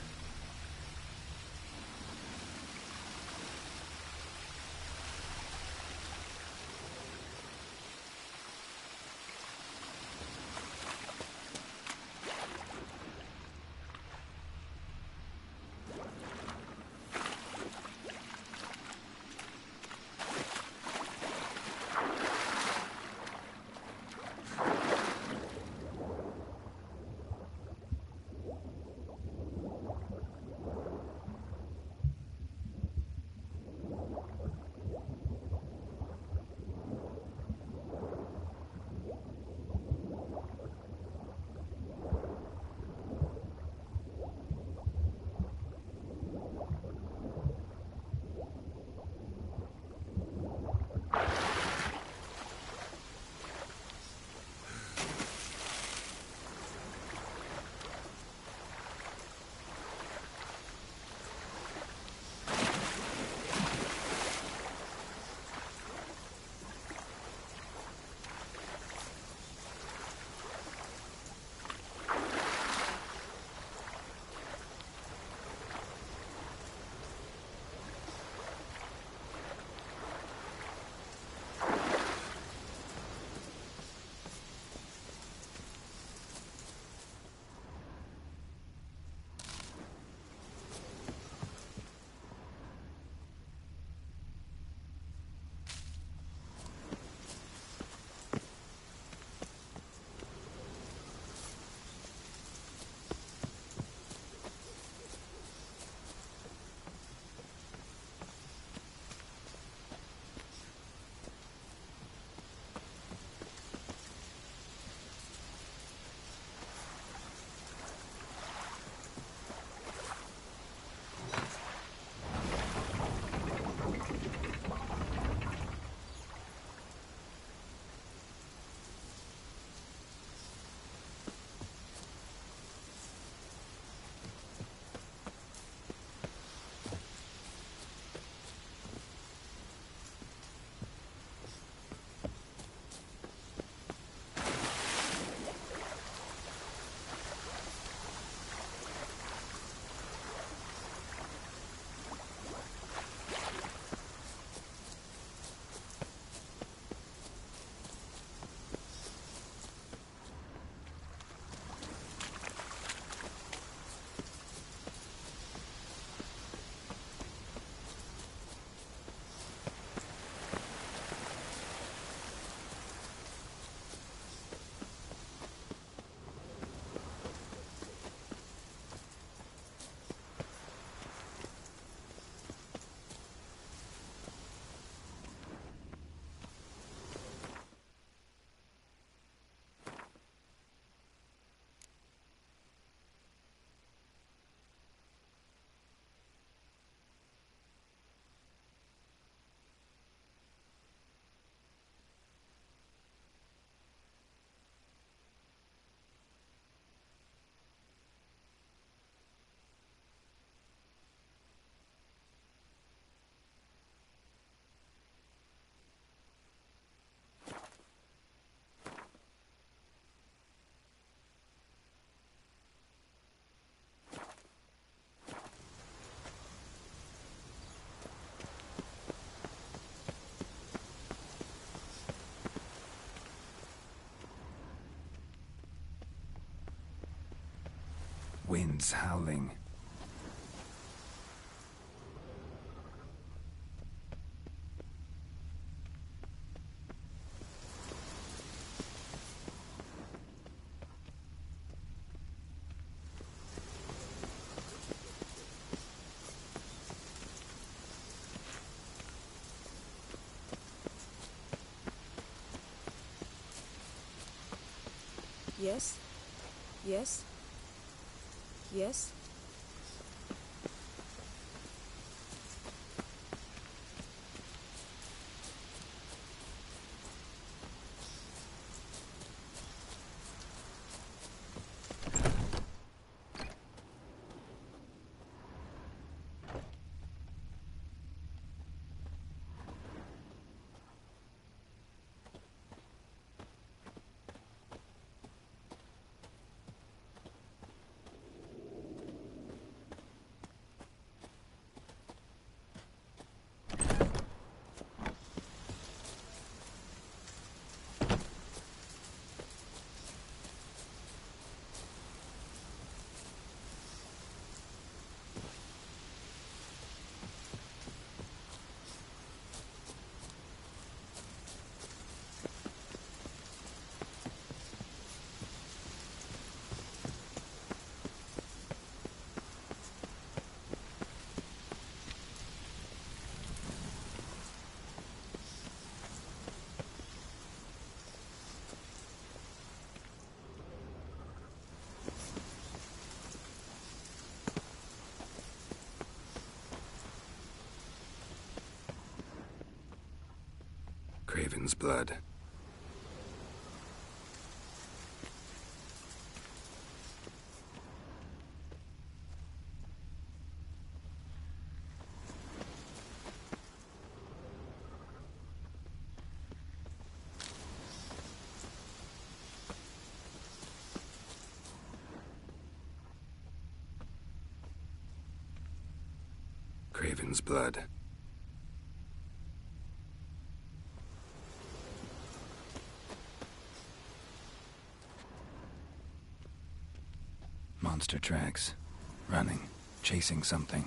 Speaker 2: Winds howling.
Speaker 18: Yes? Yes? Yes?
Speaker 2: Craven's blood. Craven's blood. Monster tracks. Running. Chasing something.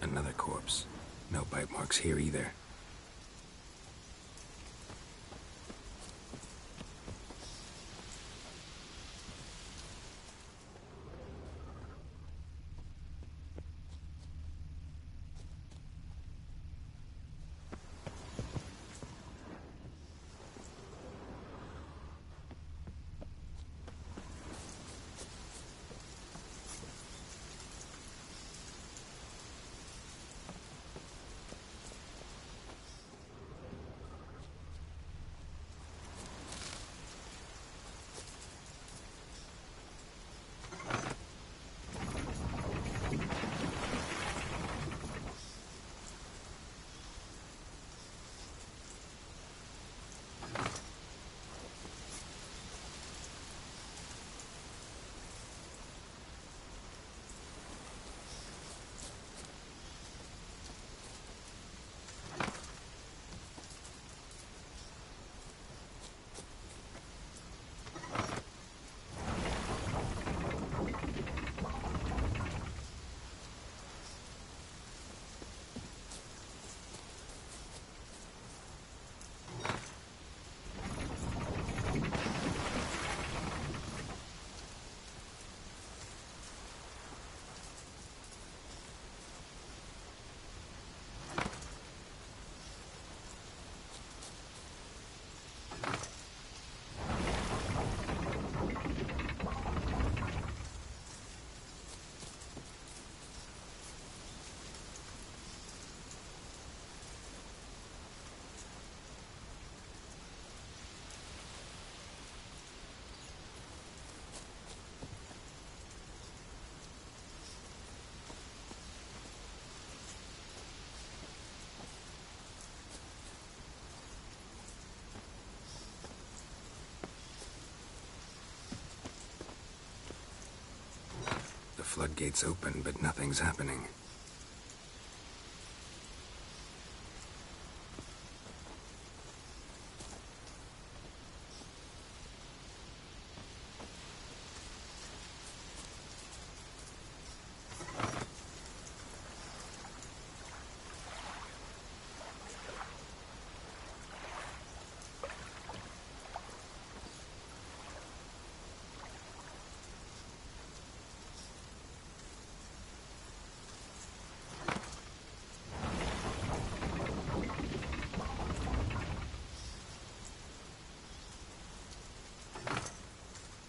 Speaker 2: Another corpse. No bite marks here either. The floodgates open, but nothing's happening.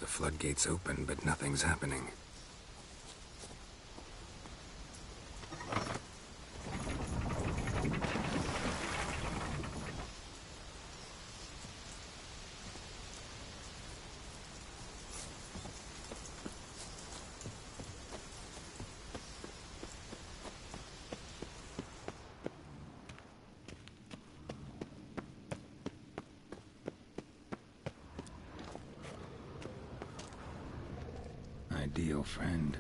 Speaker 2: The floodgates open, but nothing's happening. Ideal friend.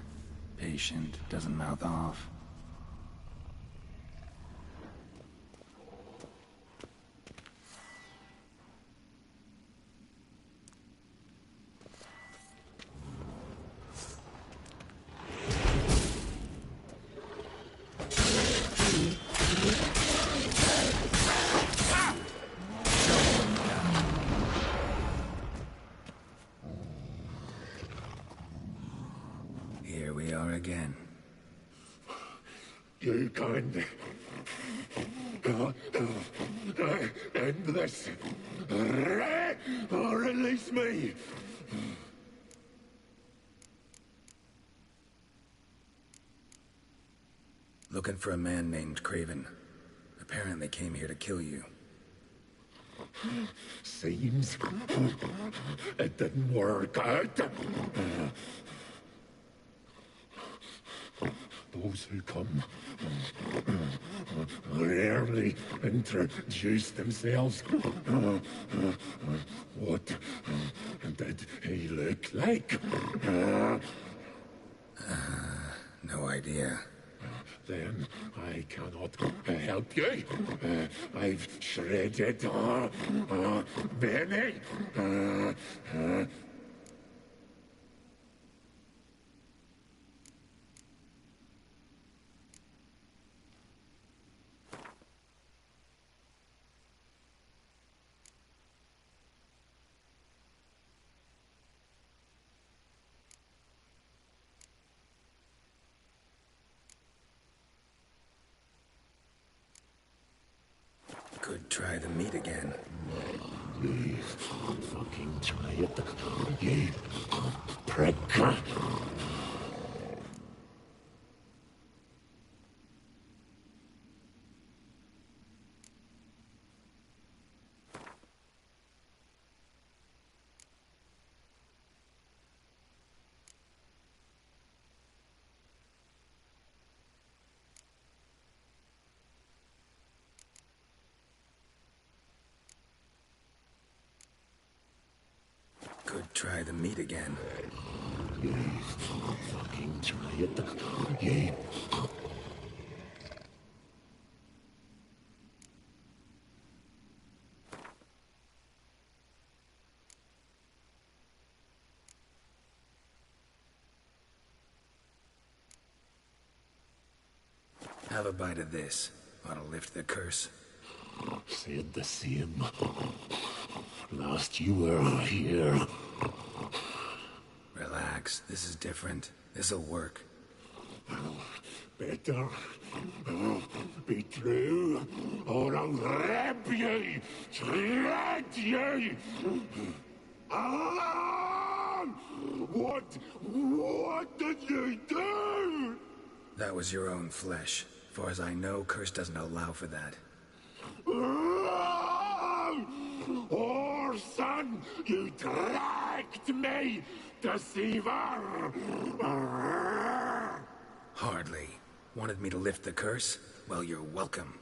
Speaker 2: Patient, doesn't mouth off. Here we are again.
Speaker 10: You can end this, or release me.
Speaker 2: Looking for a man named Craven. Apparently came here to kill you.
Speaker 10: Seems it didn't work out. Those who come rarely introduce themselves. What did he look like?
Speaker 2: No idea.
Speaker 10: Then I cannot help you. I've shredded many.
Speaker 2: Could try the meat again.
Speaker 10: You fucking try it, you prick.
Speaker 2: Could try the meat again.
Speaker 10: You fucking try it, you.
Speaker 2: Have a bite of this. Ought to lift the curse.
Speaker 10: Said the same. Last you were here.
Speaker 2: Relax. This is different. This'll work.
Speaker 10: Better be true, or I'll rip you, shred you. Ah! What did you do?
Speaker 2: That was your own flesh. As far as I know, curse doesn't allow for that.
Speaker 10: Oh, son, you dragged me, deceiver!
Speaker 2: Hardly. Wanted me to lift the curse? Well, you're welcome.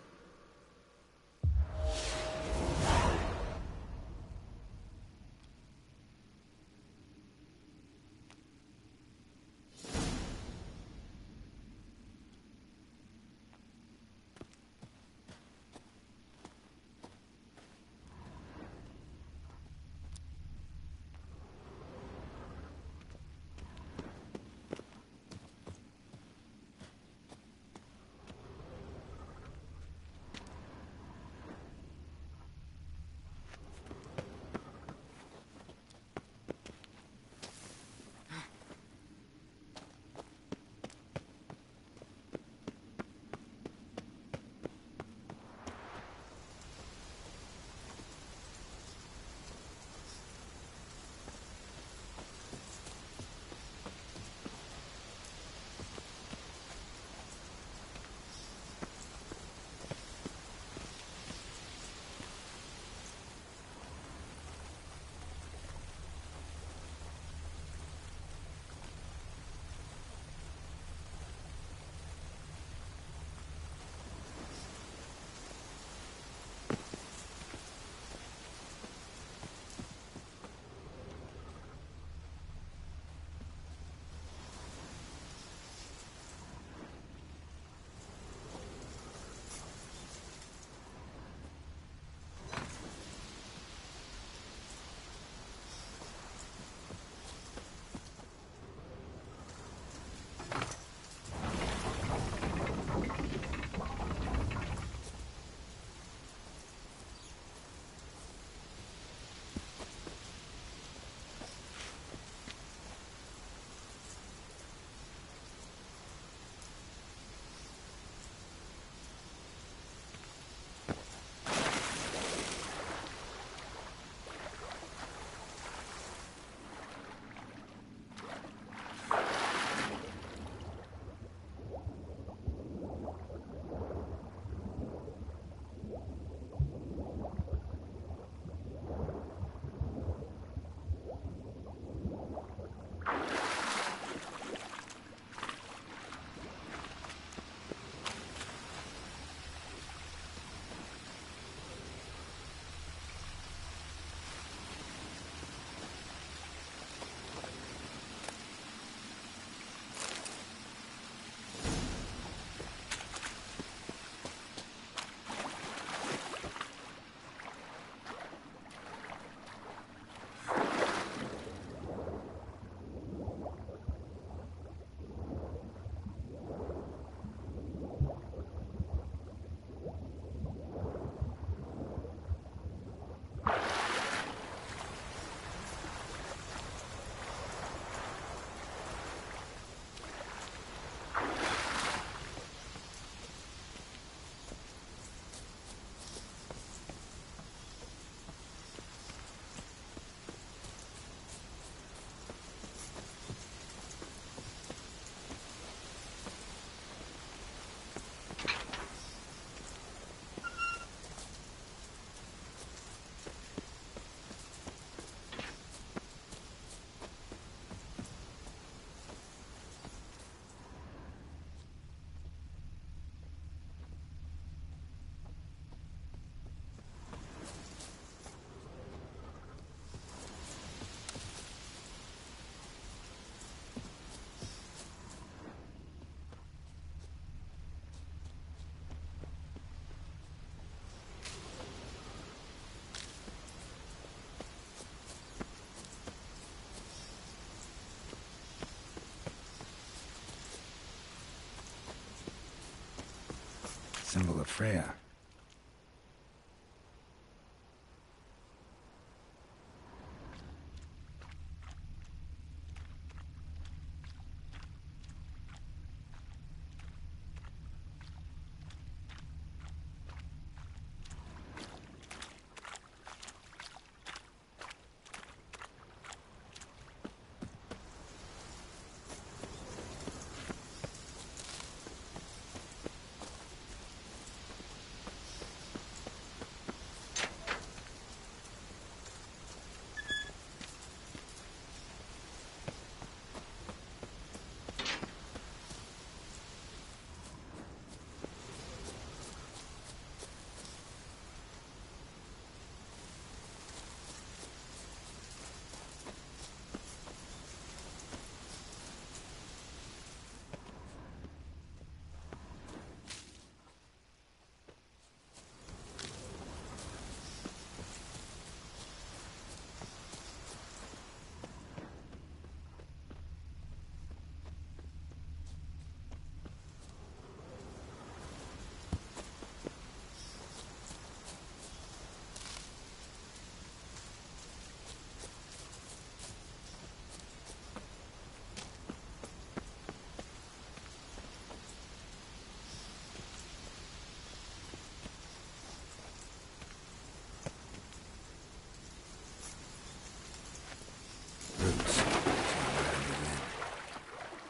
Speaker 2: Freya.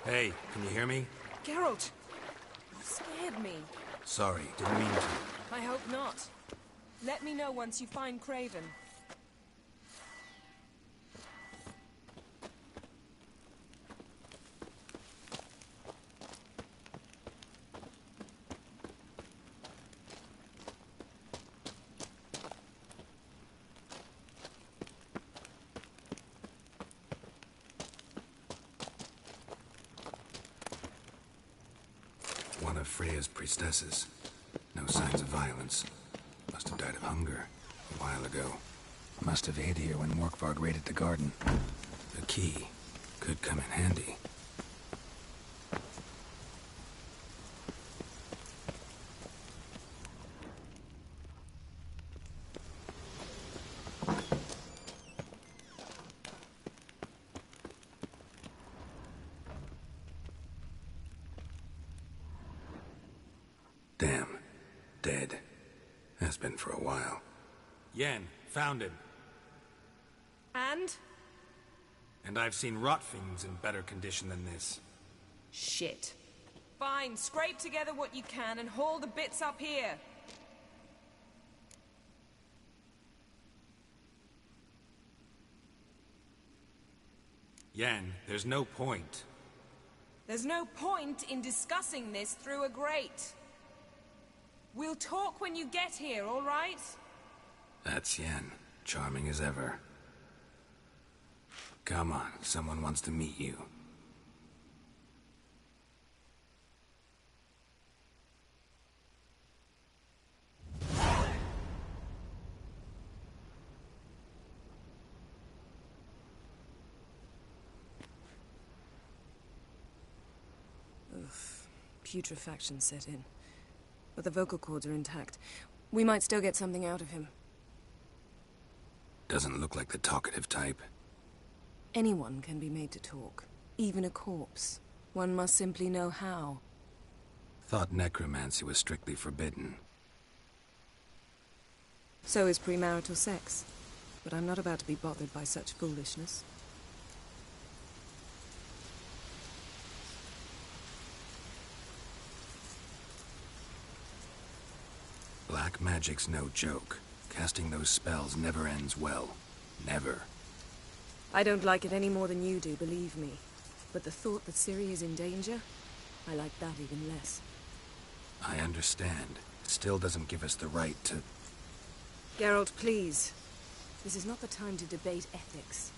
Speaker 2: Hey, can you hear me?
Speaker 18: Geralt! You scared me.
Speaker 2: Sorry, didn't mean to.
Speaker 18: I hope not. Let me know once you find Craven.
Speaker 2: One of Freya's priestesses. No signs of violence. Must have died of hunger a while ago. Must have hid here when Morkvarg raided the garden. The key could come in handy. Damn. Dead. Has been for a while. Yen, found him.
Speaker 18: And?
Speaker 2: And I've seen rot fiends in better condition than this.
Speaker 18: Shit. Fine, scrape together what you can and haul the bits up here.
Speaker 2: Yen, there's no point.
Speaker 18: There's no point in discussing this through a grate. We'll talk when you get here, all right?
Speaker 2: That's Yen. Charming as ever. Come on, someone wants to meet you.
Speaker 18: Putrefaction set in. But the vocal cords are intact. We might still get something out of him.
Speaker 2: Doesn't look like the talkative type.
Speaker 18: Anyone can be made to talk. Even a corpse. One must simply know how.
Speaker 2: Thought necromancy was strictly forbidden.
Speaker 18: So is premarital sex. But I'm not about to be bothered by such foolishness.
Speaker 2: Black magic's no joke. Casting those spells never ends well. Never.
Speaker 18: I don't like it any more than you do, believe me. But the thought that Ciri is in danger, I like that even less.
Speaker 2: I understand. Still doesn't give us the right to...
Speaker 18: Geralt, please. This is not the time to debate ethics.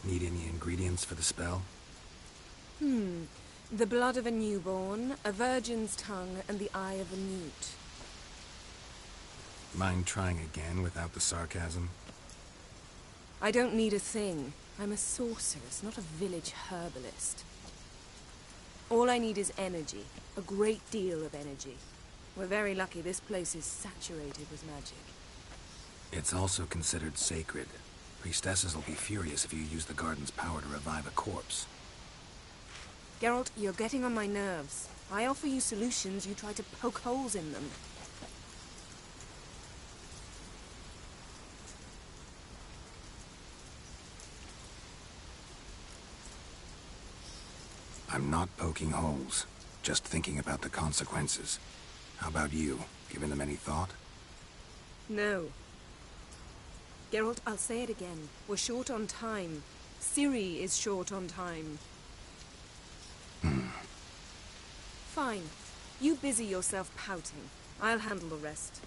Speaker 2: Need any ingredients for the spell?
Speaker 18: The blood of a newborn, a virgin's tongue, and the eye of a newt.
Speaker 2: Mind trying again without the sarcasm?
Speaker 18: I don't need a thing. I'm a sorceress, not a village herbalist. All I need is energy. A great deal of energy. We're very lucky this place is saturated with magic.
Speaker 2: It's also considered sacred. Priestesses will be furious if you use the garden's power to revive a corpse.
Speaker 18: Geralt, you're getting on my nerves. I offer you solutions, you try to poke holes in them.
Speaker 2: I'm not poking holes, just thinking about the consequences. How about you? Given them any thought?
Speaker 18: No. Geralt, I'll say it again. We're short on time. Ciri is short on time. Fine. You busy yourself pouting. I'll handle the rest.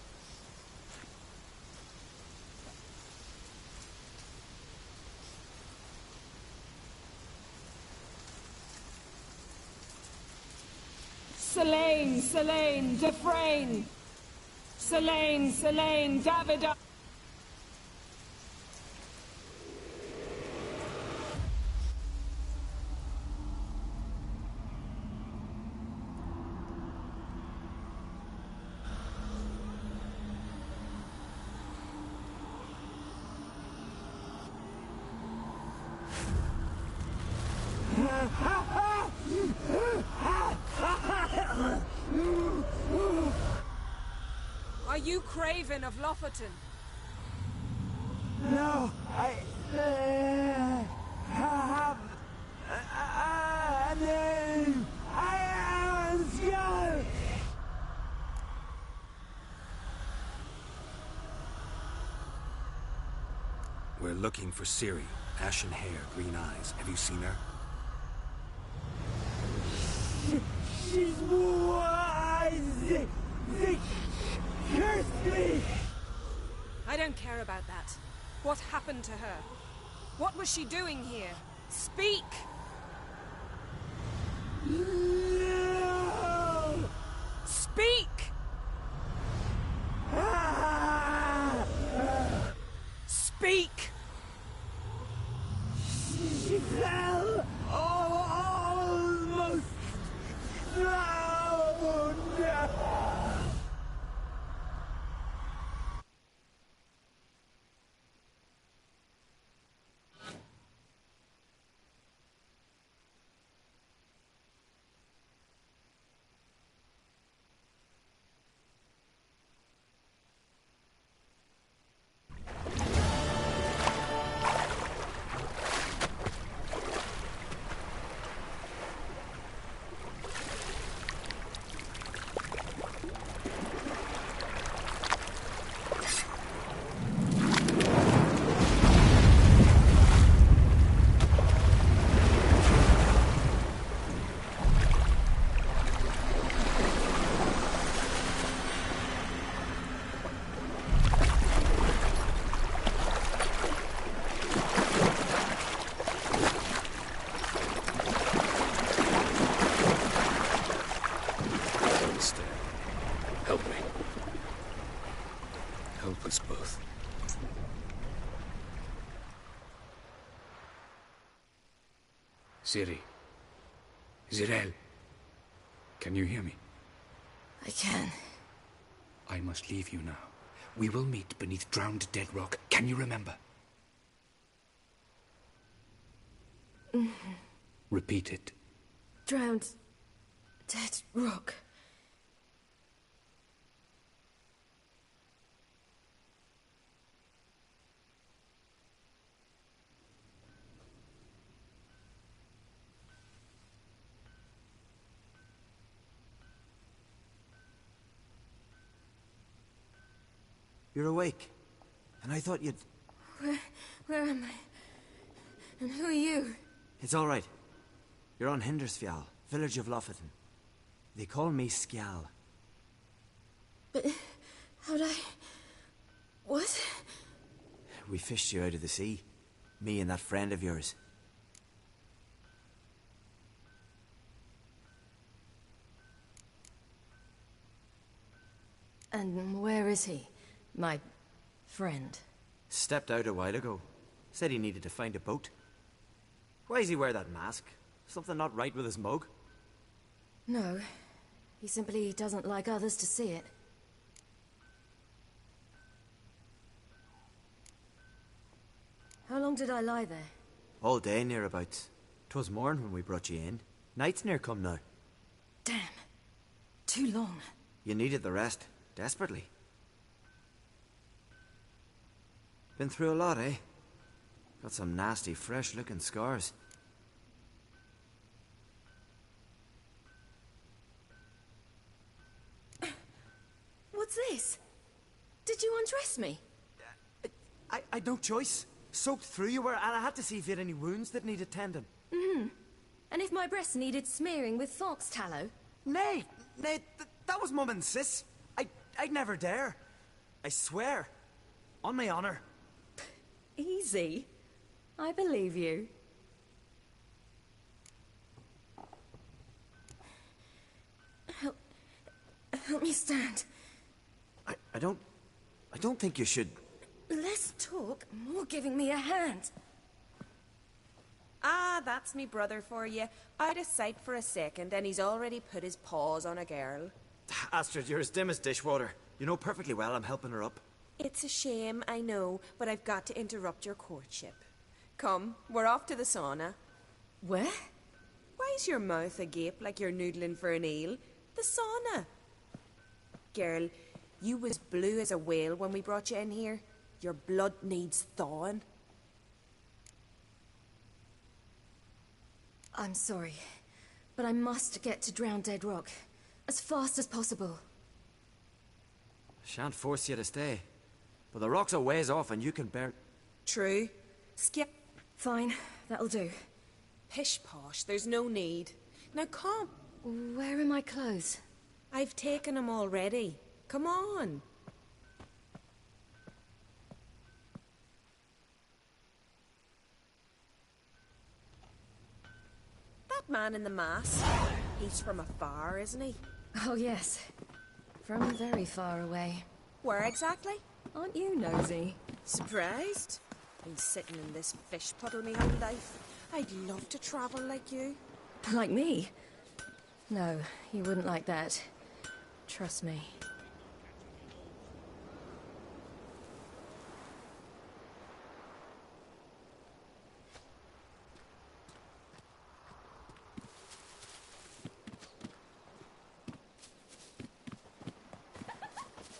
Speaker 19: Selene, Selene, Defrain! Selene, Selene, David...
Speaker 18: Are you Craven of Lofoten?
Speaker 19: No, I have a name. I am Skull.
Speaker 2: We're looking for Ciri. Ashen hair, green eyes. Have you seen her?
Speaker 19: She's wise. They cursed me.
Speaker 18: I don't care about that. What happened to her? What was she doing here? Speak!
Speaker 19: No!
Speaker 18: Speak! Speak!
Speaker 19: She fell almost drowned.
Speaker 10: Help me. Help us both. Ciri. Zirel. Can you hear me?
Speaker 6: I can.
Speaker 10: I must leave you now. We will meet beneath drowned dead rock. Can you remember? Repeat it.
Speaker 6: Drowned. Dead rock.
Speaker 20: You're awake. And I thought you'd...
Speaker 6: Where am I? And who are you?
Speaker 20: It's all right. You're on Hindersfjall, village of Lofoten. They call me Skjal.
Speaker 6: But how'd I... What?
Speaker 20: We fished you out of the sea. Me and that friend of yours.
Speaker 6: And where is he? My friend.
Speaker 20: Stepped out a while ago. Said he needed to find a boat. Why does he wear that mask? Something not right with his mug?
Speaker 22: No. He simply doesn't like others to see it. How long did I lie there?
Speaker 20: All day, nearabouts. 'Twas morn when we brought you in. Night's near come now.
Speaker 22: Damn. Too long.
Speaker 20: You needed the rest, desperately. Been through a lot, eh? Got some nasty, fresh-looking scars.
Speaker 22: What's this? Did you undress me?
Speaker 20: I'd no choice. Soaked through you were, and I had to see if you had any wounds that needed tending.
Speaker 22: And if my breasts needed smearing with fox tallow?
Speaker 20: Nay, that was Mum and Sis. I'd never dare. I swear. On my honor.
Speaker 22: Easy. I believe you. Help me stand.
Speaker 20: I don't think you should.
Speaker 22: Less talk, more giving me a hand.
Speaker 18: Ah, that's me brother for you. Out of sight for a second, and he's already put his paws on a girl.
Speaker 20: Astrid, you're as dim as dishwater. You know perfectly well I'm helping her up.
Speaker 18: It's a shame, I know, but I've got to interrupt your courtship. Come, we're off to the sauna.
Speaker 22: Where?
Speaker 18: Why is your mouth agape like you're noodling for an eel? The sauna. Girl, you was blue as a whale when we brought you in here. Your blood needs thawing.
Speaker 22: I'm sorry, but I must get to Drowned Dead Rock as fast as possible.
Speaker 20: Shan't force you to stay. But the rocks are ways off and you can bear...
Speaker 18: True. Skip.
Speaker 22: Fine, that'll do.
Speaker 18: Pish-posh, there's no need. Now come.
Speaker 22: Where are my clothes?
Speaker 18: I've taken them already. Come on. That man in the mask, he's from afar, isn't he?
Speaker 22: Oh, yes. From very far away.
Speaker 18: Where exactly?
Speaker 22: Aren't you nosy?
Speaker 18: Surprised? Been sitting in this fish puddle me whole life. I'd love to travel like you.
Speaker 22: Like me? No, you wouldn't like that. Trust me.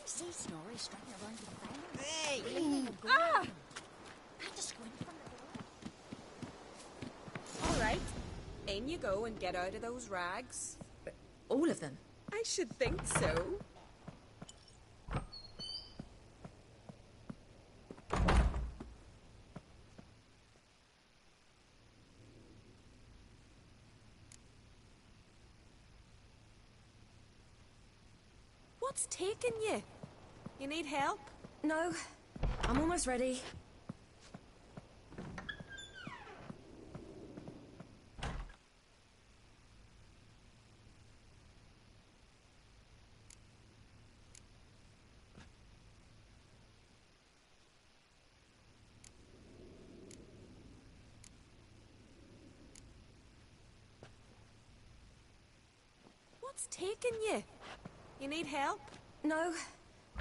Speaker 6: See Snorri strutting around the fire?
Speaker 18: Hey!
Speaker 6: Ah! I just squint from the door.
Speaker 18: All right. In you go and get out of those rags.
Speaker 22: All of them?
Speaker 18: I should think so. What's taking you? You need help?
Speaker 22: No, I'm almost ready.
Speaker 18: What's taking you? You need help?
Speaker 22: No,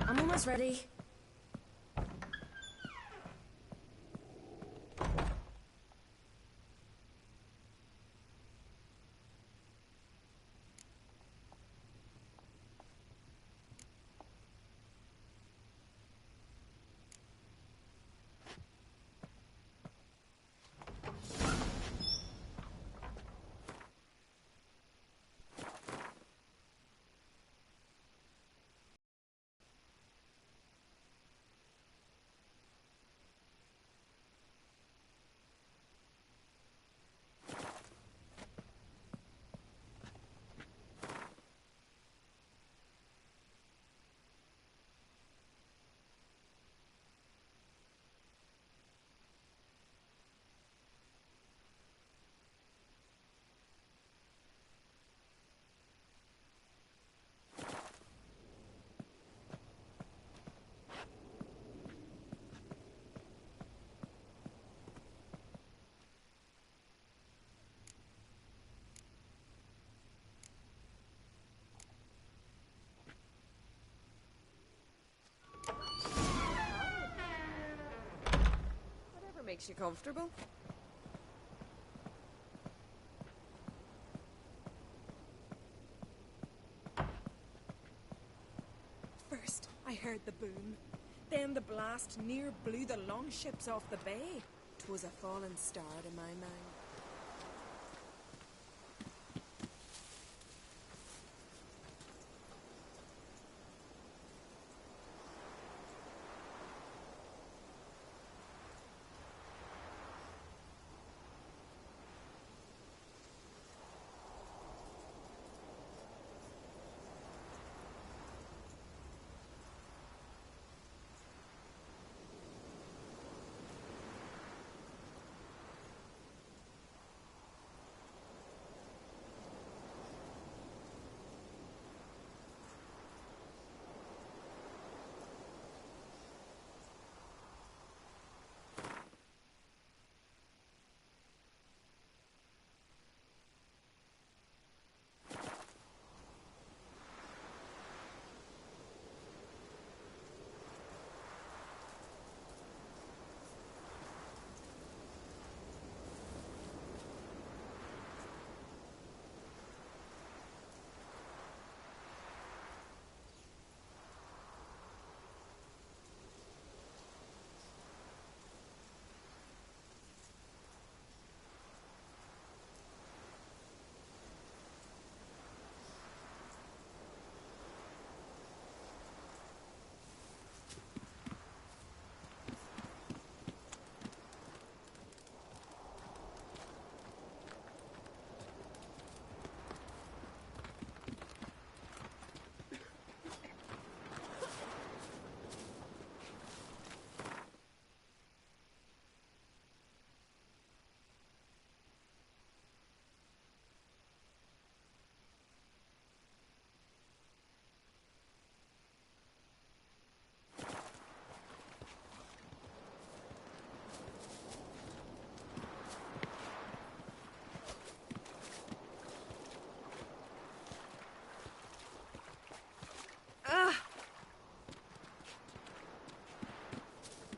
Speaker 22: I'm almost ready.
Speaker 18: Makes you comfortable? First, I heard the boom. Then the blast near blew the longships off the bay. 'Twas a fallen star to my mind.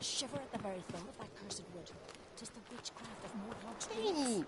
Speaker 6: Shiver at the very thought of that cursed wood. 'Tis the witchcraft of Mordlog's dreams.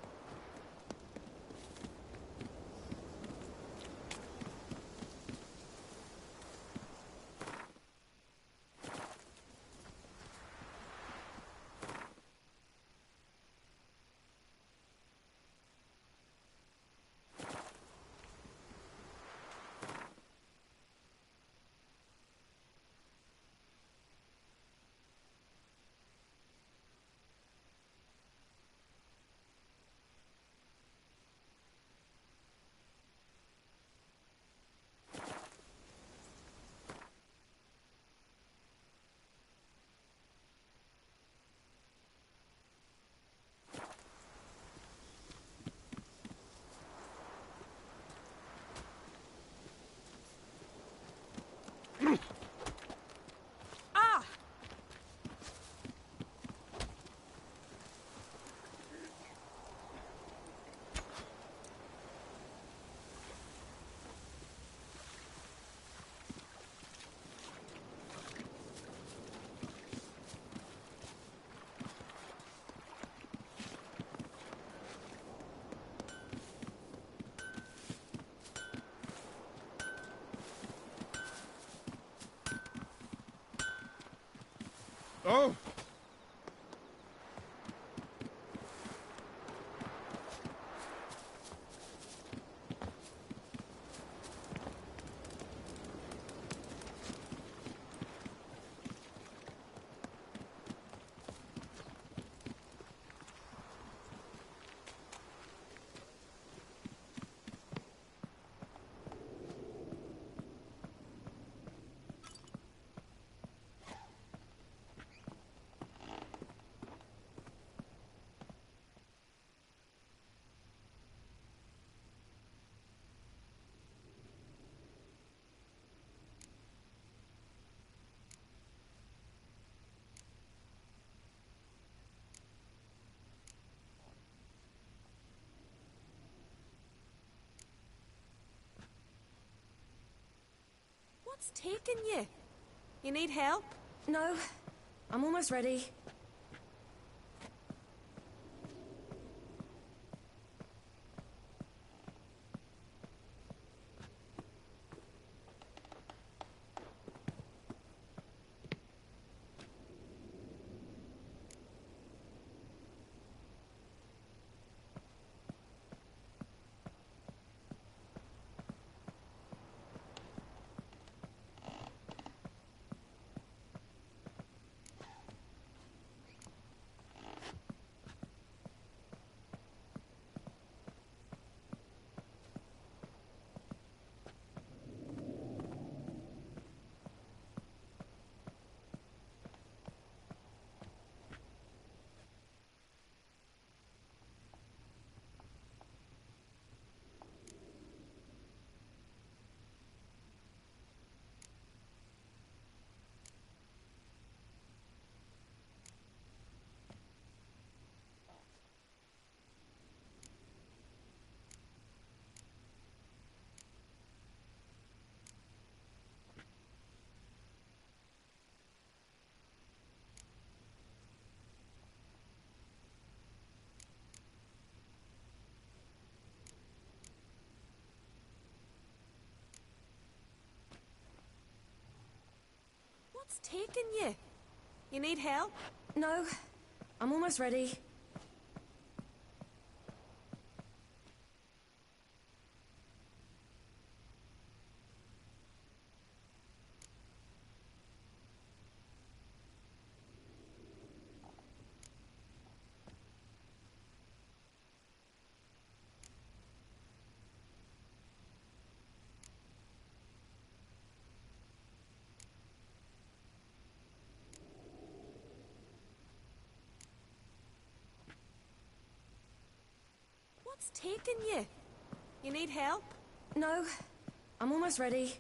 Speaker 8: Oh!
Speaker 18: What's taking you? You need help?
Speaker 22: No, I'm almost ready.
Speaker 18: What's taking you? You need help?
Speaker 22: No, I'm almost ready.
Speaker 18: What's taking you? You need help?
Speaker 22: No, I'm almost ready.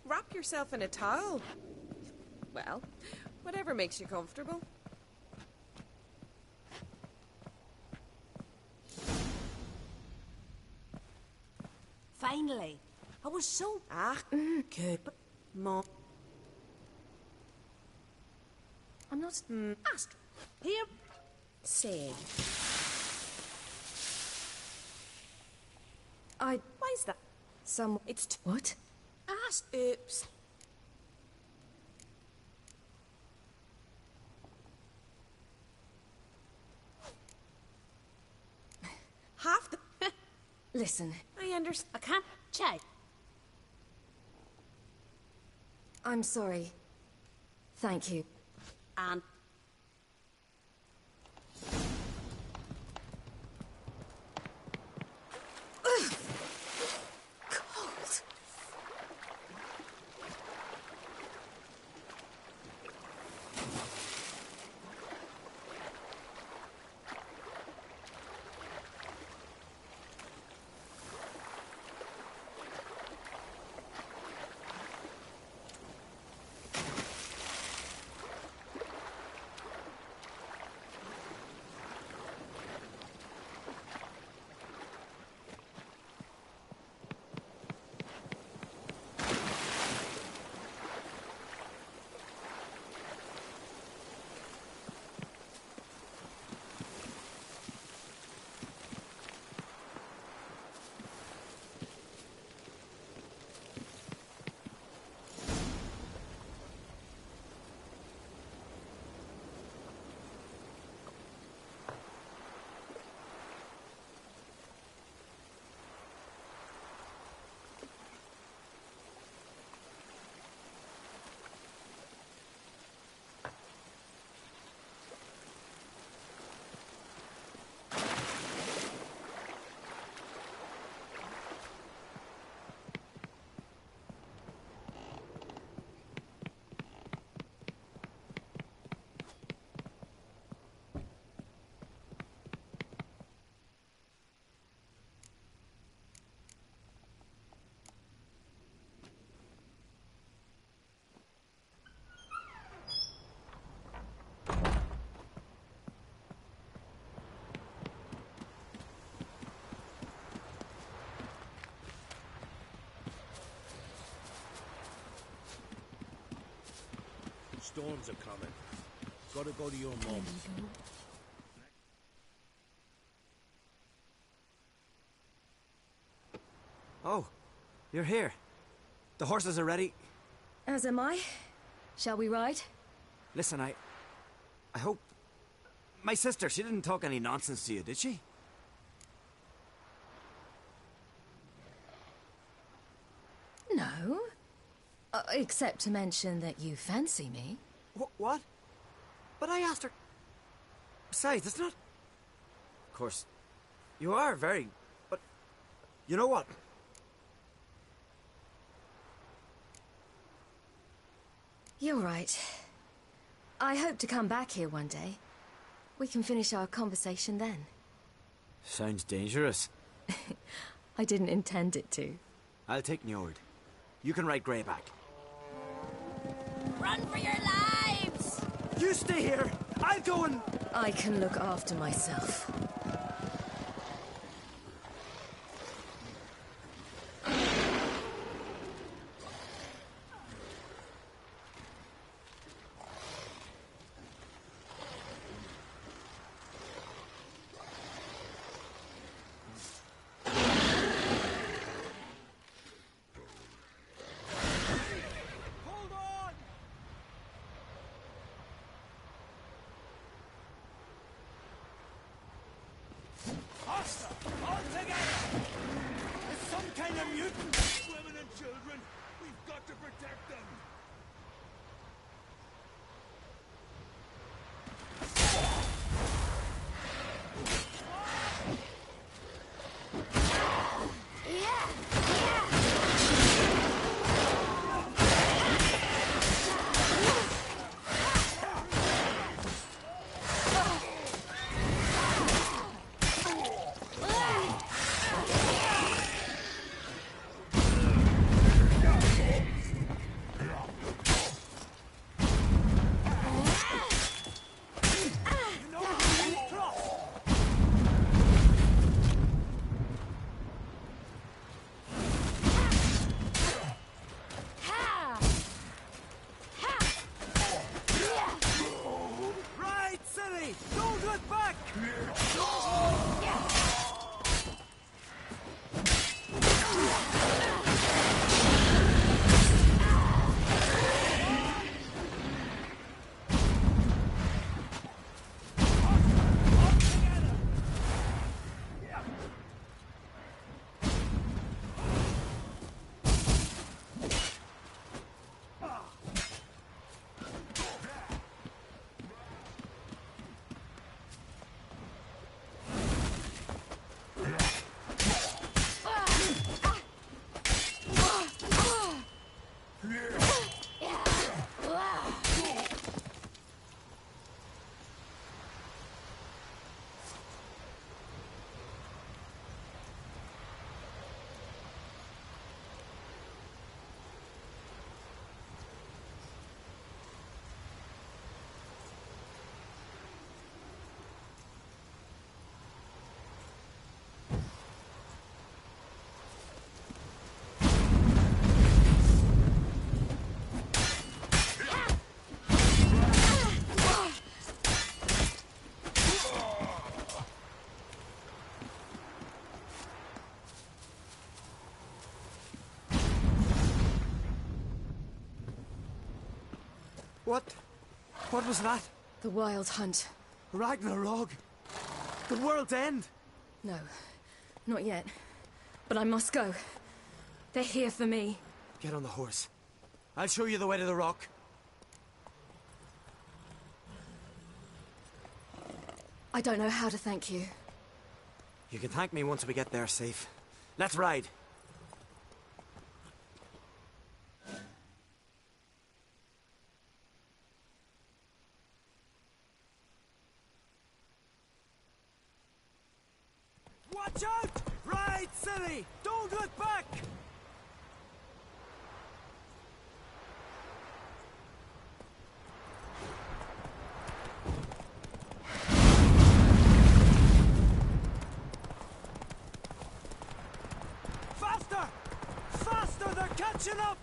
Speaker 18: Wrap yourself in a towel. Well, whatever makes you comfortable.
Speaker 6: Finally. I was so...
Speaker 18: Good. Mom.
Speaker 6: I'm not... Asked. Here. Say.
Speaker 18: Why's that?
Speaker 22: It's... What?
Speaker 18: Asked. Oops. Half the...
Speaker 22: Listen.
Speaker 18: I understand.
Speaker 6: I can't check.
Speaker 22: I'm sorry. Thank you.
Speaker 6: And...
Speaker 22: Cold.
Speaker 3: Storms are coming. Gotta go to your mom's.
Speaker 20: Oh, you're here. The horses are ready.
Speaker 22: As am I. Shall we ride?
Speaker 20: Listen, I hope... My sister, she didn't talk any nonsense to you, did she?
Speaker 22: No. Except to mention that you fancy me.
Speaker 20: What? But I asked her... Besides, it's not... Of course, you are very... But... You know what?
Speaker 22: You're right. I hope to come back here one day. We can finish our conversation then.
Speaker 20: Sounds dangerous.
Speaker 22: I didn't intend it to.
Speaker 20: I'll take Njord. You can ride Greyback.
Speaker 6: Run for your lives!
Speaker 20: You stay here! I'll go and...
Speaker 22: I can look after myself.
Speaker 20: What was that?
Speaker 22: The Wild Hunt.
Speaker 20: Ragnarok? The world's end?
Speaker 22: No, not yet. But I must go. They're here for me.
Speaker 20: Get on the horse. I'll show you the way to the rock.
Speaker 22: I don't know how to thank you.
Speaker 20: You can thank me once we get there safe. Let's ride.
Speaker 19: Watch out! Ride, silly! Don't look back! Faster! Faster! They're catching up!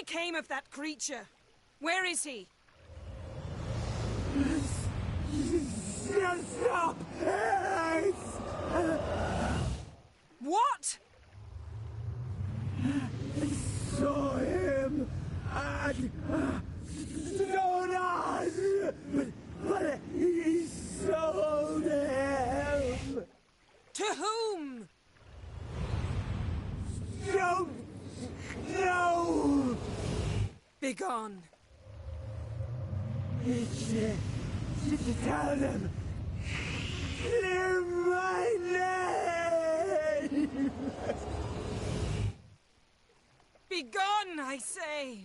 Speaker 18: became of that creature? Where is he?
Speaker 19: Stop!
Speaker 18: What?
Speaker 19: Saw him at Donuts, but he sold him.
Speaker 18: To whom?
Speaker 19: Don't know.
Speaker 18: Begone.
Speaker 19: Tell them. Clear my name.
Speaker 18: Begone, I say.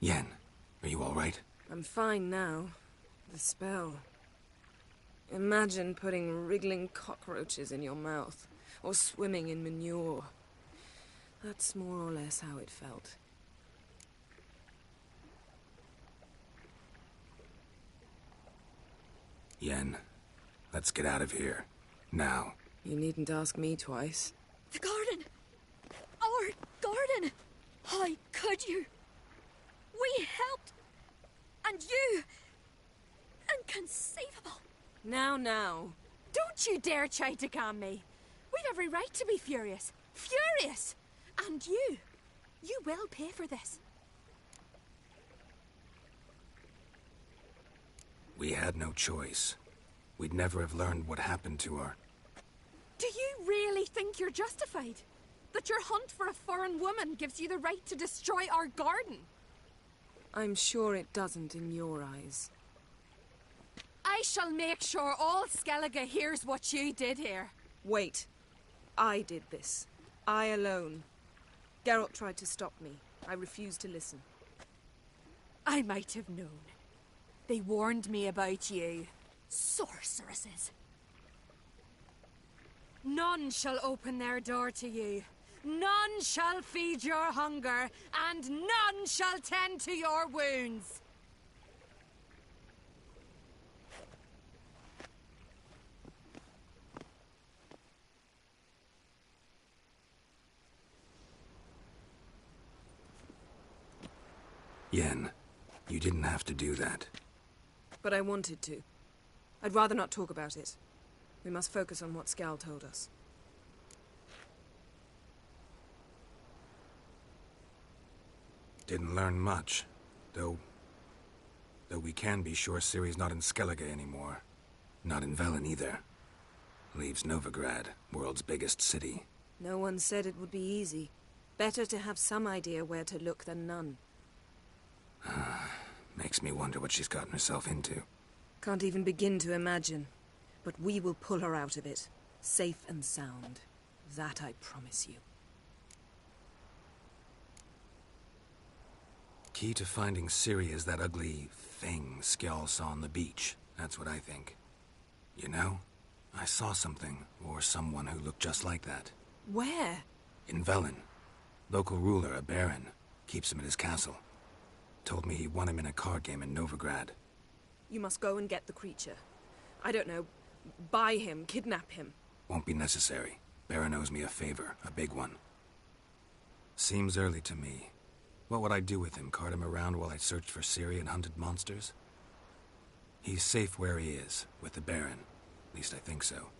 Speaker 2: Yen, are you all right?
Speaker 18: I'm fine now. The spell. Imagine putting wriggling cockroaches in your mouth, or swimming in manure. That's more or less how it felt.
Speaker 2: Yen, let's get out of here. Now.
Speaker 18: You needn't ask me twice.
Speaker 1: The garden! Our garden! How could you? We helped! And you! Inconceivable!
Speaker 18: Now.
Speaker 1: Don't you dare try to calm me. We've every right to be furious. Furious! And you will pay for this.
Speaker 2: We had no choice. We'd never have learned what happened to her.
Speaker 1: Do you really think you're justified? That your hunt for a foreign woman gives you the right to destroy our garden?
Speaker 18: I'm sure it doesn't in your eyes.
Speaker 1: I shall make sure all Skellige hears what you did here.
Speaker 18: Wait. I did this. I alone. Geralt tried to stop me. I refused to listen.
Speaker 1: I might have known. They warned me about you. Sorceresses. None shall open their door to you. None shall feed your hunger, and none shall tend to your wounds.
Speaker 2: Yen, you didn't have to do that.
Speaker 18: But I wanted to. I'd rather not talk about it. We must focus on what Scal told us.
Speaker 2: Didn't learn much, though we can be sure Ciri's not in Skellige anymore. Not in Velen either. Leaves Novigrad, world's biggest city.
Speaker 18: No one said it would be easy. Better to have some idea where to look than none.
Speaker 2: Makes me wonder what she's gotten herself into.
Speaker 18: Can't even begin to imagine. But we will pull her out of it. Safe and sound. That I promise you.
Speaker 2: Key to finding Ciri is that ugly thing Skjall saw on the beach. That's what I think. You know, I saw something, or someone who looked just like that.
Speaker 18: Where?
Speaker 2: In Velen. Local ruler, a baron, keeps him at his castle. Told me he won him in a card game in Novigrad.
Speaker 18: You must go and get the creature. I don't know, buy him, kidnap him.
Speaker 2: Won't be necessary. Baron owes me a favor, a big one. Seems early to me. What would I do with him? Cart him around while I searched for Ciri and hunted monsters? He's safe where he is, with the Baron. At least I think so.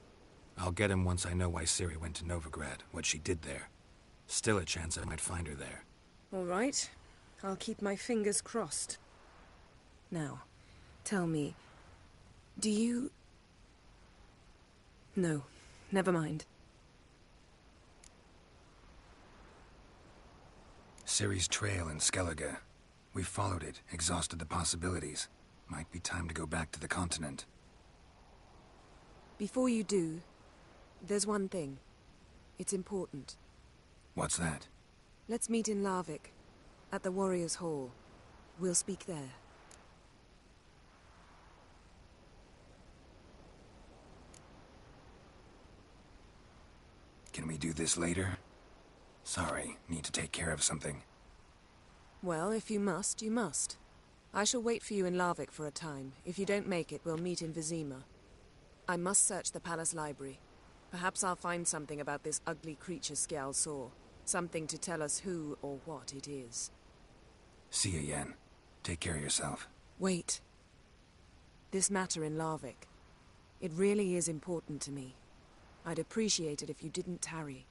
Speaker 2: I'll get him once I know why Ciri went to Novigrad, what she did there. Still a chance I might find her there.
Speaker 18: All right. I'll keep my fingers crossed. Now, tell me, do you... No, never mind.
Speaker 2: Ciri's trail in Skellige. We've followed it, exhausted the possibilities. Might be time to go back to the continent.
Speaker 22: Before you do, there's one thing. It's important.
Speaker 2: What's that?
Speaker 22: Let's meet in Larvik, at the Warriors' Hall. We'll speak there.
Speaker 2: Can we do this later? Sorry, need to take care of something.
Speaker 22: Well, if you must, you must. I shall wait for you in Larvik for a time. If you don't make it, we'll meet in Vizima. I must search the palace library. Perhaps I'll find something about this ugly creature Skjal saw. Something to tell us who or what it is.
Speaker 2: See you, Yen. Take care of yourself.
Speaker 22: Wait. This matter in Larvik. It really is important to me. I'd appreciate it if you didn't tarry.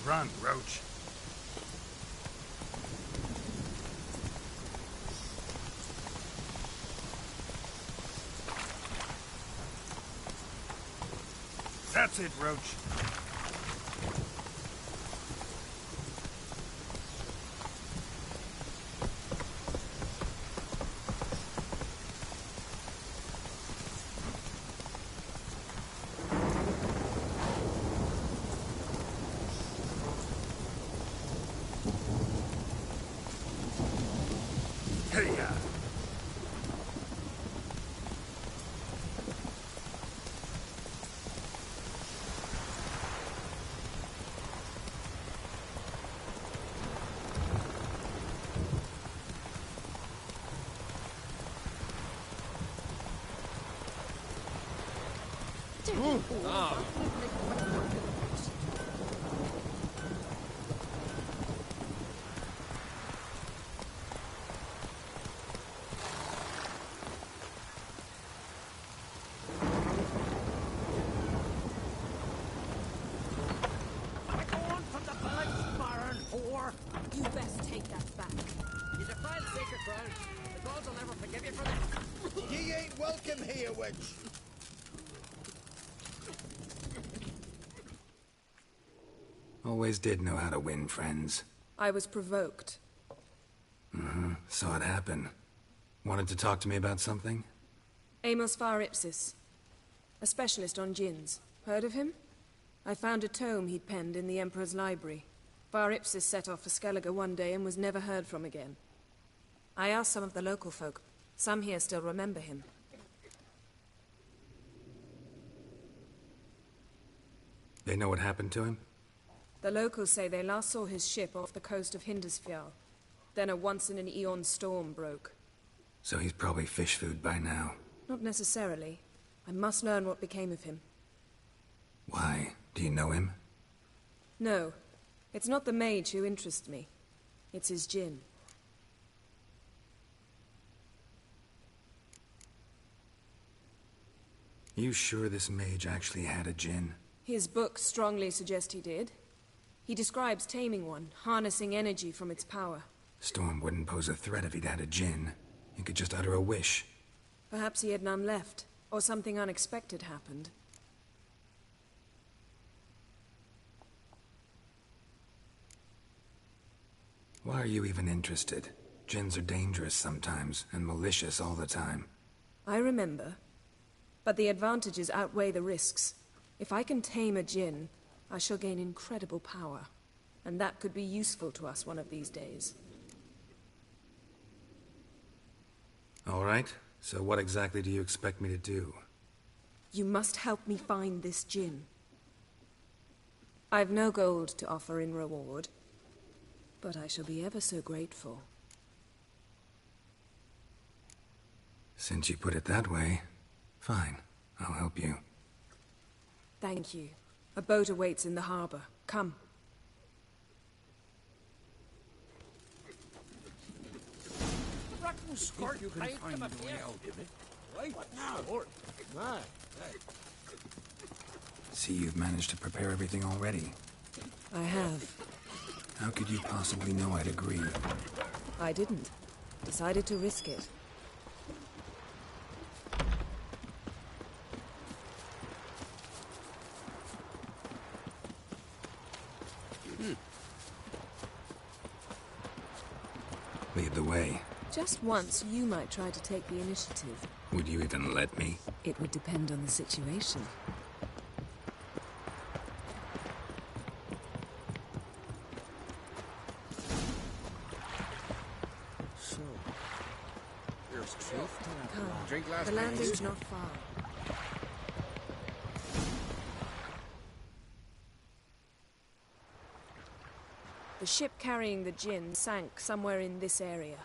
Speaker 3: Run, Roach. That's it, Roach.
Speaker 1: You best take that back.
Speaker 21: You defiled sacred ground. The gods will never forgive you for that.
Speaker 3: Ye ain't welcome here, Witch.
Speaker 2: Always did know how to win friends.
Speaker 18: I was provoked.
Speaker 2: Saw it happen. Wanted to talk to me about something?
Speaker 18: Amos Far Ipsis. A specialist on djinns. Heard of him? I found a tome he'd penned in the Emperor's library. Far Ipsis set off for Skellige one day and was never heard from again. I asked some of the local folk. Some here still remember him.
Speaker 2: They know what happened to him?
Speaker 18: The locals say they last saw his ship off the coast of Hindisfjall. Then a once-in-an-eon storm broke.
Speaker 2: So he's probably fish food by now.
Speaker 18: Not necessarily. I must learn what became of him.
Speaker 2: Why? Do you know him?
Speaker 18: No. It's not the mage who interests me. It's his djinn.
Speaker 2: You sure this mage actually had a djinn?
Speaker 18: His books strongly suggest he did. He describes taming one, harnessing energy from its power.
Speaker 2: Storm wouldn't pose a threat if he'd had a djinn. He could just utter a wish.
Speaker 18: Perhaps he had none left, or something unexpected happened.
Speaker 2: Why are you even interested? Djinns are dangerous sometimes, and malicious all the time.
Speaker 18: I remember. But the advantages outweigh the risks. If I can tame a djinn, I shall gain incredible power. And that could be useful to us one of these days.
Speaker 2: All right. So what exactly do you expect me to do?
Speaker 18: You must help me find this djinn. I've no gold to offer in reward, but I shall be ever so grateful.
Speaker 2: Since you put it that way, fine. I'll help you.
Speaker 18: Thank you. A boat awaits in the harbor. Come.
Speaker 4: If you can find a way out of it. What now?
Speaker 2: See, you've managed to prepare everything already.
Speaker 18: I have.
Speaker 2: How could you possibly know I'd agree?
Speaker 18: I didn't. Decided to risk it.
Speaker 2: Lead the way.
Speaker 18: Just once, you might try to take the initiative.
Speaker 2: Would you even let me?
Speaker 18: It would depend on the situation.
Speaker 17: So, there's truth to that.
Speaker 18: Come.
Speaker 17: Drink last
Speaker 18: The
Speaker 17: night.
Speaker 18: landing's not far. The ship carrying the gin sank somewhere in this area.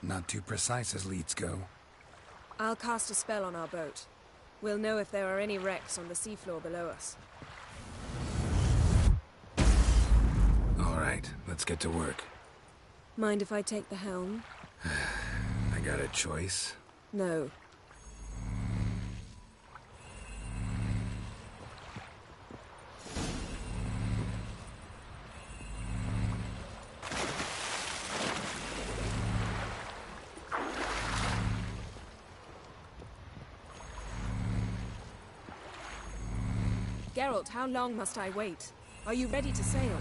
Speaker 2: Not too precise as leads go.
Speaker 18: I'll cast a spell on our boat. We'll know if there are any wrecks on the seafloor below us.
Speaker 2: All right, let's get to work.
Speaker 18: Mind if I take the helm?
Speaker 2: I got a choice.
Speaker 18: No. Geralt, how long must I wait? Are you ready to sail?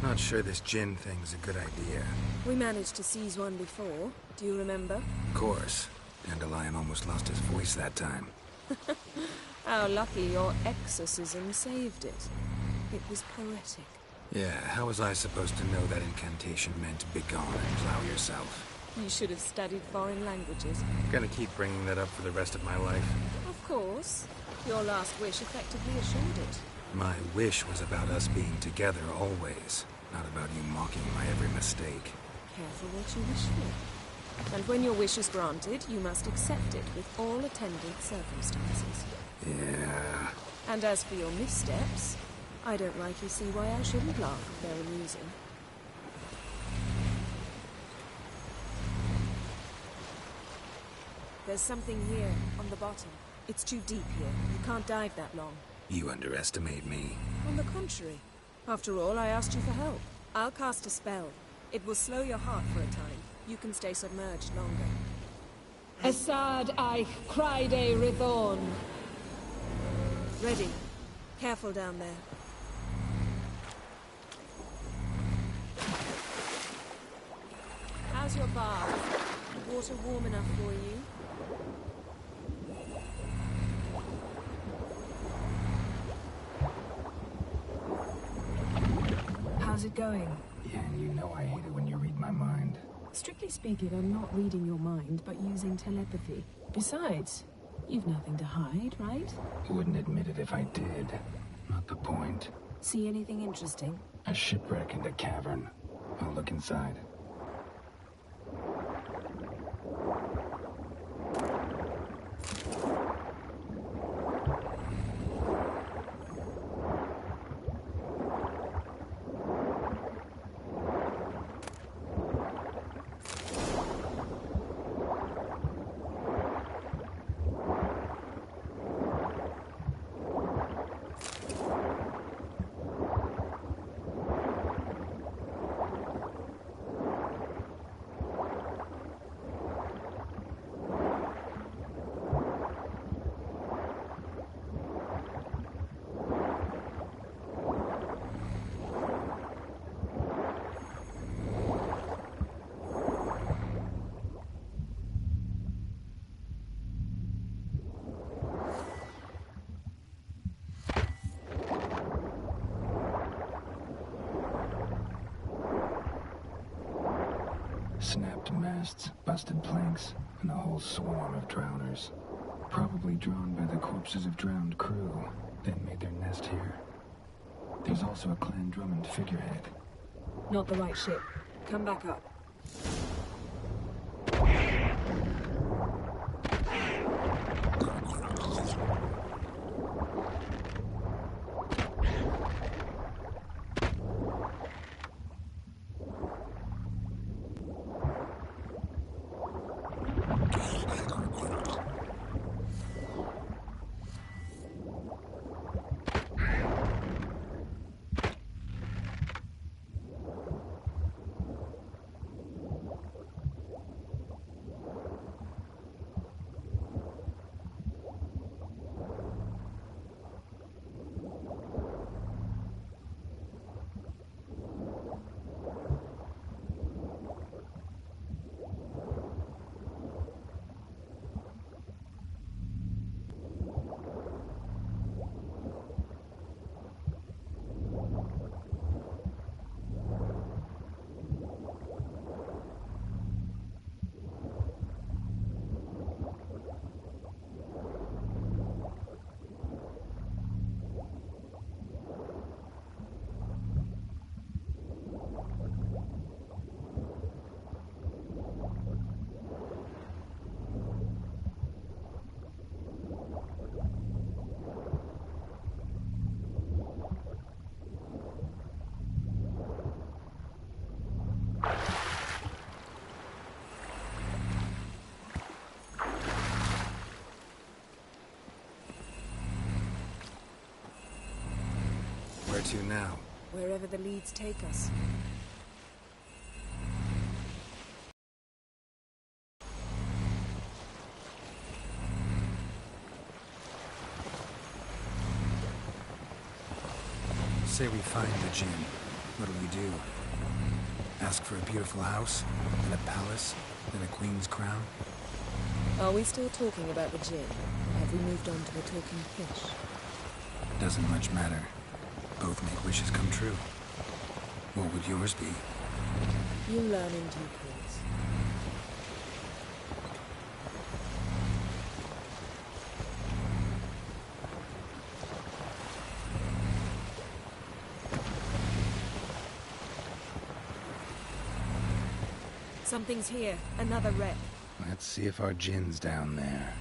Speaker 2: Not sure this gin thing's a good idea.
Speaker 18: We managed to seize one before. Do you remember?
Speaker 2: Of course. Dandelion almost lost his voice that time.
Speaker 18: How lucky your exorcism saved it. It was poetic.
Speaker 2: Yeah, how was I supposed to know that incantation meant begone and plow yourself?
Speaker 18: You should have studied foreign languages.
Speaker 2: Gonna keep bringing that up for the rest of my life.
Speaker 18: Of course. Your last wish effectively assured it.
Speaker 2: My wish was about us being together always, not about you mocking my every mistake.
Speaker 18: Careful what you wish for. And when your wish is granted, you must accept it with all attendant circumstances.
Speaker 2: Yeah.
Speaker 18: And as for your missteps, I don't rightly see why I shouldn't laugh if they're amusing. There's something here, on the bottom. It's too deep here. You can't dive that long.
Speaker 2: You underestimate me.
Speaker 18: On the contrary. After all, I asked you for help. I'll cast a spell. It will slow your heart for a time. You can stay submerged longer.
Speaker 13: Assad Eich Criede Rithorn.
Speaker 18: Ready. Careful down there. How's your bath? Water warm enough for you?
Speaker 13: How's it going?
Speaker 2: Yeah, and you know I hate it when you read my mind.
Speaker 13: Strictly speaking, I'm not reading your mind, but using telepathy. Besides, you've nothing to hide, right?
Speaker 2: Wouldn't admit it if I did. Not the point.
Speaker 13: See anything interesting?
Speaker 2: A shipwreck in the cavern. I'll look inside. masts, busted planks, and a whole swarm of drowners. Probably drawn by the corpses of drowned crew, then made their nest here. There's also a Clan Drummond figurehead.
Speaker 13: Not the right ship. Come back up.
Speaker 2: Where to now?
Speaker 13: Wherever the leads take us.
Speaker 2: Say we find the Jinn. What'll we do? Ask for a beautiful house, then a palace, then a queen's crown?
Speaker 22: Are we still talking about the Jinn? Have we moved on to a talking fish?
Speaker 2: Doesn't much matter. Both make wishes come true. What would yours be?
Speaker 22: You learn in due course.
Speaker 13: Something's here. Another wreck.
Speaker 2: Let's see if our Jinn's down there.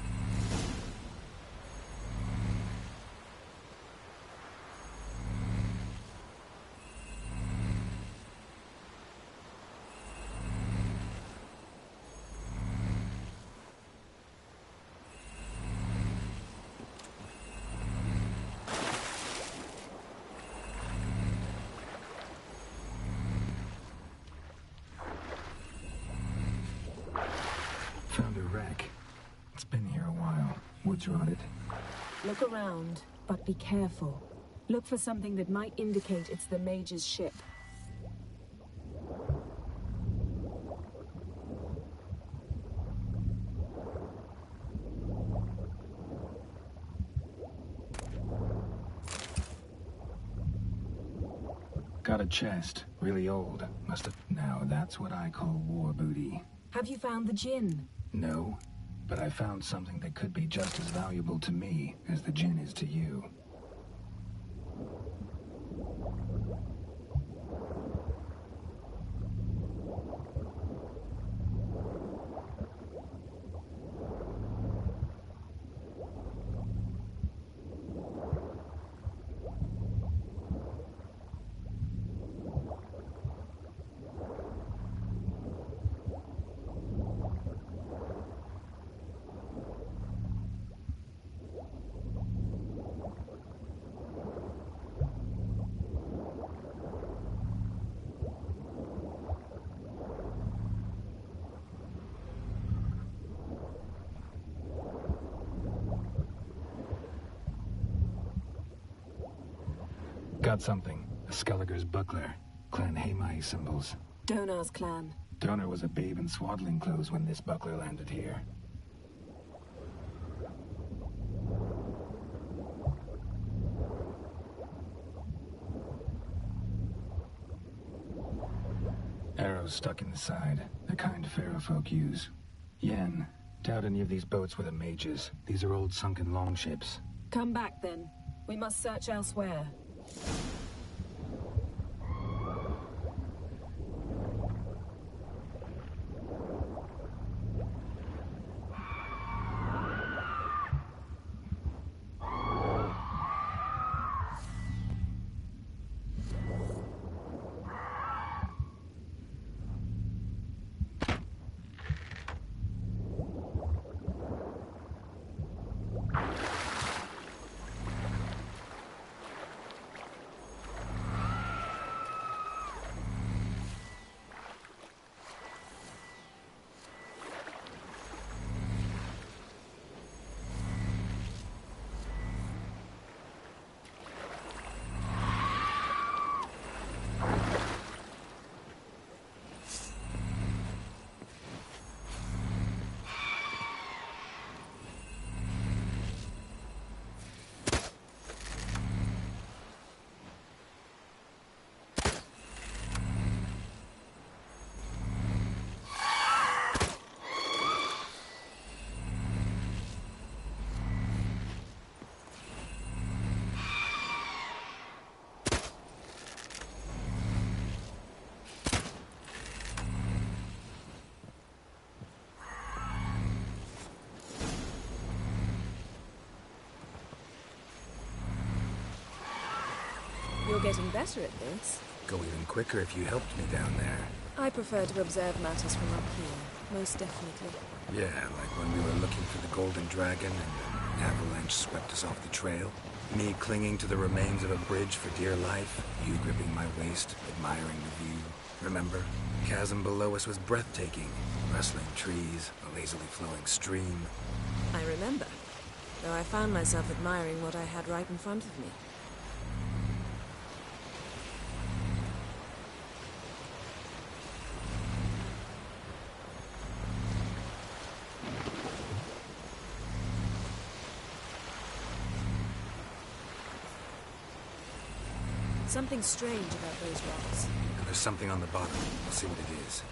Speaker 2: Found a wreck. It's been here a while. Wood's rotted.
Speaker 13: Look around, but be careful. Look for something that might indicate it's the Mage's ship.
Speaker 2: Got a chest. Really old. Must have... Now, that's what I call war booty.
Speaker 13: Have you found the Jinn?
Speaker 2: No, but I found something that could be just as valuable to me as the Jinn is to you. Got something. A Skelliger's buckler. Clan Hamai symbols.
Speaker 13: Donar's clan.
Speaker 2: Donar was a babe in swaddling clothes when this buckler landed here. Arrows arrows stuck in the side, the kind pharaoh folk use. Yen, doubt any of these boats were the mages. These are old sunken longships.
Speaker 13: Come back then. We must search elsewhere. You're getting better at this.
Speaker 2: Go even quicker if you helped me down there.
Speaker 13: I prefer to observe matters from up here, most definitely.
Speaker 2: Yeah, like when we were looking for the golden dragon and an avalanche swept us off the trail. Me clinging to the remains of a bridge for dear life. You gripping my waist, admiring the view. Remember? The chasm below us was breathtaking. Rustling trees, a lazily flowing stream.
Speaker 13: I remember, though I found myself admiring what I had right in front of me. Something strange about those rocks.
Speaker 2: And there's something on the bottom. We'll see what it is.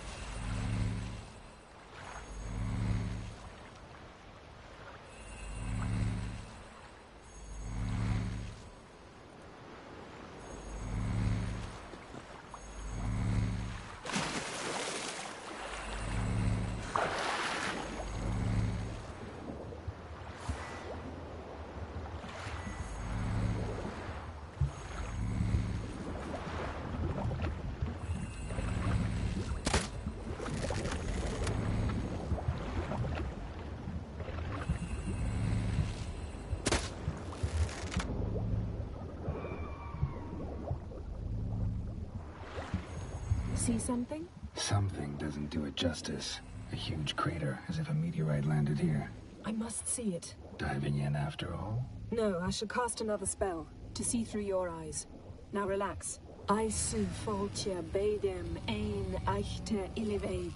Speaker 13: See something?
Speaker 2: Something doesn't do it justice. A huge crater, as if a meteorite landed here.
Speaker 13: I must see it.
Speaker 2: Diving in after all?
Speaker 13: No, I shall cast another spell, to see through your eyes. Now relax. Aisu foltja beidem ein eichte illivaid.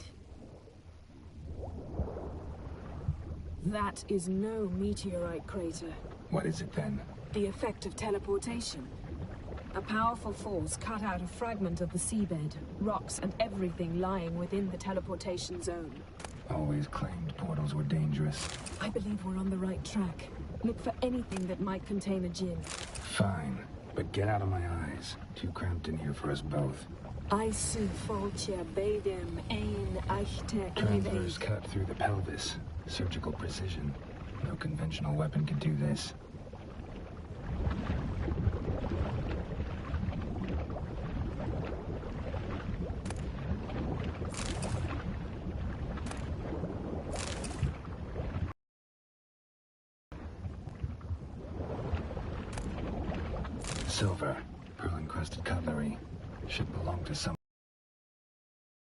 Speaker 13: That is no meteorite crater.
Speaker 2: What is it then?
Speaker 13: The effect of teleportation. A powerful force cut out a fragment of the seabed, rocks and everything lying within the teleportation zone.
Speaker 2: Always claimed portals were dangerous.
Speaker 13: I believe we're on the right track. Look for anything that might contain a djinn.
Speaker 2: Fine, but get out of my eyes. Too cramped in here for us both.
Speaker 13: Aisu foltja beidem ein eichte
Speaker 2: Transverse cut through the pelvis. Surgical precision. No conventional weapon can do this. Silver, pearl-encrusted cutlery. Should belong to some...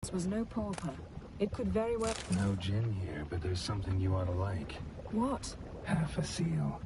Speaker 13: This was no pauper. It could very well...
Speaker 2: No gin here, but there's something you ought to like.
Speaker 13: What?
Speaker 2: Half a seal.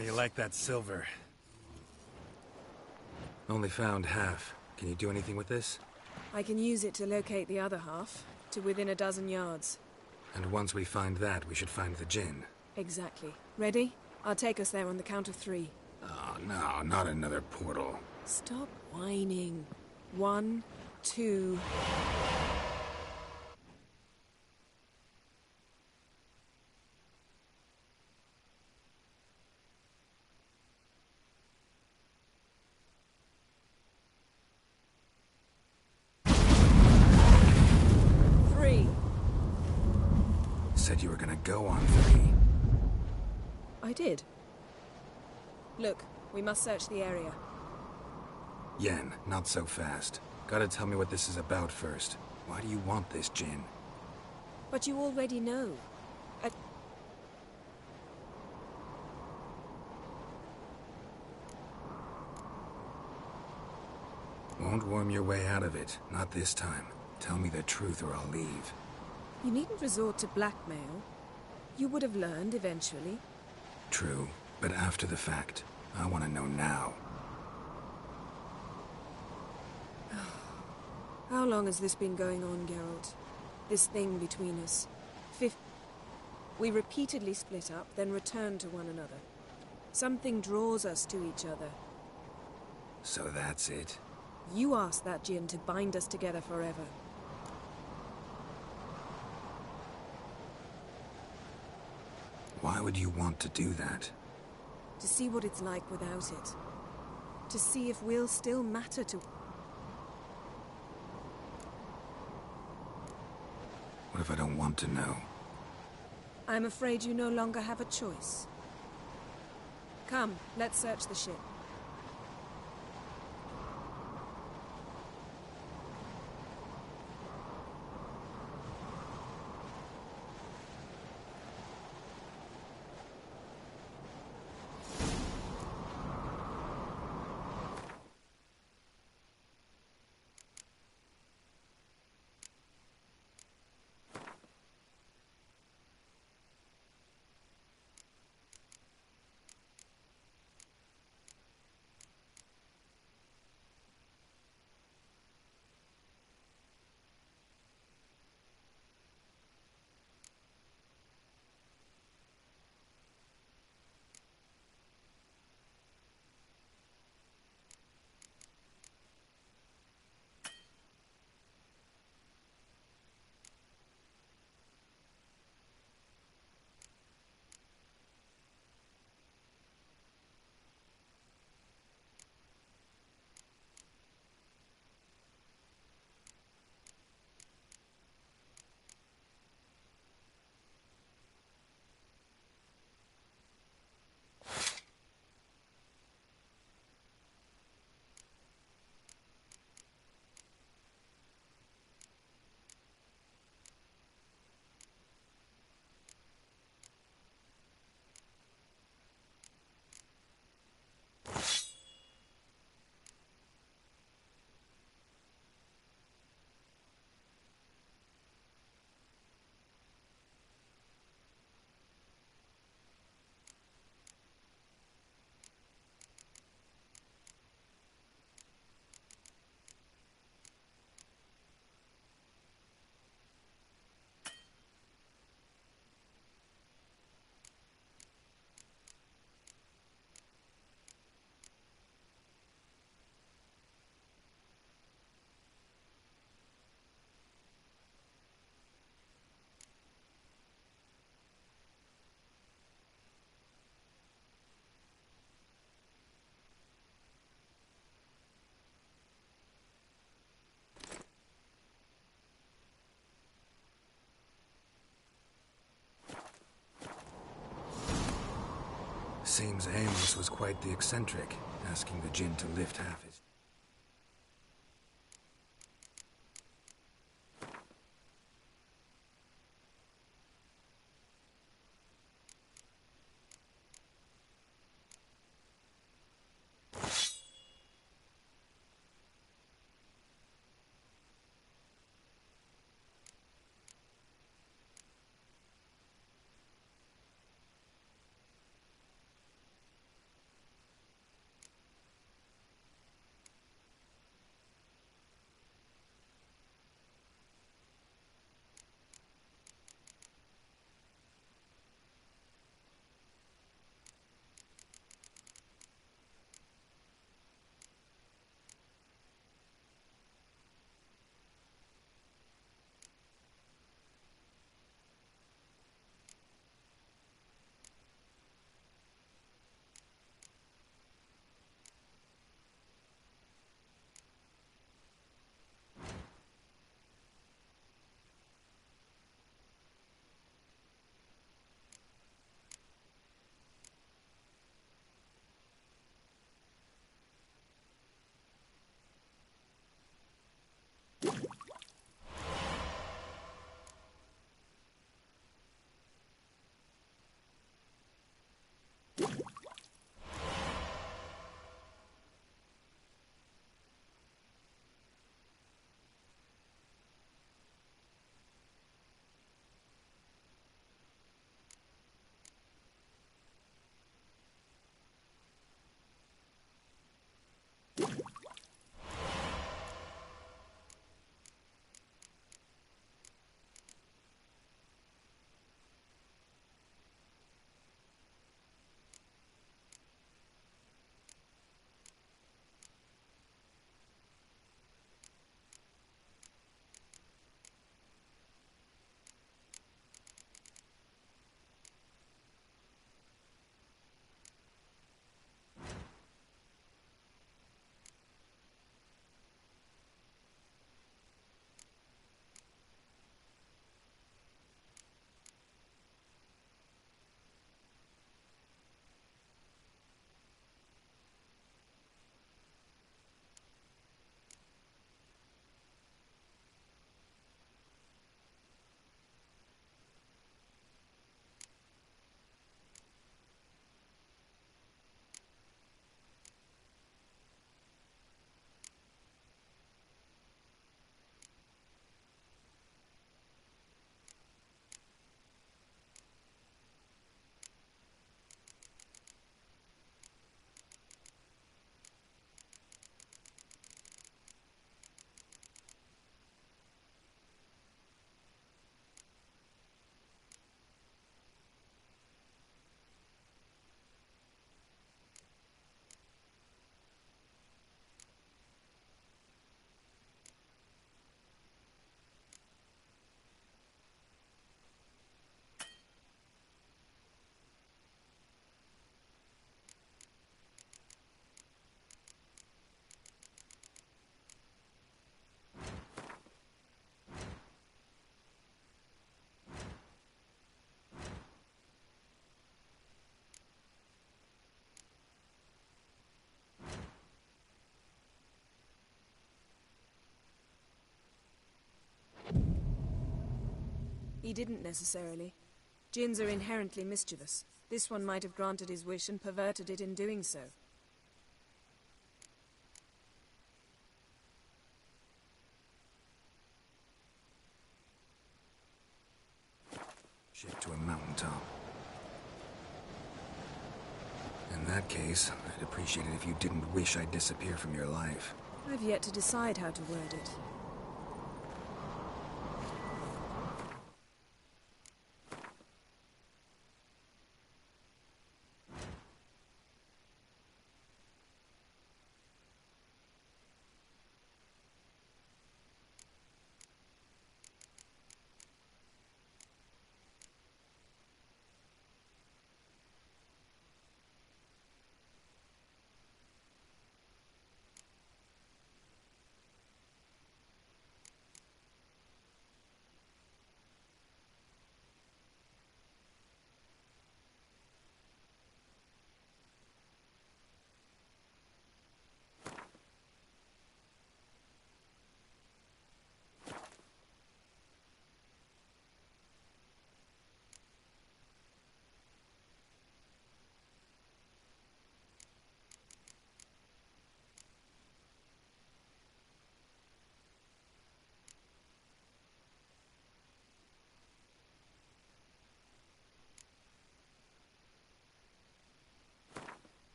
Speaker 2: How you like that silver? Only found half. Can you do anything with this?
Speaker 18: I can use it to locate the other half, to within a dozen yards.
Speaker 2: And once we find that, we should find the djinn.
Speaker 18: Exactly. Ready? I'll take us there on the count of 3.
Speaker 2: Oh, no, not another portal.
Speaker 18: Stop whining. 1, 2...
Speaker 2: Said you were gonna go on 3.
Speaker 18: I did. Look, we must search the area.
Speaker 2: Yen, not so fast. Gotta tell me what this is about first. Why do you want this djinn?
Speaker 18: But you already know.
Speaker 2: Won't worm your way out of it. Not this time. Tell me the truth or I'll leave.
Speaker 18: You needn't resort to blackmail. You would have learned eventually.
Speaker 2: True, but after the fact. I want to know now.
Speaker 18: How long has this been going on, Geralt? This thing between us. We repeatedly split up, then returned to one another. Something draws us to each other.
Speaker 2: So that's it?
Speaker 18: You asked that djinn to bind us together forever.
Speaker 2: Why would you want to do that?
Speaker 18: To see what it's like without it. To see if we'll still matter to...
Speaker 2: What if I don't want to know?
Speaker 18: I'm afraid you no longer have a choice. Come, let's search the ship.
Speaker 2: Seems Amos was quite the eccentric, asking the djinn to lift half his...
Speaker 18: He didn't necessarily. Jinns are inherently mischievous. This one might have granted his wish and perverted it in doing so.
Speaker 2: Ship to a mountaintop. In that case, I'd appreciate it if you didn't wish I'd disappear from your life.
Speaker 18: I've yet to decide how to word it.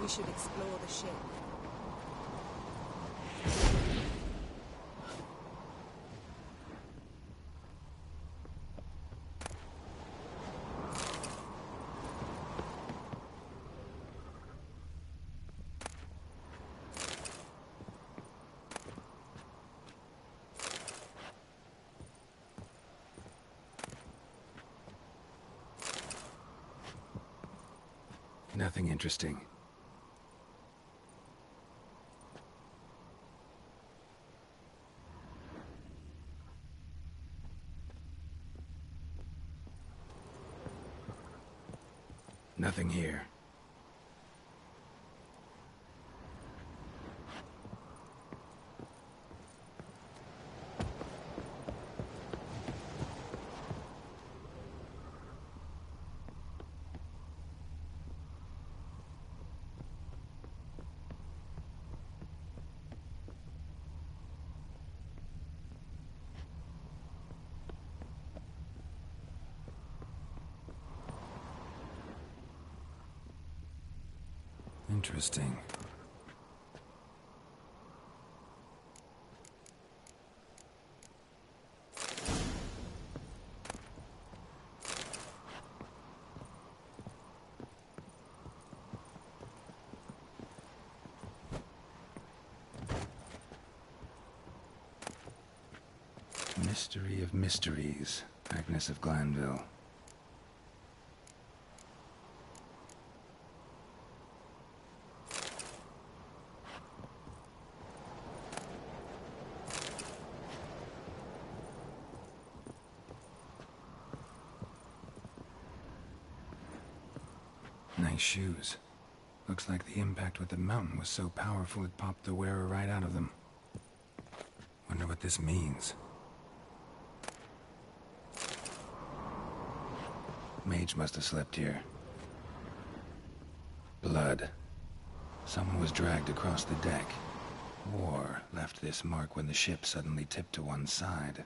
Speaker 18: We should explore the ship.
Speaker 2: Nothing interesting. Nothing here. Interesting. Mystery of mysteries, Agnes of Glanville. Nice shoes. Looks like the impact with the mountain was so powerful it popped the wearer right out of them. Wonder what this means. Mage must have slept here. Blood. Someone was dragged across the deck. War left this mark when the ship suddenly tipped to one side.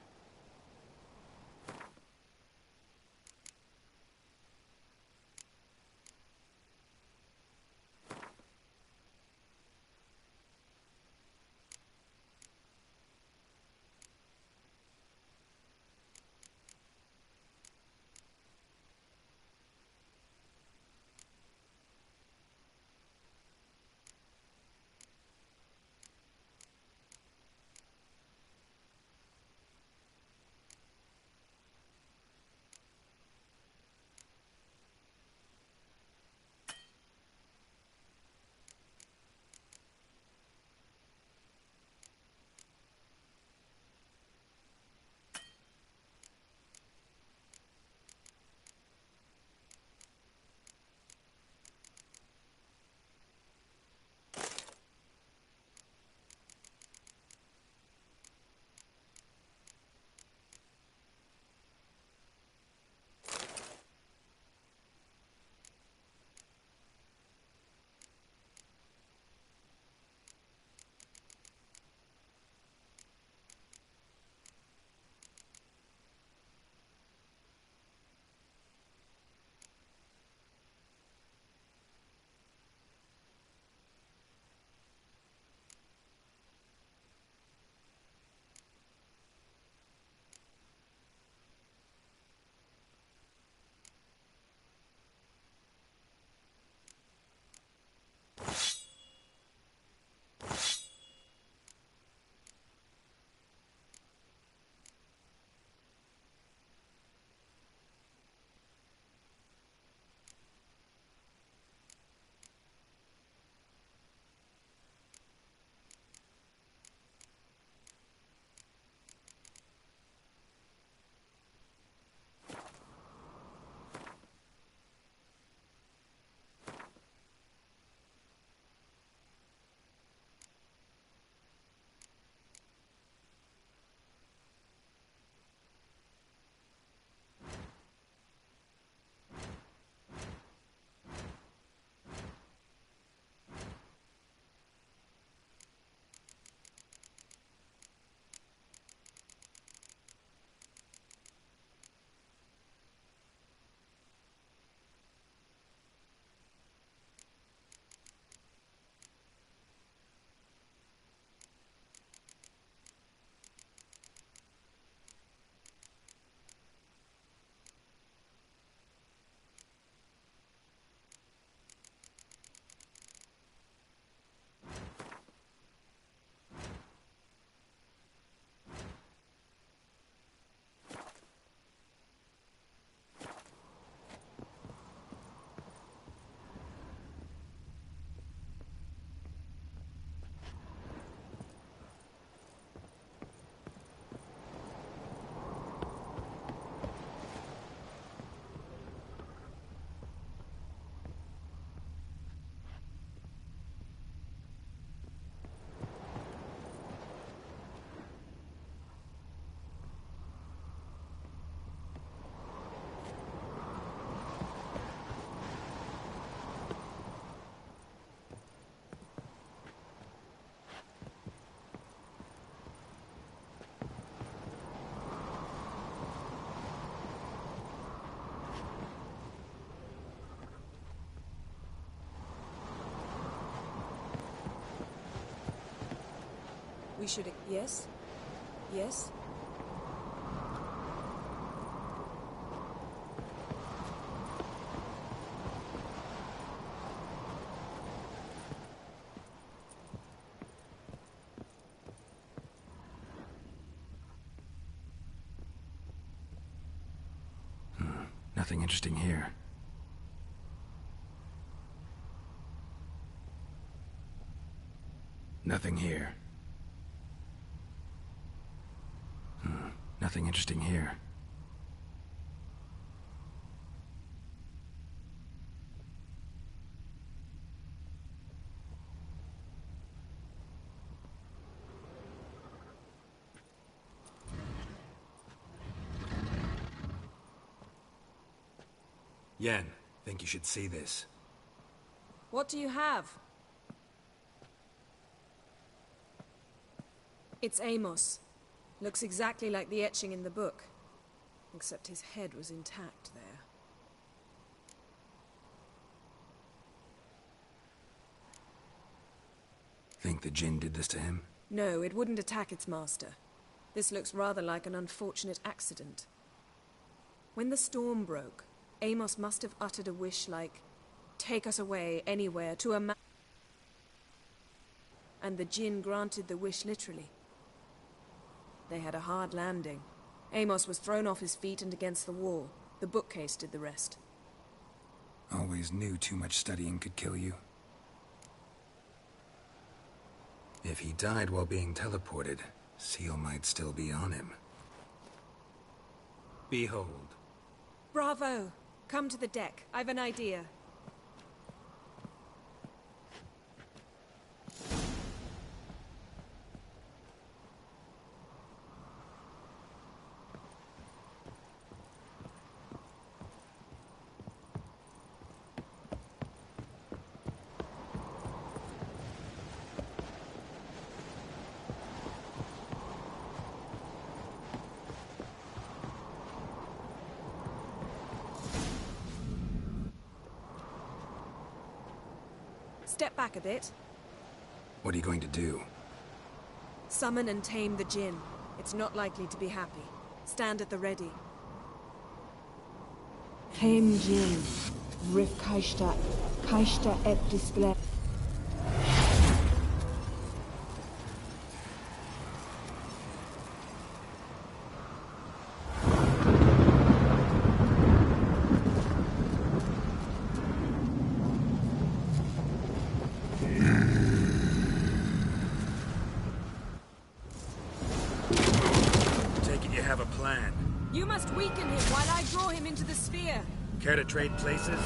Speaker 18: We should... Yes? Yes?
Speaker 2: Nothing interesting here. Nothing here. Nothing interesting here. Yen, think you should see this.
Speaker 18: What do you have? It's Amos. Looks exactly like the etching in the book. Except his head was intact there.
Speaker 2: Think the Jinn did this to him?
Speaker 18: No, it wouldn't attack its master. This looks rather like an unfortunate accident. When the storm broke, Amos must have uttered a wish like, "Take us away, anywhere, to a and the Jinn granted the wish literally. They had a hard landing. Amos was thrown off his feet and against the wall. The bookcase did the rest.
Speaker 2: Always knew too much studying could kill you. If he died while being teleported, Seal might still be on him. Behold.
Speaker 18: Bravo! Come to the deck. I've an idea. Step back a bit.
Speaker 2: What are you going to do?
Speaker 18: Summon and tame the Jinn. It's not likely to be happy. Stand at the ready.
Speaker 13: Tame Jinn. Rif Kaishta et display.
Speaker 18: You must weaken him while I draw him into the sphere.
Speaker 2: Care to trade places?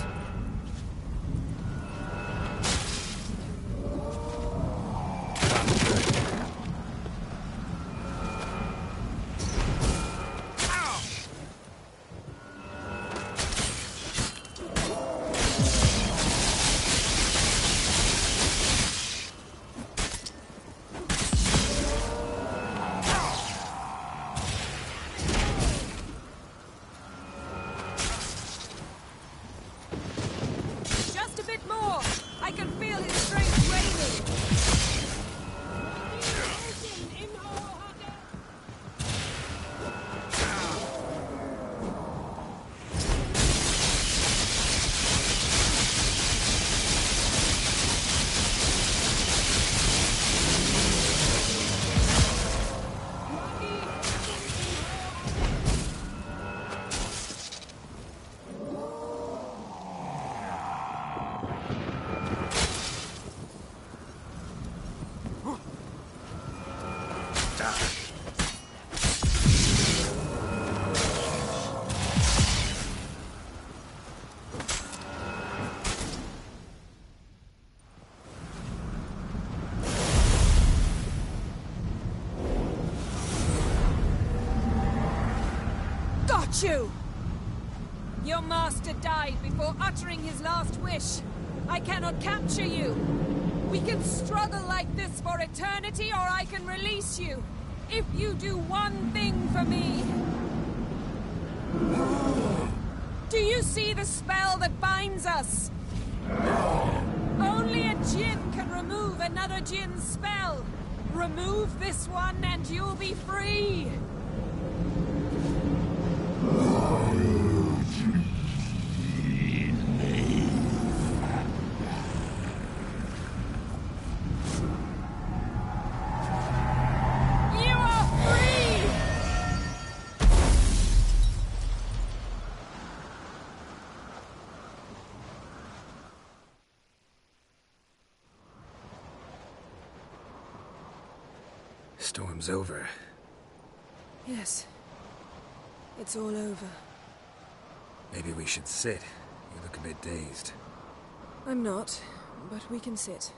Speaker 18: You! Your master died before uttering his last wish. I cannot capture you. We can struggle like this for eternity, or I can release you. If you do one thing for me. Do you see the spell that binds us? Only a Jinn can remove another Jinn's spell. Remove this one and you'll be free.
Speaker 2: Storm's over.
Speaker 18: Yes. It's all over.
Speaker 2: Maybe we should sit. You look a bit dazed.
Speaker 18: I'm not, but we can sit.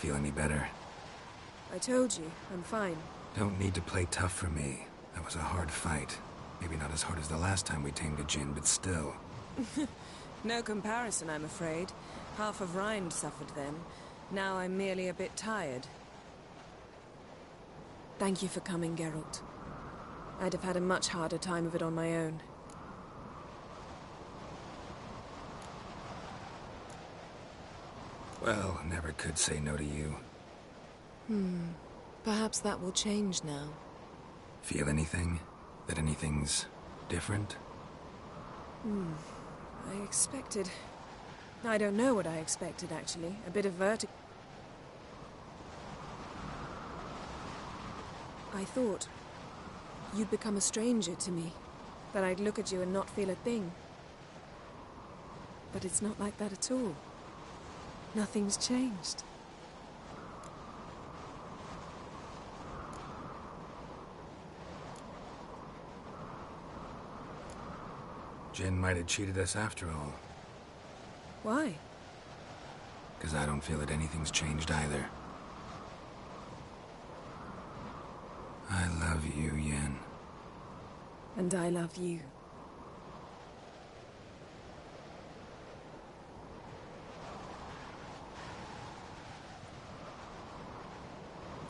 Speaker 2: feel any better?
Speaker 18: I told you, I'm fine.
Speaker 2: Don't need to play tough for me. That was a hard fight. Maybe not as hard as the last time we tamed a djinn, but still.
Speaker 18: No comparison, I'm afraid. Half of Rind suffered then. Now I'm merely a bit tired. Thank you for coming, Geralt. I'd have had a much harder time of it on my own.
Speaker 2: Well, never could say no to you.
Speaker 22: Perhaps that will change now.
Speaker 2: Feel anything? That anything's different?
Speaker 18: I expected... I don't know what I expected, actually. A bit of vertigo. I thought you'd become a stranger to me. That I'd look at you and not feel a thing. But it's not like that at all. Nothing's changed.
Speaker 2: Jinn might have cheated us after all.
Speaker 18: Why?
Speaker 2: Because I don't feel that anything's changed either. I love you, Yen.
Speaker 18: And I love you.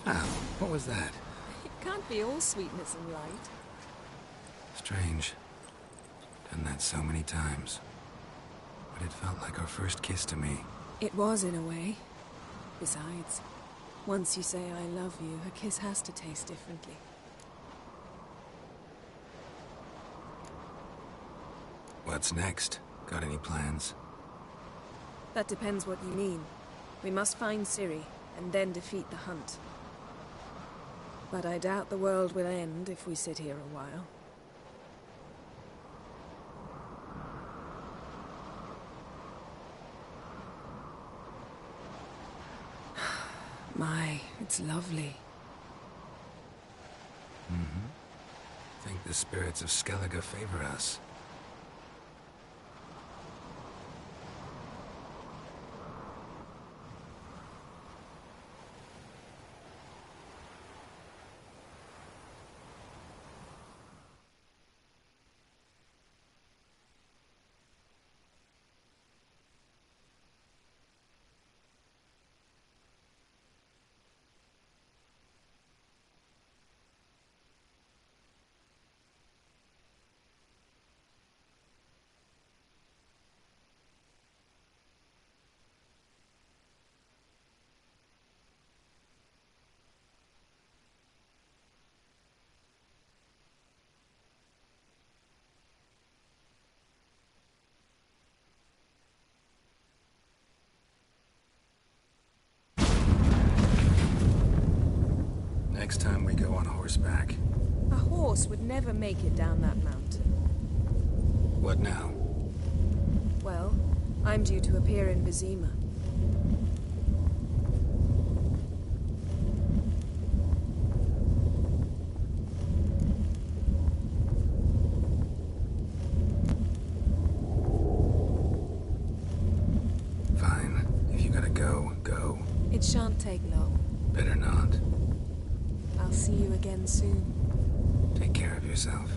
Speaker 2: Oh, what was that?
Speaker 18: It can't be all sweetness and light.
Speaker 2: Strange. Done that so many times. But it felt like our first kiss to me.
Speaker 18: It was, in a way. Besides, once you say I love you, a kiss has to taste differently.
Speaker 2: What's next? Got any plans?
Speaker 18: That depends what you mean. We must find Ciri, and then defeat the hunt. But I doubt the world will end if we sit here a while. My, it's lovely.
Speaker 2: Think the spirits of Skellige favor us. Next time we go on horseback.
Speaker 18: A horse would never make it down that mountain.
Speaker 2: What now?
Speaker 18: Well, I'm due to appear in Vizima.
Speaker 2: Fine. If you gotta go, go.
Speaker 18: It shan't take long.
Speaker 2: Better not.
Speaker 18: I'll see you again soon.
Speaker 2: Take care of yourself.